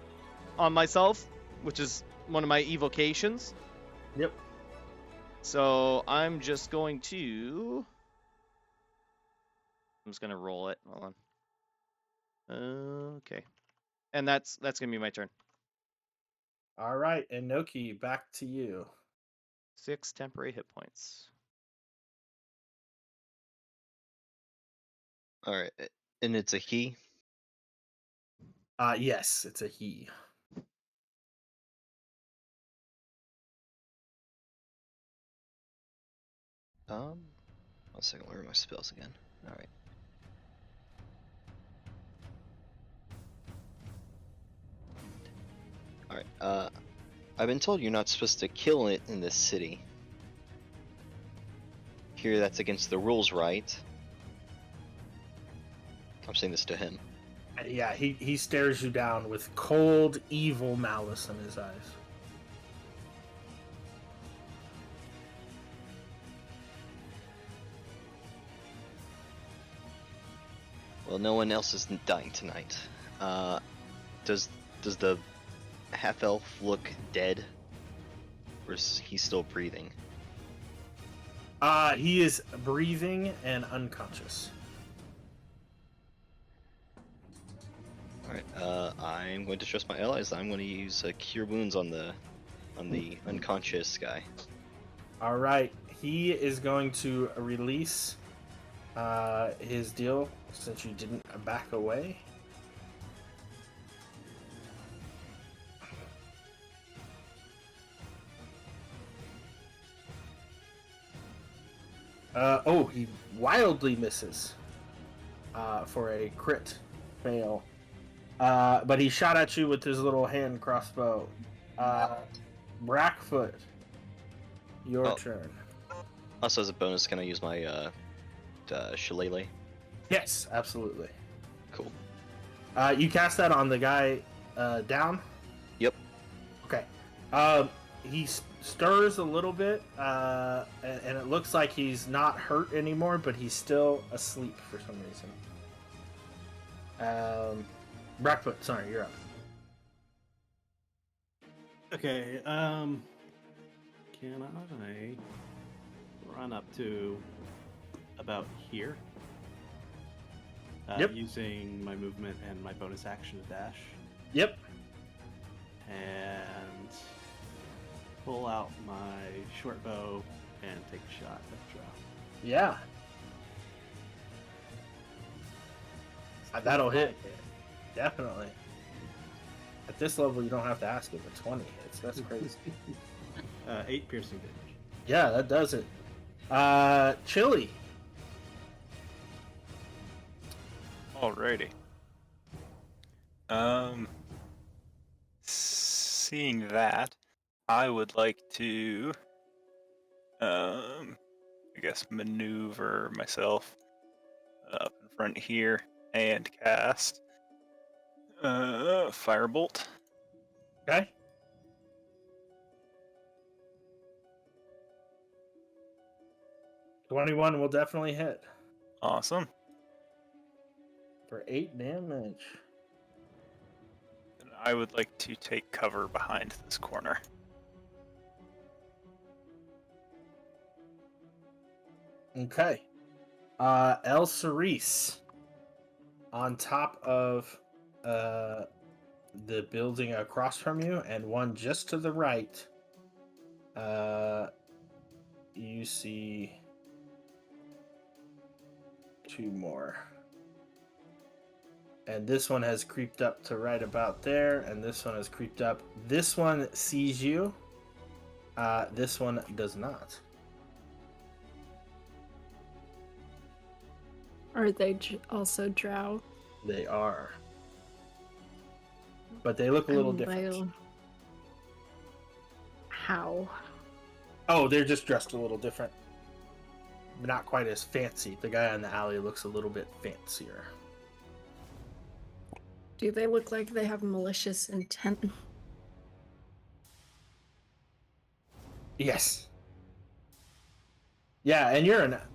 on myself, which is one of my evocations. Yep. So I'm just going to. I'm just gonna roll it. Hold on. Okay. And that's gonna be my turn. All right, Inoki, back to you. 6 temporary hit points. All right, and it's a he. Yes, it's a he. One second. Where are my spells again? All right. All right. I've been told you're not supposed to kill it in this city. Here, that's against the rules, right? I'm saying this to him. Yeah, he stares you down with cold, evil malice in his eyes. Well, no one else is dying tonight. Does the half elf look dead, or is he still breathing? He is breathing and unconscious. All right. I'm going to trust my allies. I'm going to use Cure Wounds on the unconscious guy. All right, he is going to release his deal since you didn't back away. He wildly misses for a crit fail. But he shot at you with his little hand crossbow. Brackfoot, your turn. Also, as a bonus, can I use my shillelagh? Yes, absolutely. Cool. You cast that on the guy down? Yep. Okay. He stirs a little bit, and it looks like he's not hurt anymore, but he's still asleep for some reason. Brackfoot, sorry, you're up. Okay, can I run up to about here? Yep. Using my movement and my bonus action to dash. Yep. And pull out my short bow and take a shot at the draw. Yeah. That'll hit. Definitely. At this level, you don't have to ask if a 20 hits. That's crazy. 8 piercing damage. Yeah, that does it. Chili. Alrighty. Seeing that, I would like to, I guess, maneuver myself up in front here and cast Firebolt. Okay. $21 will definitely hit. Awesome. For 8 damage. And I would like to take cover behind this corner. Okay. El Cerise, on top of the building across from you, and one just to the right. You see two more. And this one has creeped up to right about there, and this one has creeped up. This one sees you. This one does not. Are they also drow? They are. But they look a little And different. they'll- How? Oh, they're just dressed a little different. Not quite as fancy. The guy in the alley looks a little bit fancier. Do they look like they have malicious intent? Yes. Yeah, and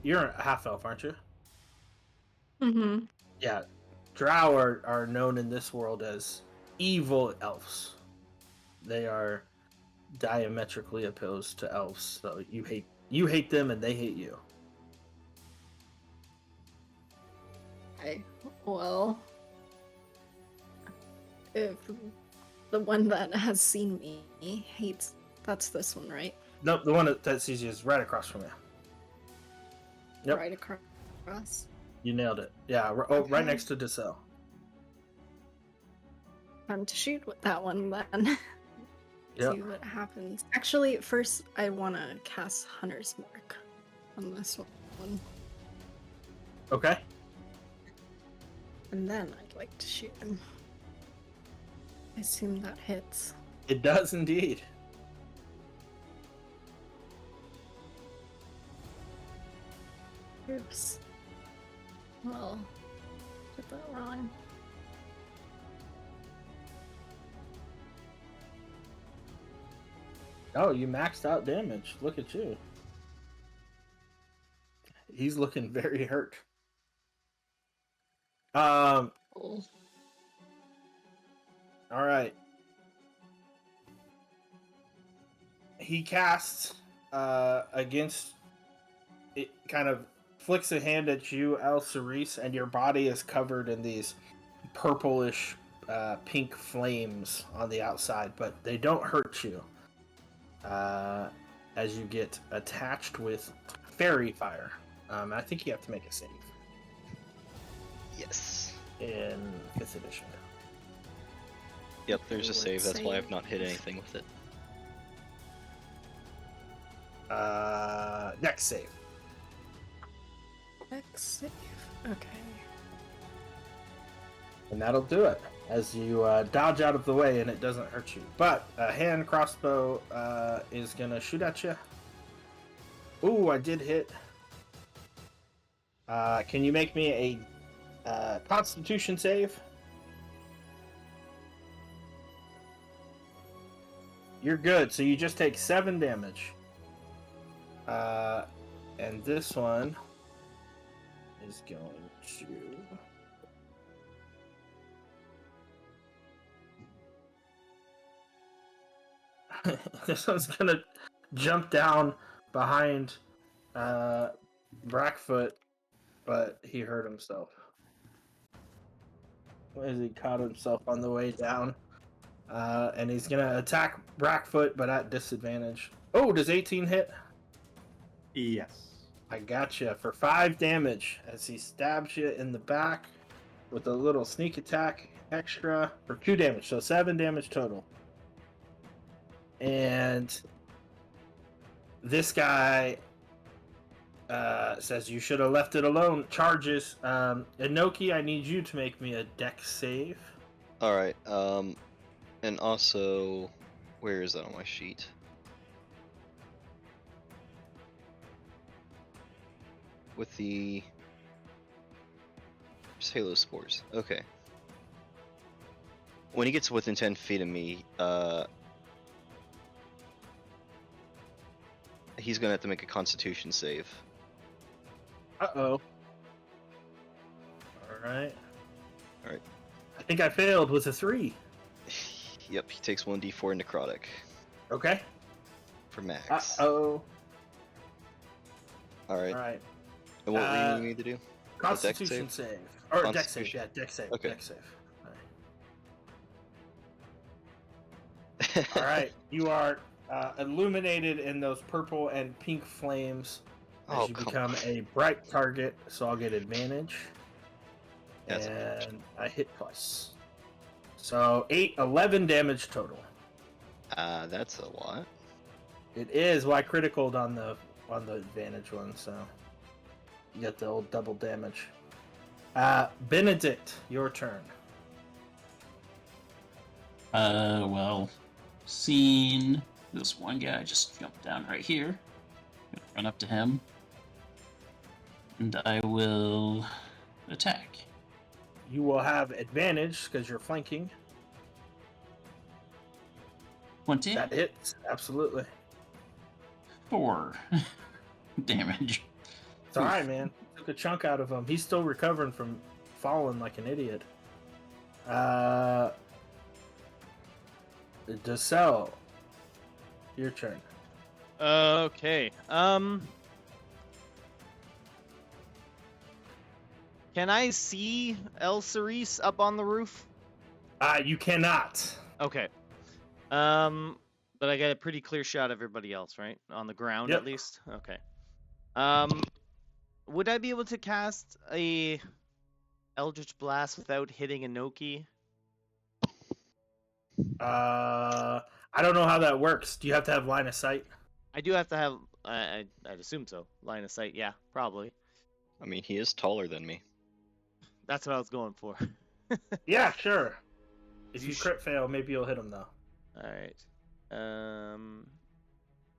you're a half elf, aren't you? Mm-hmm. Yeah. Drow are known in this world as evil elves. They are diametrically opposed to elves, so you hate them and they hate you. Well, if the one that has seen me hates, that's this one, right? Nope, the one that sees you is right across from you. Yep. Right across. You nailed it. Yeah, right Okay. next to Dessel. Time to shoot with that one then. Yep. See what happens. Actually, first I want to cast Hunter's Mark on this one. Okay. And then I'd like to shoot him. I assume that hits. It does indeed. Oops. Well, did that wrong. Oh, you maxed out damage. Look at you. He's looking very hurt. Cool. All right. He casts against it, kind of flicks a hand at you, El Cerise, and your body is covered in these purplish pink flames on the outside, but they don't hurt you as you get attached with fairy fire. I think you have to make a save Yes. in 5th edition. Yep, there's a save. That's why I've Save. not hit anything with it. Next save. Next save. Okay. And that'll do it as you dodge out of the way and it doesn't hurt you. But a hand crossbow is going to shoot at you. Ooh, I did hit. Can you make me a Constitution save? You're good, so you just take 7 damage. And this one is going to... This one's gonna jump down behind Brackfoot, but he hurt himself. As he caught himself on the way down. And he's gonna attack Brackfoot, but at disadvantage. Oh, does 18 hit? Yes. I gotcha for 5 damage as he stabs you in the back with a little sneak attack extra for 2 damage, so 7 damage total. And this guy says you should have left it alone. Charges. Inoki, I need you to make me a dex save. Alright, and also, where is that on my sheet? With the just Halo Spores. Okay. When he gets within 10 feet of me, he's gonna have to make a Constitution save. Uh-oh. Alright. Alright. I think I failed with a 3. Yep, he takes 1d4 necrotic Okay. for max. Uh-oh. Alright. Alright. And what were you needing me to do? Constitution save. Or dex save, Constitution. yeah, dex save. Okay. Dex save. All right, you are illuminated in those purple and pink flames as Oh, you come become on. a bright target, so I'll get advantage. That's And I hit plus. So 11 damage total. That's a lot. It is why criticaled on the advantage one, so you get the old double damage. Benedict, your turn. Well, seeing this one guy just jump down right here, gonna run up to him, and I will attack. You will have advantage because you're flanking. 20. That hits, absolutely. 4 damage. It's all right, man. Took a chunk out of him. He's still recovering from falling like an idiot. Decel, your turn. Okay. Can I see El Cerise up on the roof? You cannot. Okay. But I got a pretty clear shot of everybody else, right? On the ground, Yep. at least? Okay. Would I be able to cast a Eldritch Blast without hitting Inoki? I don't know how that works. Do you have to have line of sight? I do have to have... I'd assume so. Line of sight, yeah, probably. I mean, he is taller than me. That's what I was going for. Yeah, sure. If You you sh- crit fail, maybe you'll hit him though. Alright.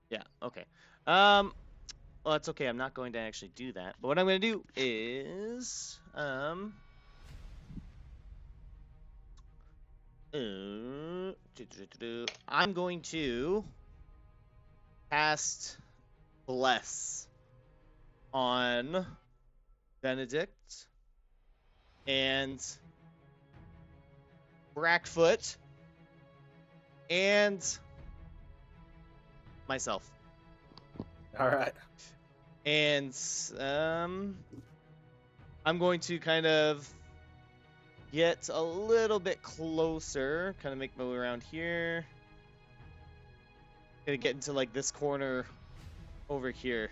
Yeah, okay. Well, that's okay. I'm not going to actually do that. But what I'm going to do is... I'm going to cast Bless on Benedict and Brackfoot and myself. All right. And I'm going to kind of get a little bit closer, kind of make my way around here. Gonna get into like this corner over here,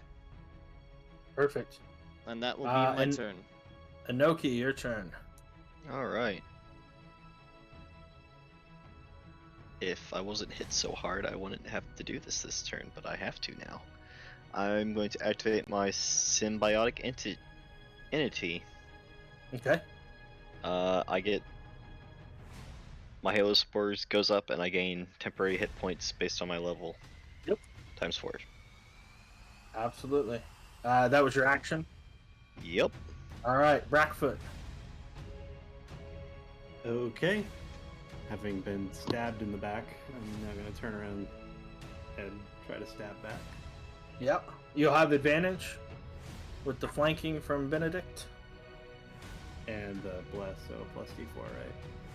Perfect. and that will be my and- turn. Inoki, your turn. All right. If I wasn't hit so hard, I wouldn't have to do this turn, but I have to now. I'm going to activate my symbiotic entity. Okay. I get my Halo Spores goes up, and I gain temporary hit points based on my level. Yep. Times 4. Absolutely. That was your action. Yep. All right, Brackfoot. Okay. Having been stabbed in the back, I'm now going to turn around and try to stab back. Yep. You'll have advantage with the flanking from Benedict. And bless, so plus d4, right?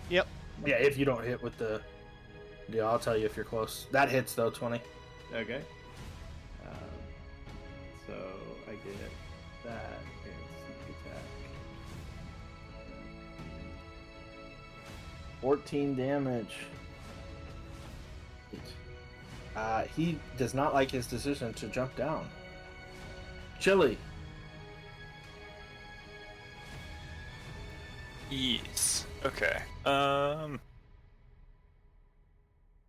Yep. Yeah, if you don't hit with the deal, I'll tell you if you're close. That hits though, 20. Okay. So I get that and sneak attack. 14 damage. He does not like his decision to jump down. Chili. Yes. Okay.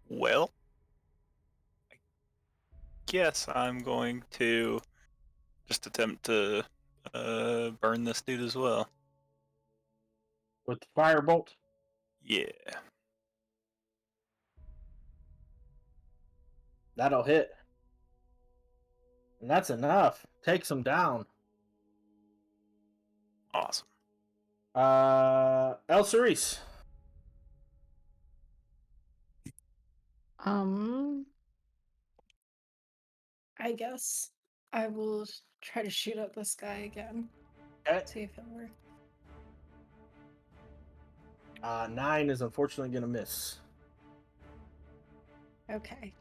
Well, I guess I'm going to just attempt to burn this dude as well. With the firebolt. Yeah. That'll hit. And that's enough. Takes him down. Awesome. El Cerise. I guess I will try to shoot at this guy again. Okay. See if it works. 9 is unfortunately going to miss. Okay.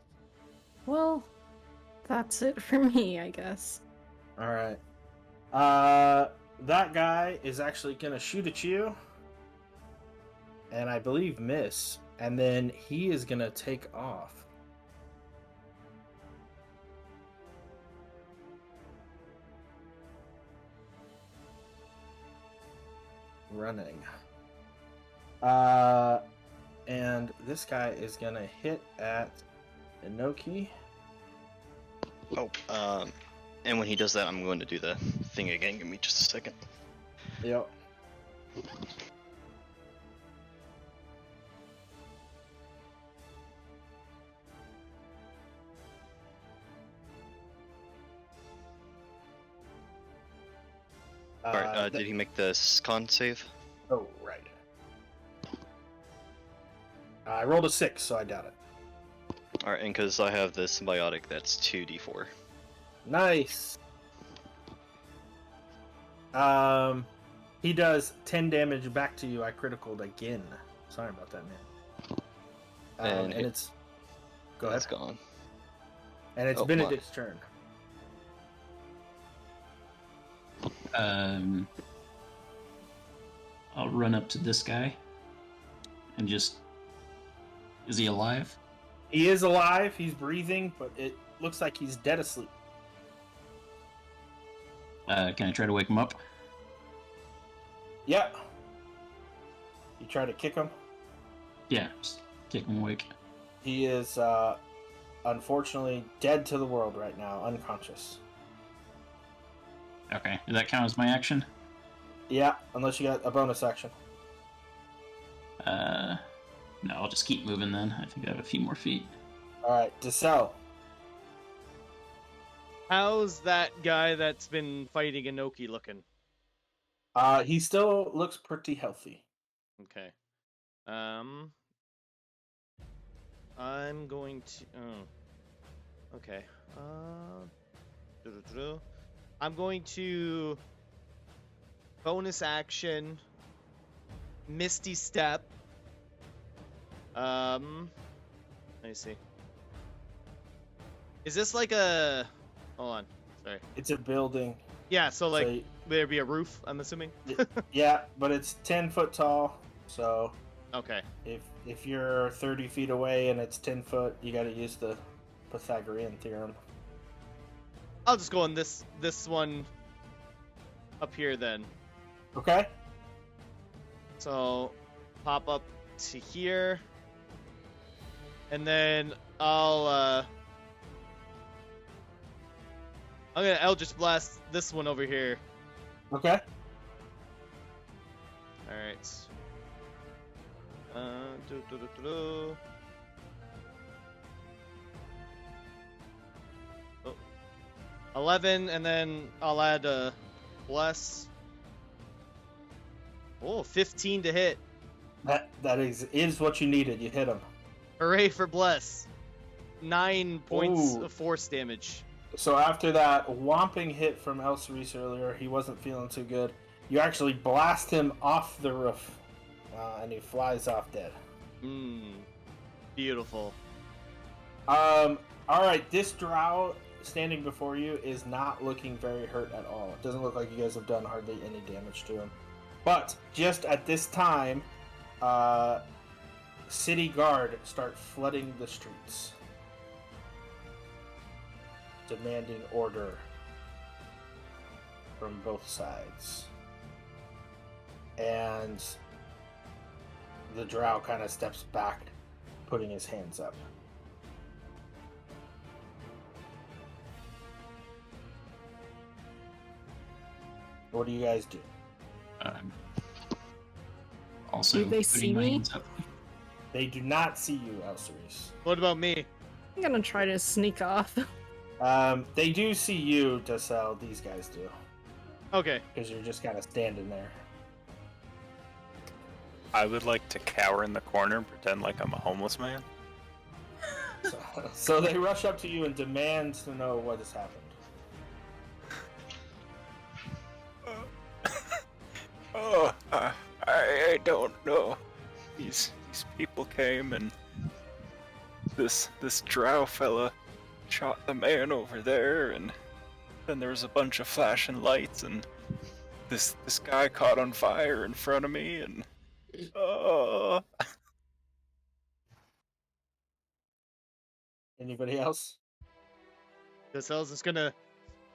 Well, that's it for me, I guess. All right. That guy is actually gonna shoot at you, and I believe miss, and then he is gonna take off. Running. And this guy is gonna hit at Inoki. Oh, and when he does that, I'm going to do the thing again. Give me just a second. Yep. Alright, did he make the con save? Oh, right. I rolled a 6, so I doubt it. Alright, and because I have the symbiotic, that's 2d4. Nice. He does 10 damage back to you. I criticaled again. Sorry about that, man. And it's... Go ahead. That's gone. And it's Oh, Benedict's turn. I'll run up to this guy and just... Is he alive? He is alive. He's breathing, but it looks like he's dead asleep. Can I try to wake him up? Yep. You try to kick him? Yeah, just kick him awake. He is, unfortunately dead to the world right now, unconscious. Okay, does that count as my action? Yeah, unless you got a bonus action. No, I'll just keep moving then. I think I have a few more feet. Alright, Desel. How's that guy that's been fighting Inoki looking? He still looks pretty healthy. Okay. I'm going to. Oh. Okay. I'm going to bonus action Misty Step. Let me see. Is this like a? Hold on. Sorry. It's a building. Yeah. So like, there'd be a roof. I'm assuming. Yeah, but it's 10 foot tall. So Okay. if you're 30 feet away and it's 10 foot, you got to use the Pythagorean theorem. I'll just go on this one up here then. Okay. So pop up to here, and then I'll Eldritch Blast this one over here. Okay. All right. 11, and then I'll add a bless. Oh, 15 to hit. That is what you needed. You hit him. Hooray for bless. 9 points Ooh. of force damage. So after that whomping hit from Elsaris earlier, he wasn't feeling too good. You actually blast him off the roof, and he flies off dead. Beautiful. All right, this drow standing before you is not looking very hurt at all. It doesn't look like you guys have done hardly any damage to him. But just at this time, city guard start flooding the streets, demanding order from both sides. And the drow kind of steps back, putting his hands up. What do you guys do? Also, Do they putting see my me? hands up. They do not see you, Elsaris. What about me? I'm gonna try to sneak off. They do see you, Desel. These guys do. Okay. Because you're just kind of standing there. I would like to cower in the corner and pretend like I'm a homeless man. So they rush up to you and demand to know what has happened. I don't know. These people came and this drow fella shot the man over there, and then there was a bunch of flashing lights, and this guy caught on fire in front of me, and Anybody else? Castell's just gonna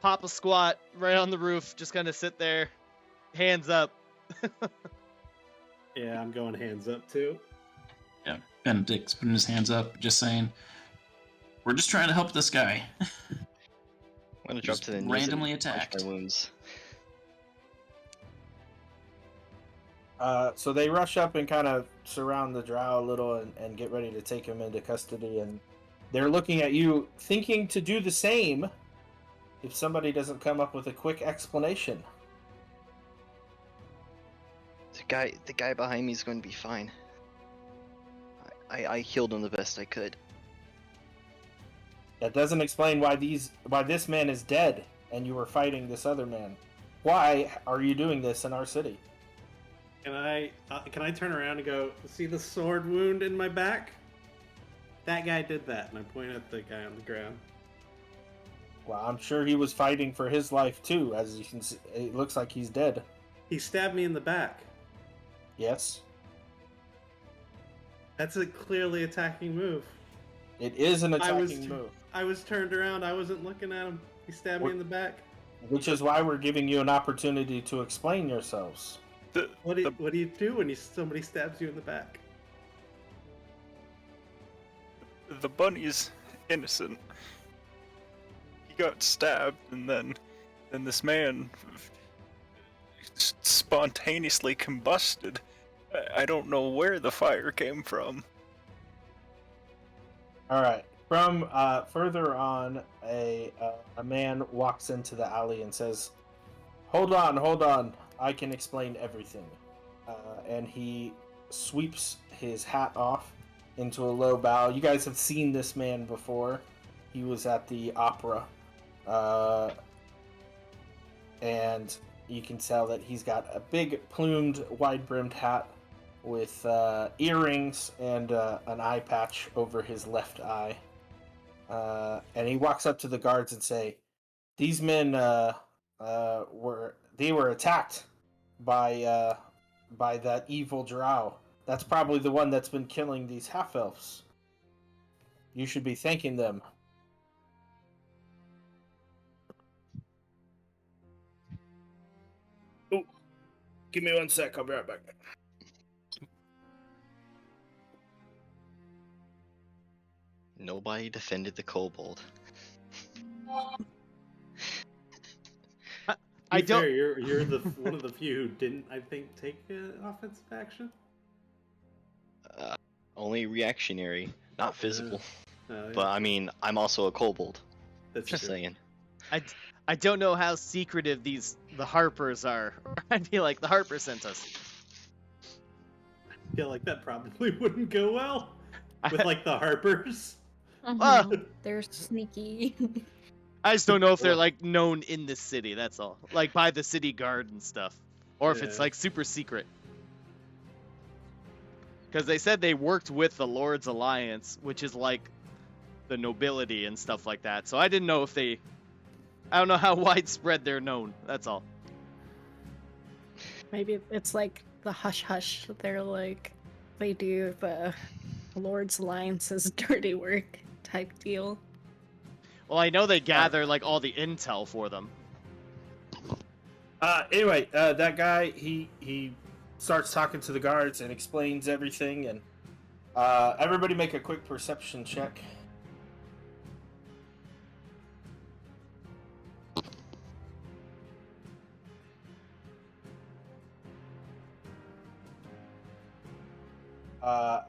pop a squat right on the roof, just kind of sit there, hands up. Yeah, I'm going hands up too. Yeah, Benedict's putting his hands up, just saying, "We're just trying to help this guy." I'm gonna drop Just to the knees randomly and punch attacked. my wounds. So they rush up and kind of surround the drow a little and get ready to take him into custody. And they're looking at you, thinking to do the same if somebody doesn't come up with a quick explanation. The guy behind me is going to be fine. I healed him the best I could. That doesn't explain why this man is dead and you were fighting this other man. Why are you doing this in our city? Can I turn around and go, see the sword wound in my back? That guy did that, and I point at the guy on the ground. Well, I'm sure he was fighting for his life too. As you can see, it looks like he's dead. He stabbed me in the back. Yes, That's a clearly attacking move. it is an attacking move, I was turned around. I wasn't looking at him. He stabbed me in the back. which is why we're giving you an opportunity to explain yourselves. What do you do when somebody stabs you in the back? the bunny's innocent. He got stabbed, and then this man spontaneously combusted. I don't know where the fire came from. All right. From further on, a man walks into the alley and says, hold on. I can explain everything." And he sweeps his hat off into a low bow. You guys have seen this man before. He was at the opera. And you can tell that he's got a big plumed, wide-brimmed hat with earrings and an eye patch over his left eye. And he walks up to the guards and say, "These men were attacked by that evil drow. That's probably the one that's been killing these half-elves. You should be thanking them." Oh, give me 1 sec. I'll be right back. Nobody defended the kobold. I don't. Fair, you're the one of the few who didn't, I think, take offensive action. Only reactionary, not physical. Yeah. But I mean, I'm also a kobold. That's Just true. saying. I don't know how secretive the Harpers are. I feel like the Harper sent us. I feel like that probably wouldn't go well with like the Harpers. They're sneaky. I just don't know if they're like known in the city. That's all. Like by the city guard and stuff, or if it's Yeah. like super secret. Because they said they worked with the Lord's Alliance, which is like the nobility and stuff like that. So I didn't know if they. I don't know how widespread they're known. That's all. Maybe it's like the hush hush. They're like, they do the Lord's Alliance's dirty work type deal. Well, I know they gather like all the intel for them. Anyway, that guy, he starts talking to the guards and explains everything. And everybody make a quick perception check.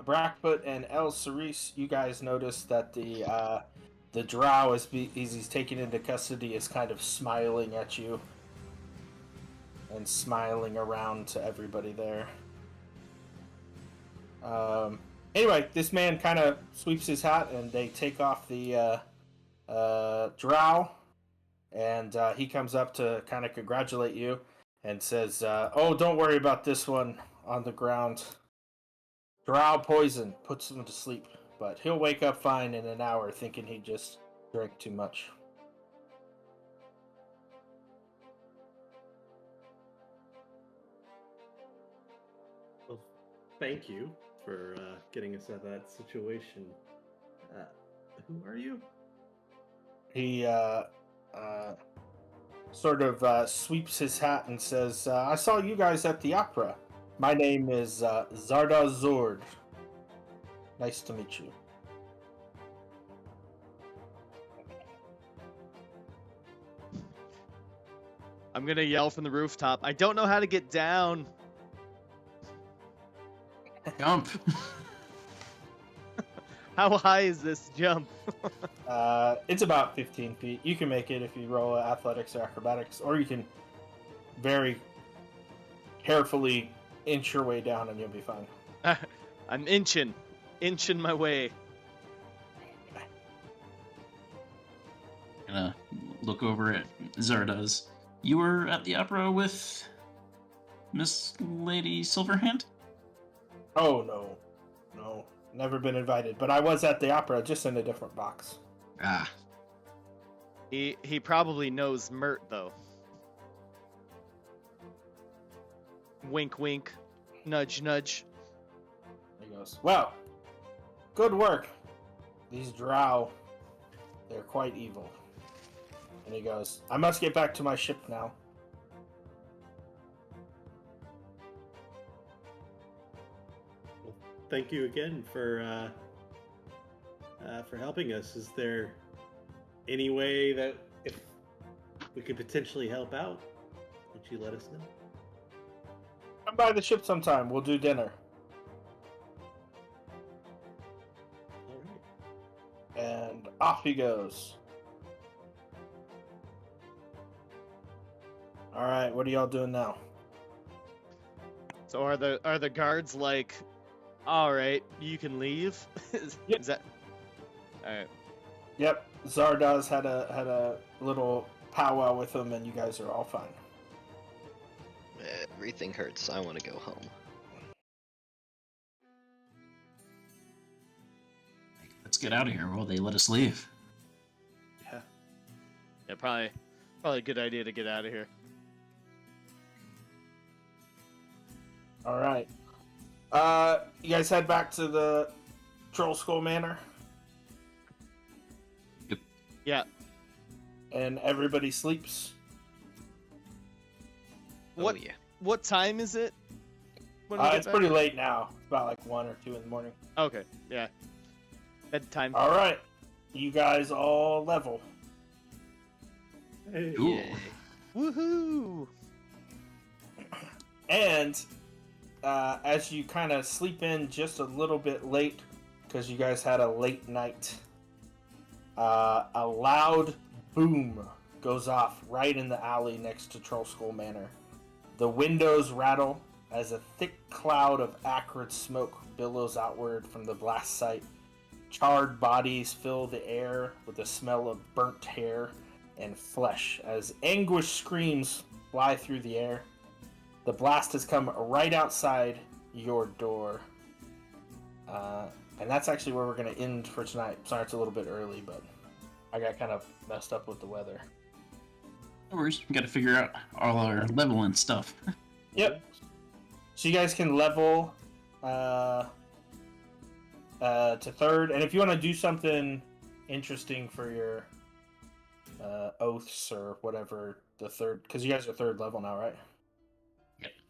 Brackfoot and El Cerise, you guys notice that the drow, as he's taken into custody, is kind of smiling at you and smiling around to everybody there. Anyway, this man kind of sweeps his hat and they take off the drow, and he comes up to kind of congratulate you and says, "Oh, don't worry about this one on the ground. Drow poison puts him to sleep, but he'll wake up fine in an hour thinking he just drank too much." thank you for getting us out of that situation. Who are you? He sort of sweeps his hat and says, I saw you guys at the opera. My name is Zarda Zord. Nice to meet you. I'm gonna yell from the rooftop. I don't know how to get down. Jump. How high is this jump? It's about 15 feet. You can make it if you roll athletics or acrobatics, or you can very carefully inch your way down and you'll be fine. I'm inching my way. Gonna look over at Zardoz. You were at the opera with Miss Lady Silverhand? Oh, no, never been invited, but I was at the opera, just in a different box. Ah, He probably knows Mert though. Wink wink. Nudge nudge. He goes, well, good work. These drow, they're quite evil. And he goes, I must get back to my ship now. Thank you again for helping us. Is there any way that if we could potentially help out, would you let us know? Come by the ship sometime. We'll do dinner. All right. And off he goes. All right, what are y'all doing now? So are the guards like, all right, you can leave? Yep. Is that all right? Yep, Zardoz had a little powwow with him, and you guys are all fine. Everything hurts. I want to go home. let's get out of here. Will they let us leave? Yeah, probably a good idea to get out of here. All right. You guys head back to the Trollskull Manor, Yeah. and everybody sleeps. What Oh, yeah. what time is it? When we get It's back? pretty late now. It's about like 1 or 2 in the morning. Okay, yeah. Bedtime. All right. You guys all level. Hey. Cool. Yay. Woohoo! And as you kind of sleep in just a little bit late, because you guys had a late night, a loud boom goes off right in the alley next to Trollskull Manor. The windows rattle as a thick cloud of acrid smoke billows outward from the blast site. Charred bodies fill the air with the smell of burnt hair and flesh as anguished screams fly through the air. The blast has come right outside your door. And that's actually where we're going to end for tonight. Sorry it's a little bit early, but I got kind of messed up with the weather. No worries. We got to figure out all our leveling stuff. Yep. So you guys can level to 3rd. And if you want to do something interesting for your oaths or whatever, the 3rd, because you guys are 3rd level now, right?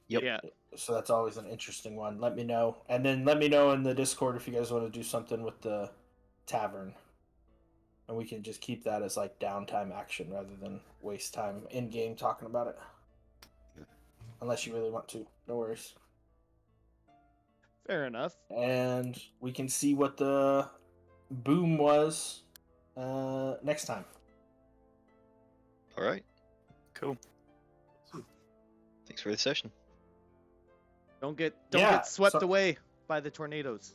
Yep. Yeah. So that's always an interesting one. Let me know. And then let me know in the Discord if you guys want to do something with the tavern. And we can just keep that as like downtime action rather than waste time in game talking about it. Unless you really want to. No worries. Fair enough. And we can see what the boom was next time. All right. Cool. Thanks for the session. Don't get Yeah, swept so- away by the tornadoes.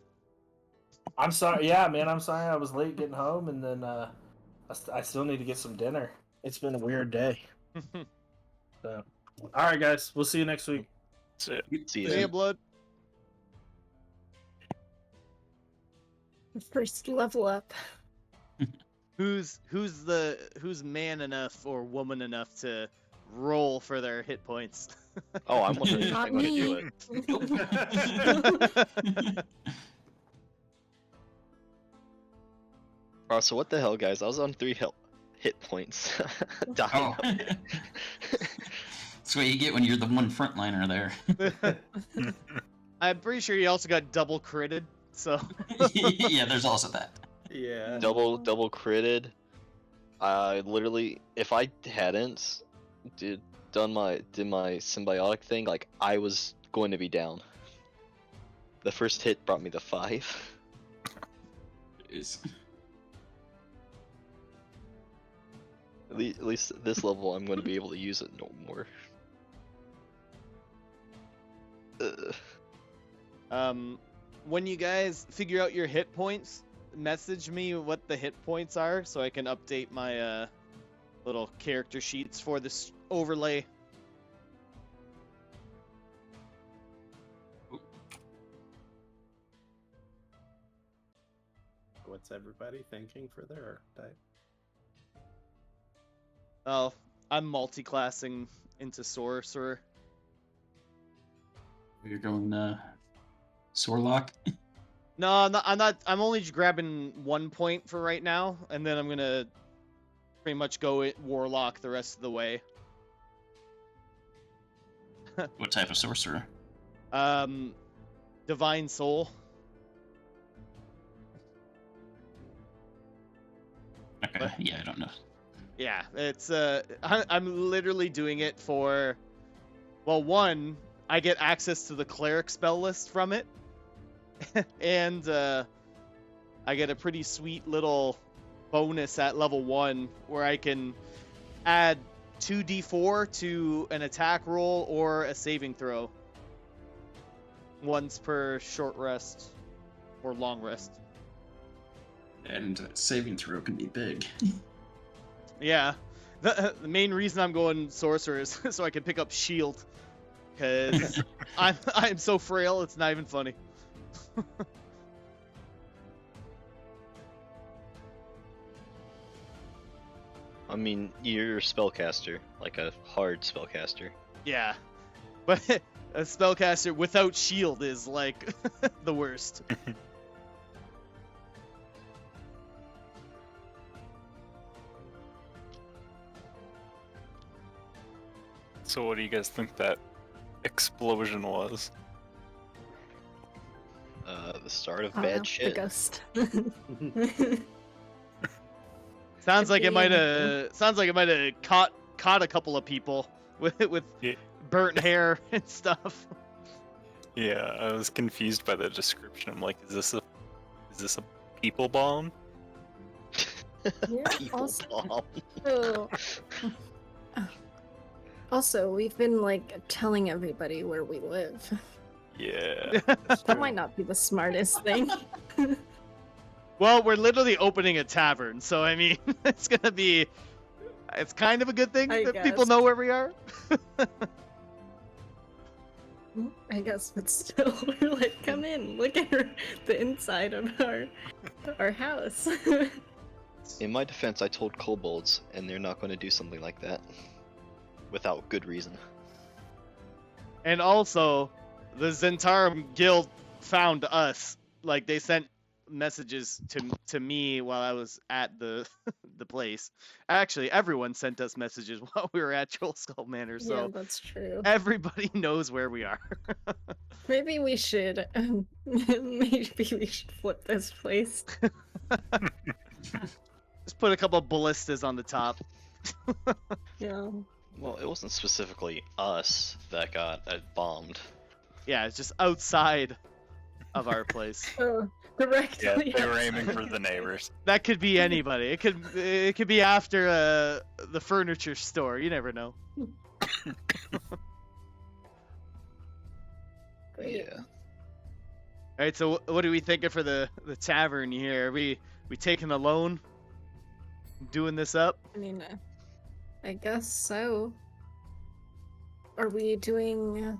I'm sorry. Yeah, man, I'm sorry I was late getting home, and then I still need to get some dinner. It's been a weird day. So, all right, guys, we'll see you next week. That's it. See you Hey, then. blood. First level up. Who's man enough or woman enough to roll for their hit points. Oh, I'm wondering if Not I'm going to do me. it. Oh, so what the hell, guys? I was on 3 hit points. Dying. Oh. That's what you get when you're the one frontliner there. I'm pretty sure you also got double critted, so. Yeah, there's also that. Yeah. Double critted. Literally, if I hadn't did my symbiotic thing, like I was going to be down. The first hit brought me to 5. Jeez. At least at this level, I'm going to be able to use it no more. When you guys figure out your hit points, message me what the hit points are so I can update my little character sheets for this overlay. What's everybody thinking for their type? Oh, I'm multi-classing into sorcerer. You're going Sorelock? No, I'm not. I'm only just grabbing 1 point for right now, and then I'm gonna pretty much go it warlock the rest of the way. What type of sorcerer? Divine Soul. Okay, yeah, I don't know. Yeah, it's I'm literally doing it for, well, one, I get access to the cleric spell list from it, and I get a pretty sweet little bonus at level 1 where I can add 2d4 to an attack roll or a saving throw once per short rest or long rest. And saving throw can be big. Yeah, the main reason I'm going sorcerer is so I can pick up shield, because I'm so frail it's not even funny. I mean, you're a spellcaster, like a hard spellcaster. Yeah, but a spellcaster without shield is like the worst. So what do you guys think that explosion was? The start of Oh, bad the shit. ghost. Sounds like Could it be might anything. have. Sounds like it might have caught a couple of people with Yeah. burnt hair and stuff. Yeah, I was confused by the description. I'm like, is this a people bomb? Yeah, People also, bomb. oh. Also, we've been like telling everybody where we live. Yeah. That might not be the smartest thing. Well, we're literally opening a tavern, so I mean, it's gonna be. It's kind of a good thing I that people guess. know where we are. I guess, but still, we're like, come in, look at the inside of our house. In my defense, I told kobolds, and they're not going to do something like that without good reason. And also, the Zentarum Guild found us. Like, they sent messages to me while I was at the the place. Actually, everyone sent us messages while we were at Trollskull Manor, Yeah, so that's true. everybody knows where we are. Maybe we should, maybe we should flip this place. Just put a couple ballistas on the top. Yeah. Well, it wasn't specifically us that got bombed. Yeah, it's just outside of our place. Oh, directly. Yeah, they were outside. aiming for the neighbors. That could be anybody. It could be after the furniture store. You never know. Great. Yeah. All right, so what are we thinking for the tavern here? Are we taking a loan? Doing this up? I mean, I guess so. Are we doing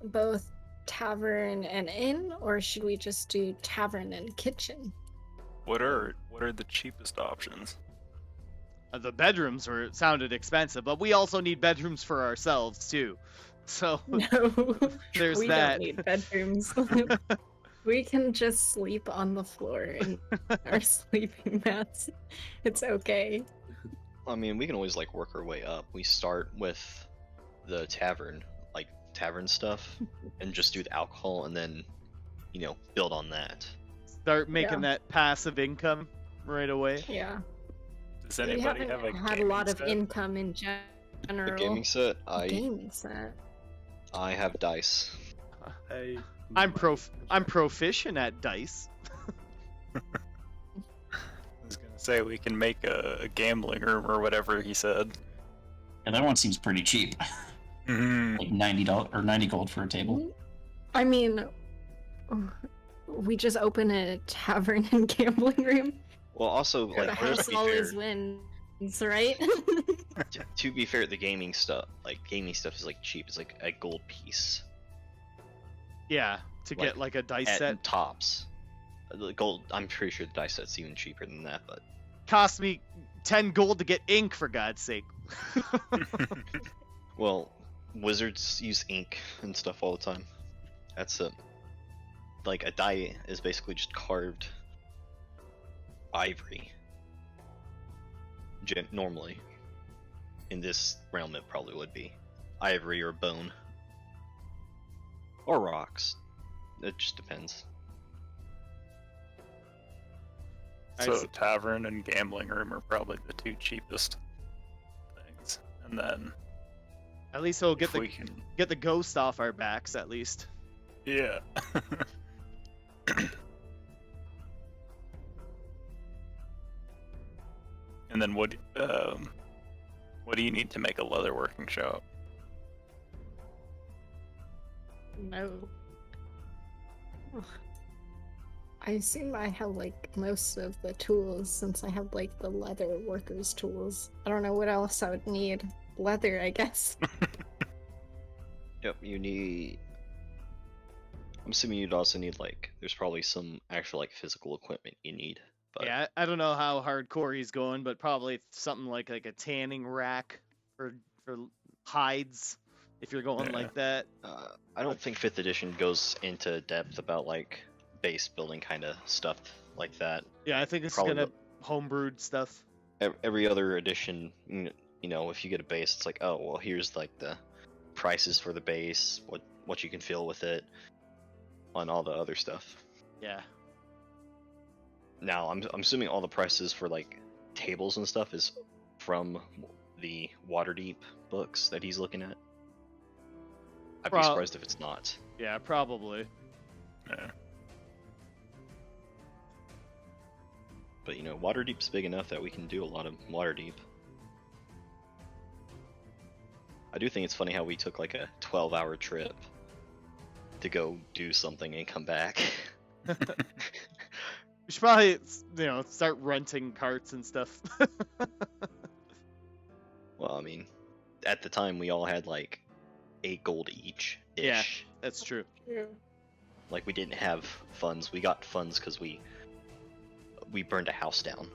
both tavern and inn, or should we just do tavern and kitchen? What are the cheapest options? The bedrooms sounded expensive, but we also need bedrooms for ourselves too. So No, there's we that. don't need bedrooms. We can just sleep on the floor in our sleeping mats. It's okay. I mean, we can always like work our way up. We start with the tavern, like tavern stuff, and just do the alcohol, and then, you know, build on that. Start making Yeah. that passive income right away. Yeah. Does We anybody haven't have a had a gaming lot of set? income in The general. gaming set, Gaming set. I have dice. I'm proficient at dice. I was gonna say we can make a gambling room or whatever he said. And that one seems pretty cheap. Mhm. Like $90 or 90 gold for a table. I mean, we just open a tavern and gambling room. Well, also The like let's house be always fair, wins, right? to be fair, the gaming stuff is like cheap. It's like a gold piece Yeah, to Like, get like a dice at set. tops. The gold. I'm pretty sure the dice set's even cheaper than that, but Cost me 10 gold to get ink, for God's sake. well, wizards use ink and stuff all the time. That's like a die is basically just carved ivory. Normally, in this realm, it probably would be ivory or bone or rocks. It just depends. So tavern and gambling room are probably the two cheapest things, and then At least he'll get if the we can, get the ghost off our backs. At least. yeah. And then what do you need to make a leatherworking shop? No. I assume I have like most of the tools since I have like the leather workers tools. I don't know what else I would need. Leather, I guess. Yep, you need. I'm assuming you'd also need like. There's probably some actual like physical equipment you need. But Yeah, I don't know how hardcore he's going, but probably something like a tanning rack for hides, if you're going Yeah. like that. I don't think 5th edition goes into depth about like base building kind of stuff like that. Yeah, I think it's Probably gonna homebrewed stuff. Every other edition, you know, if you get a base, it's like, oh well, here's like the prices for the base, what you can fill with it, on all the other stuff. Yeah. Now, I'm assuming all the prices for like tables and stuff is from the Waterdeep books that he's looking at. I'd be surprised if it's not. Yeah, probably. Yeah. But you know, Waterdeep's big enough that we can do a lot of Waterdeep. I do think it's funny how we took like a 12-hour trip to go do something and come back. We should probably, start renting carts and stuff. Well, I mean, at the time we all had like 8 gold each. Yeah. That's true. Yeah. Like we didn't have funds. We got funds because we burned a house down.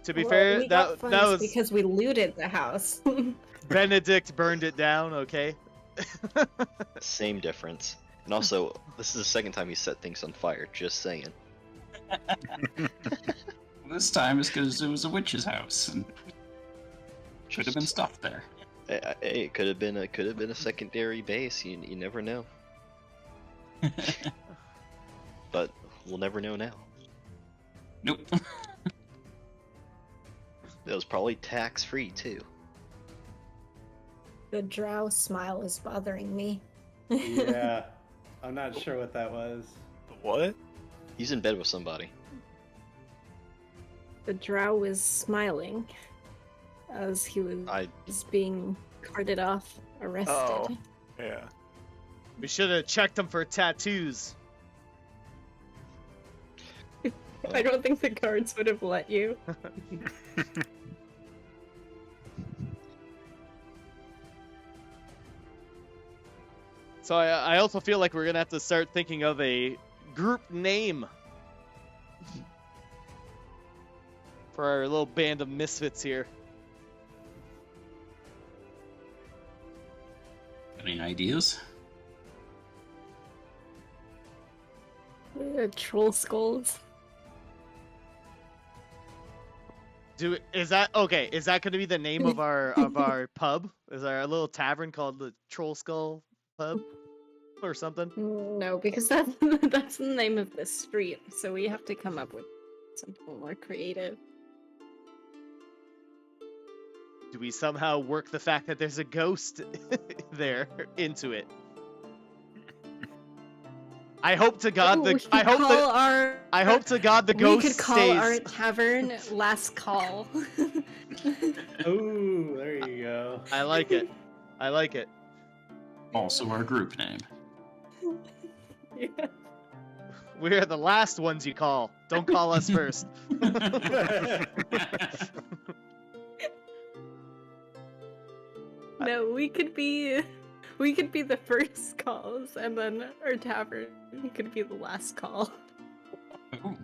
To be Well, fair, we got that funds was because we looted the house. Benedict burned it down. Okay. Same difference. And also, this is the second time he set things on fire. Just saying. This time is because it was a witch's house and should have been Just- stuff there. Hey, it could have been a secondary base. You never know. But we'll never know now. Nope. It was probably tax free too. The drow smile is bothering me. Yeah, I'm not sure what that was. What? He's in bed with somebody. The drow was smiling as he was being carted off, arrested. Oh. Yeah. We should have checked him for tattoos. I don't think the guards would have let you. So I also feel like we're gonna have to start thinking of a group name. for our little band of misfits here. Any ideas? Troll skulls. Is that okay? Is that going to be the name of our pub? Is our little tavern called the Trollskull Pub or something? No, because that's that's the name of the street. So we have to come up with something more creative. Do we somehow work the fact that there's a ghost there into it? I hope to God Ooh, I hope to God the ghost we could call stays. our tavern Last Call. Ooh, there you go. I like it. I like it. Also our group name. Yeah. We're the last ones you call. Don't call us first. No, we could be the first calls, and then our tavern could be the last call. Ooh.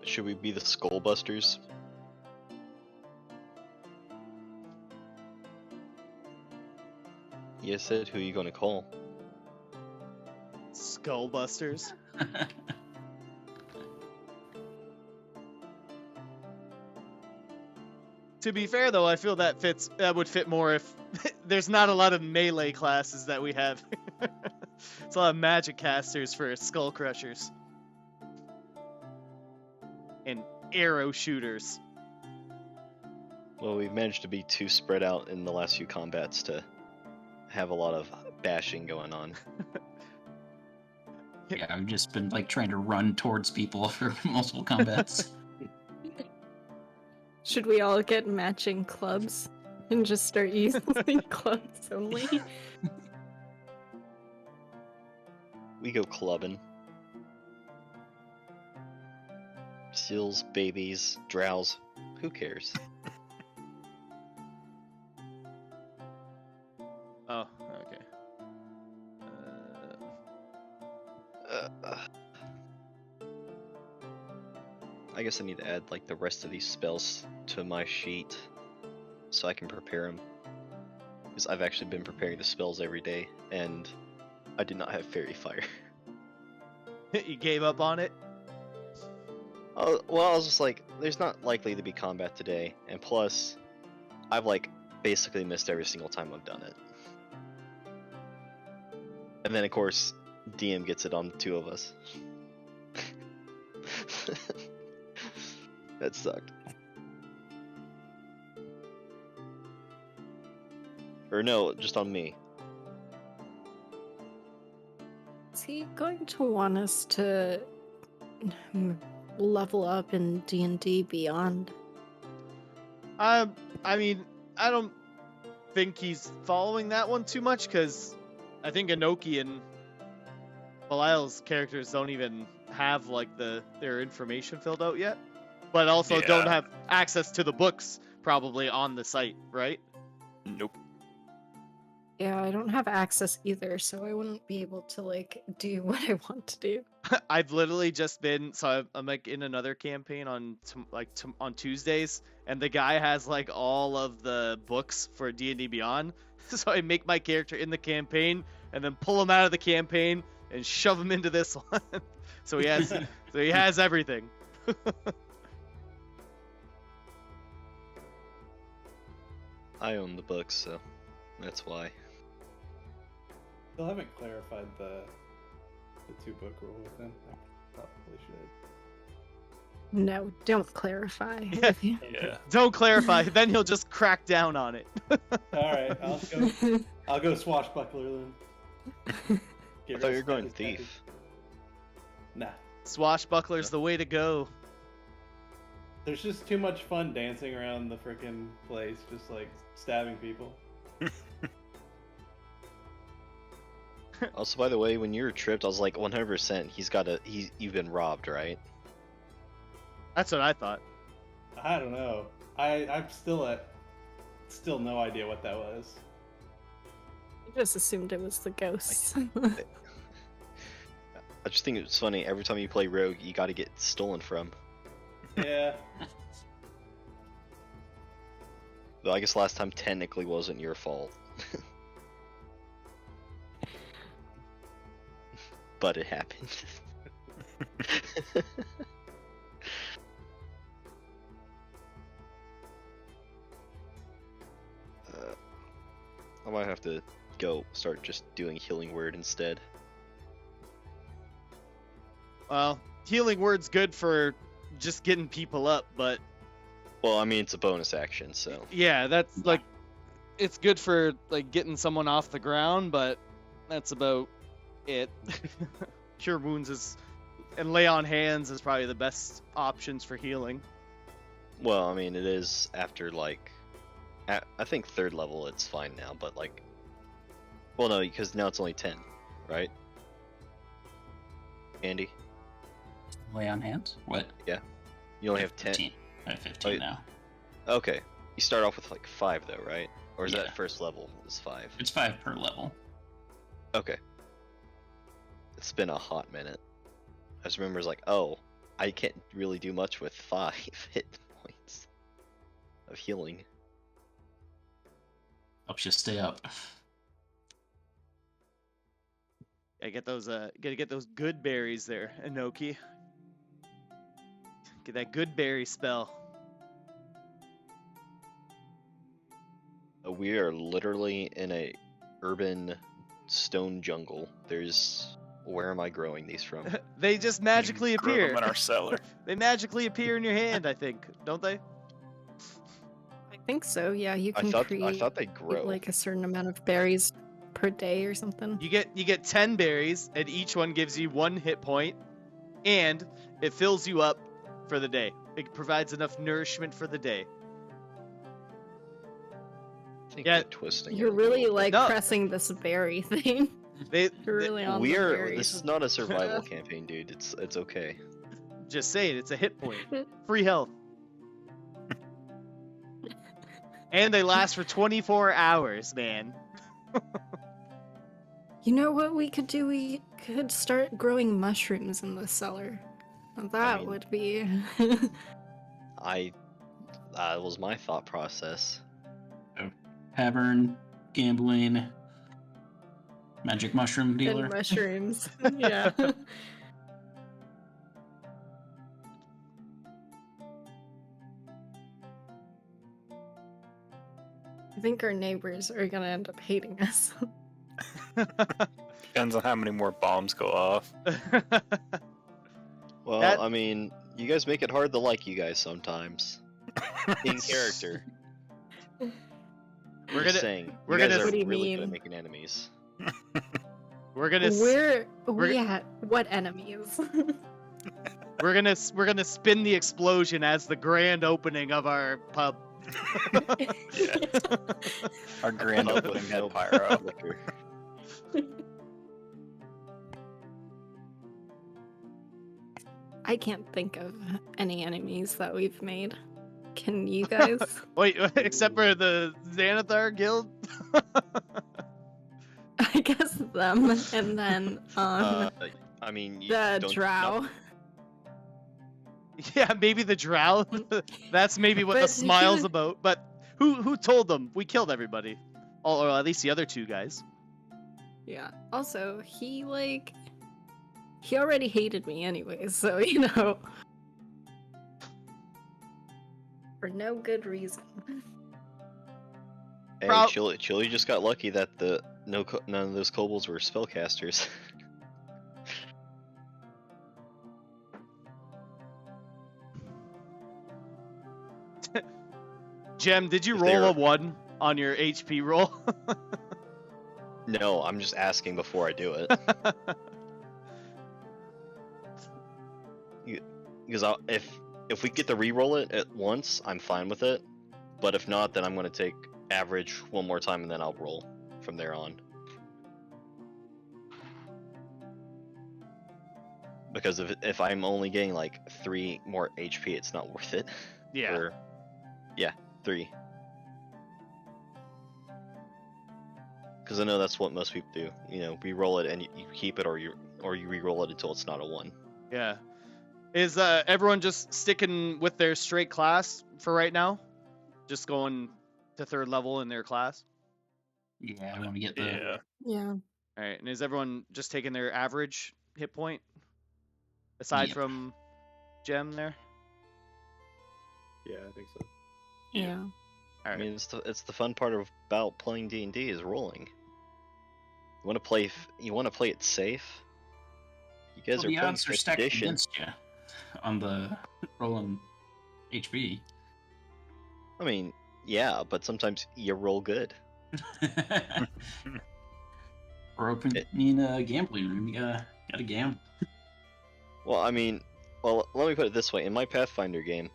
Should we be the Skullbusters? You said who you gonna call? Skullbusters. To be fair, though, I feel that would fit more if there's not a lot of melee classes that we have. It's a lot of magic casters for skull crushers and arrow shooters. Well, we've managed to be too spread out in the last few combats to have a lot of bashing going on. Yeah, I've just been like trying to run towards people for multiple combats. Should we all get matching clubs and just start using clubs only? We go clubbing. Seals, babies, drows. Who cares? Oh, okay. I guess I need to add like the rest of these spells to my sheet so I can prepare them. Because I've actually been preparing the spells every day, and I did not have Fairy Fire. You gave up on it? Well, I was just like, there's not likely to be combat today, and plus, I've like basically missed every single time I've done it. And then of course, DM gets it on the two of us. That sucked. Or no, just on me. Is he going to want us to level up in D&D Beyond? I mean, I don't think he's following that one too much, because I think Inoki and Belial's characters don't even have like their information filled out yet, but also don't have access to the books probably on the site, right? Nope. Yeah, I don't have access either, so I wouldn't be able to like do what I want to do. I've literally just been I'm like in another campaign on on Tuesdays, and the guy has like all of the books for D&D Beyond. So I make my character in the campaign and then pull him out of the campaign and shove him into this one. So he has everything. I own the books, so that's why. Still haven't clarified the 2-book rule with him. I probably should. No, don't clarify. Yeah. Don't clarify, then he'll just crack down on it. Alright, I'll go swashbuckler then. I thought you were going thief. Nah. Swashbuckler's the way to go. There's just too much fun dancing around the frickin' place, just like stabbing people. Also, by the way, when you were tripped, I was like 100% you've been robbed, right? That's what I thought. I don't know. I'm still no idea what that was. I just assumed it was the ghosts. I just think it's funny. Every time you play rogue, you got to get stolen from. Yeah. Though I guess last time technically wasn't your fault. But it happened. I might have to go start just doing healing word instead. Well, healing word's good for just getting people up, but Well, I mean, it's a bonus action, so. yeah, that's like it's good for like getting someone off the ground, but that's about it. Cure wounds is and lay on hands is probably the best options for healing. Well, I mean, it is after, like. I think 3rd level it's fine now, but, like. Well, no, because now it's only 10, right? Andy? Lay on hands? What? You only have 10. 15. I have 15 Oh, now. Okay. You start off with, like, 5, though, right? Or is Yeah. that first level? Is 5? It's 5 per level. Okay. It's been a hot minute. I just remember it's like, oh, I can't really do much with 5 hit points of healing. Helps you stay up. Gotta get those good berries there, Inoki. Get that good berry spell. We are literally in a urban stone jungle. Where am I growing these from? They just magically Grow appear. them in our cellar. They magically appear in your hand, I think, don't they? I think so. Yeah, you I can thought create they grow. like a certain amount of berries per day or something. You get 10 berries, and each one gives you 1 hit point, and it fills you up for the day. It provides enough nourishment for the day. I think Yeah, you're twisting. You're it a really little like No. pressing this berry thing. They You're really on bit. the We're. berries. This is not a survival campaign, dude. It's okay. just saying, it's a hit point. Free health. And they last for 24 hours, man. You know what we could do? We could start growing mushrooms in the cellar. Now that mean- would be. That was my thought process. Tavern, gambling, magic mushroom dealer. And mushrooms. Yeah. I think our neighbors are gonna end up hating us. Depends on how many more bombs go off. Well, That- I mean, you guys make it hard to like you guys sometimes. In character. We're Just gonna- saying. we're you guys gonna- are What do you really good mean? at making enemies. We're gonna We had what enemies? we're gonna spin the explosion as the grand opening of our pub. Our grand Pub opening with head no pyro. liquor. I can't think of any enemies that we've made. Can you guys? Wait, except for the Xanathar Guild? I guess them, and then I mean, you the don't- drow. Yeah, maybe the drow. That's maybe what the But smile's he- about. But who told them? We killed everybody. Or at least the other 2 guys. Yeah. Also, he already hated me anyways, so you know. For no good reason. Hey, Prob- Chili just got lucky that none of those kobolds were spellcasters. Jem, did you If they roll a were- 1 on your HP roll? No, I'm just asking before I do it. Because if we get to re-roll it at once, I'm fine with it. But if not, then I'm going to take average one more time and then I'll roll from there on. Because if I'm only getting like 3 more HP, it's not worth it. Yeah. Or, yeah, 3. Because I know that's what most people do. You know, re-roll it and you keep it, or you or you re-roll it until it's not a 1. Yeah. Is everyone just sticking with their straight class for right now? Just going to 3rd level in their class? Yeah, I want to get the. Yeah. Yeah. All right, and is everyone just taking their average hit point? Aside Yep. from Gem there? Yeah, I think so. Yeah. All I right. mean, it's the fun part about playing D&D is rolling. You want to play it safe. You guys Well, are the playing odds are 5th stacked edition. against you on the rolling HP. I mean, yeah, but sometimes you roll good. We're opening a gambling room. You gotta gamble. Well, I mean, let me put it this way: in my Pathfinder game,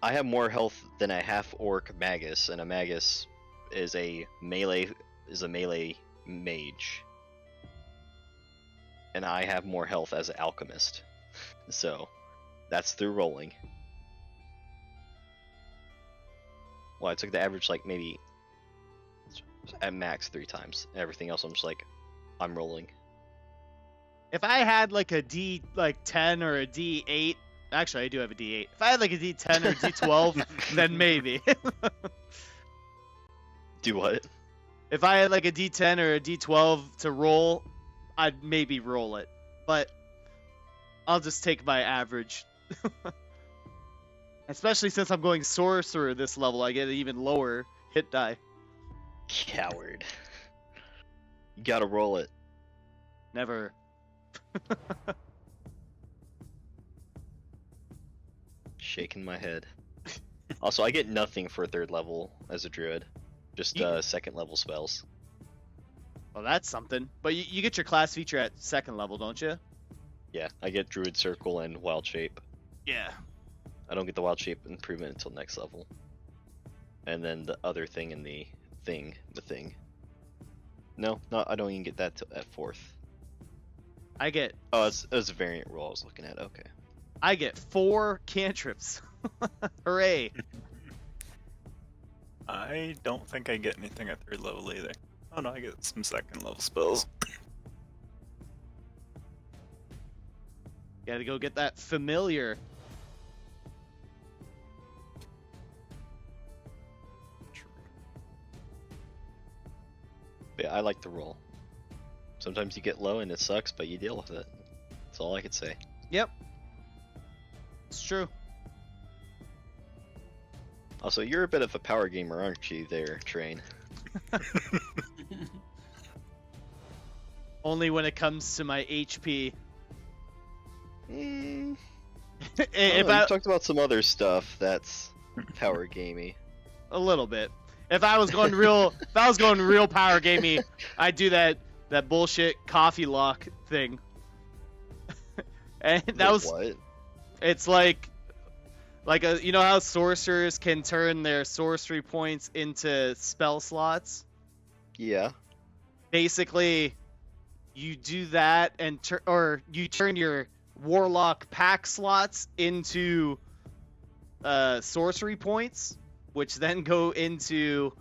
I have more health than a half-orc magus, and a magus is a melee mage, and I have more health as an alchemist. So, that's through rolling. Well, I took the average like maybe at max 3 times. Everything else, I'm just like, I'm rolling. If I had like a D10 or a D8, actually I do have a D8. If I had like a D10 or a D12, then maybe. Do what? If I had like a D10 or a D12 to roll, I'd maybe roll it. But I'll just take my average. Especially since I'm going sorcerer this level, I get an even lower hit die. Coward. You gotta roll it. Never. Shaking my head. Also, I get nothing for 3rd level as a druid. Just 2nd level spells. Well, that's something. But you get your class feature at 2nd level, don't you? Yeah, I get druid circle and wild shape. Yeah. I don't get the wild shape improvement until next level. And then the other thing in the thing. No, I don't even get that till at 4th. I get Oh, it was a variant roll I was looking at. Okay. I get 4 cantrips. Hooray. I don't think I get anything at 3rd level either. Oh no, I get some 2nd level spells. Gotta go get that familiar. But yeah, I like the roll. Sometimes you get low and it sucks, but you deal with it. That's all I could say. Yep. It's true. Also, you're a bit of a power gamer, aren't you there, Train? Only when it comes to my HP. Mm, If you I talked about some other stuff that's power gamey. a little bit. If I was going real power gamey, I'd do that bullshit coffee lock thing. And that was What? it's like you know how sorcerers can turn their sorcery points into spell slots? Yeah. Basically, you do that and you turn your warlock pack slots into sorcery points, which then go into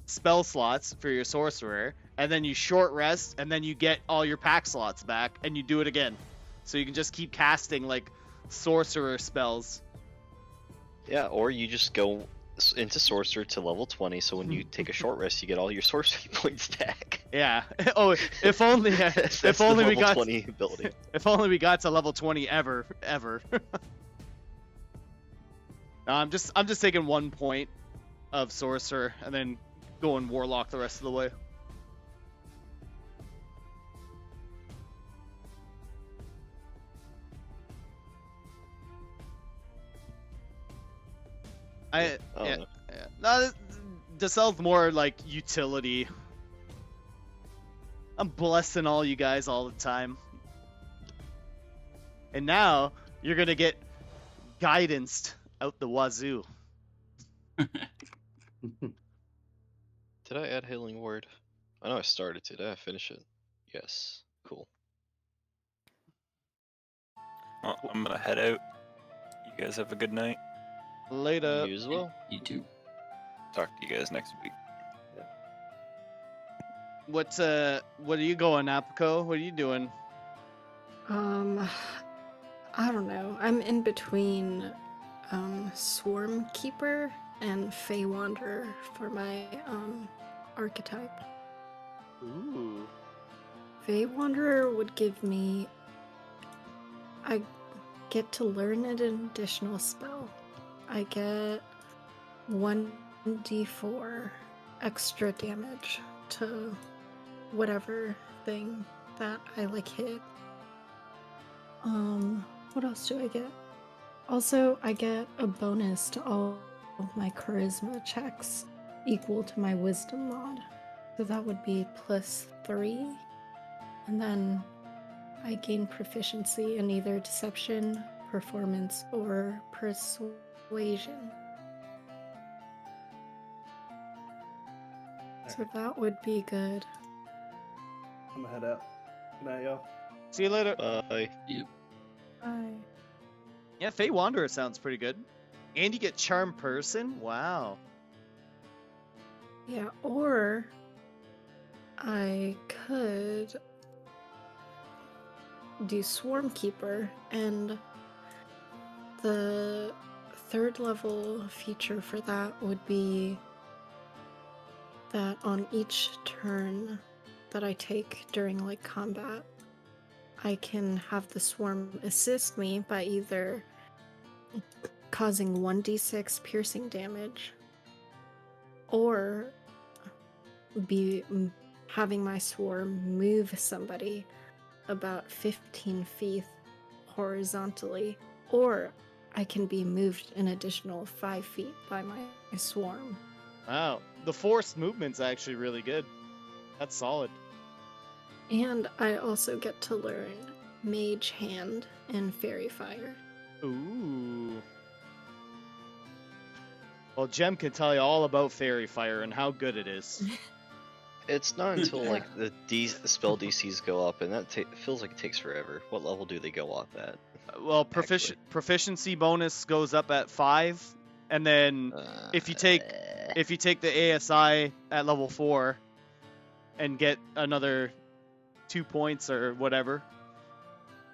spell slots for your sorcerer, and then you short rest, and then you get all your pack slots back, and you do it again. So you can just keep casting like sorcerer spells. Yeah, or you just go into sorcerer to level 20, so when you take a short rest, you get all your sorcery points back. Yeah. Oh, if only That's if the only we level got 20 ability. if only we got to level 20 ever. No, I'm just taking 1 point of sorcerer and then going warlock the rest of the way. I don't Yeah. know. No, Decel's more like utility. I'm blessing all you guys all the time. And now you're gonna get guidanced out the wazoo. Did I add Healing Word? I know I started to. Did I finish it? Yes. Cool. Well, I'm gonna head out. You guys have a good night. Later. You as well. You too. Talk to you guys next week. What are you going, Apico? What are you doing? I don't know. I'm in between Swarm Keeper and Fey Wanderer for my archetype. Ooh. Fey Wanderer would give me... I get to learn an additional spell. I get 1d4 extra damage to whatever thing that I hit. What else do I get? Also, I get a bonus to all of my charisma checks equal to my wisdom mod. So that would be +3. And then I gain proficiency in either deception, performance, or persuasion. So that would be good. I'm gonna head out. Good night, y'all. See you later. Bye. Bye. Yeah, Fey Wanderer sounds pretty good. And you get Charm Person? Wow. Yeah, or I could do Swarm Keeper, and the 3rd level feature for that would be that on each turn that I take during combat, I can have the swarm assist me by either causing 1d6 piercing damage or be having my swarm move somebody about 15 feet horizontally, or I can be moved an additional 5 feet by my swarm. Wow. The forced movement's actually really good. That's solid. And I also get to learn Mage Hand and Fairy Fire. Ooh. Well, Jem can tell you all about Fairy Fire and how good it is. It's not until the spell DCs go up, and that feels like it takes forever. What level do they go up at? Well, proficiency bonus goes up at 5, and then if you take the ASI at level 4 and get another 2 points or whatever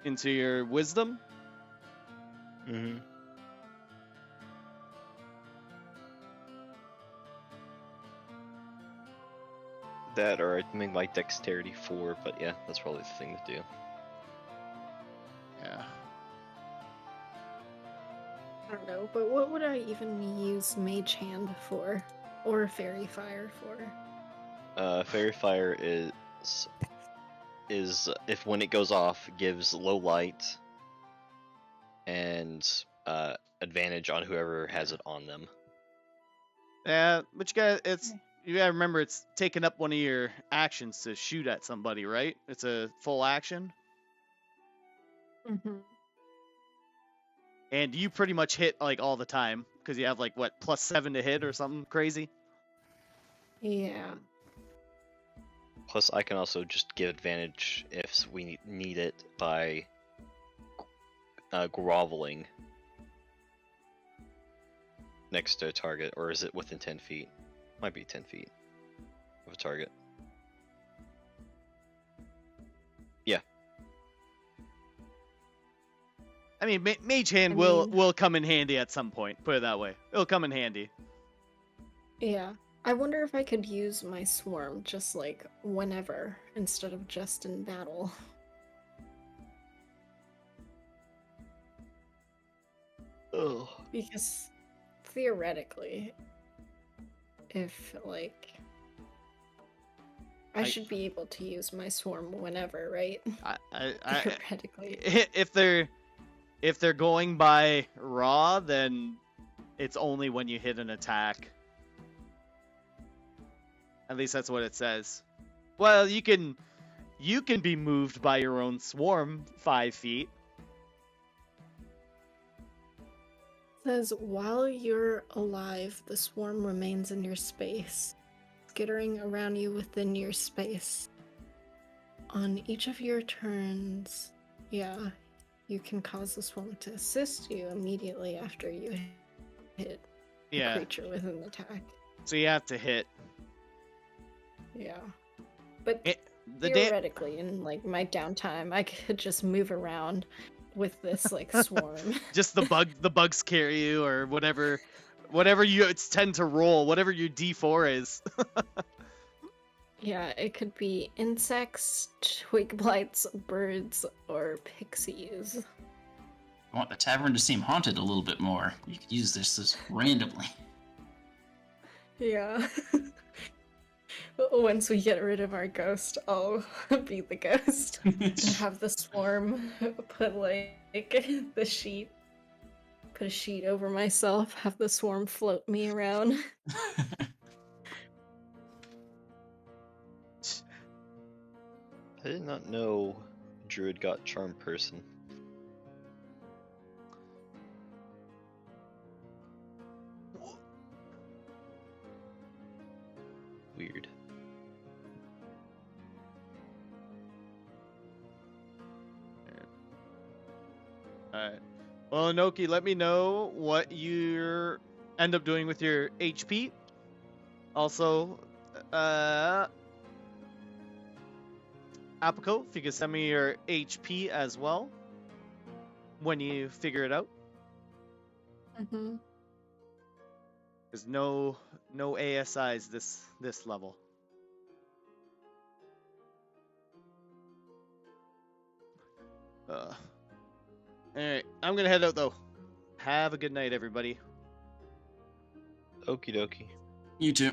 into your wisdom. Mm-hmm. That, or I'd make my dexterity 4, but yeah, that's probably the thing to do. Yeah. I don't know, but what would I even use Mage Hand for? Or Fairy Fire for? Fairy Fire is if when it goes off, gives low light and advantage on whoever has it on them. Yeah, but you gotta remember it's taking up one of your actions to shoot at somebody, right? It's a full action. Mm-hmm. And you pretty much hit all the time because you have +7 to hit or something crazy. Yeah. Plus, I can also just give advantage if we need it by groveling next to a target, or is it within 10 feet? Might be 10 feet of a target. Yeah. I mean, Mage Hand will come in handy at some point. Put it that way. It'll come in handy. Yeah. I wonder if I could use my swarm just whenever instead of just in battle. Ugh. Because theoretically, if I should be able to use my swarm whenever, right? Theoretically. If they're going by raw, then it's only when you hit an attack. At least that's what it says. Well, you can be moved by your own swarm 5 feet. It says, while you're alive, the swarm remains in your space, skittering around you within your space. On each of your turns, you can cause the swarm to assist you immediately after you hit a creature with an attack. So you have to hit. Yeah. But The theoretically, in like my downtime, I could just move around with this like swarm. just the bugs carry you or whatever you tend to roll, whatever your D4 is. Yeah, it could be insects, twig blights, birds, or pixies. I want the tavern to seem haunted a little bit more. You could use this randomly. Yeah. Once we get rid of our ghost, I'll be the ghost. And have the swarm put the sheet. Put a sheet over myself, have the swarm float me around. I did not know Druid got Charm Person. Weird. Alright. Well, Inoki, let me know what you end up doing with your HP. Also, Apico, if you could send me your HP as well when you figure it out. Mm-hmm. There's no ASIs this level. Alright, I'm gonna head out though. Have a good night, everybody. Okie dokie. You too.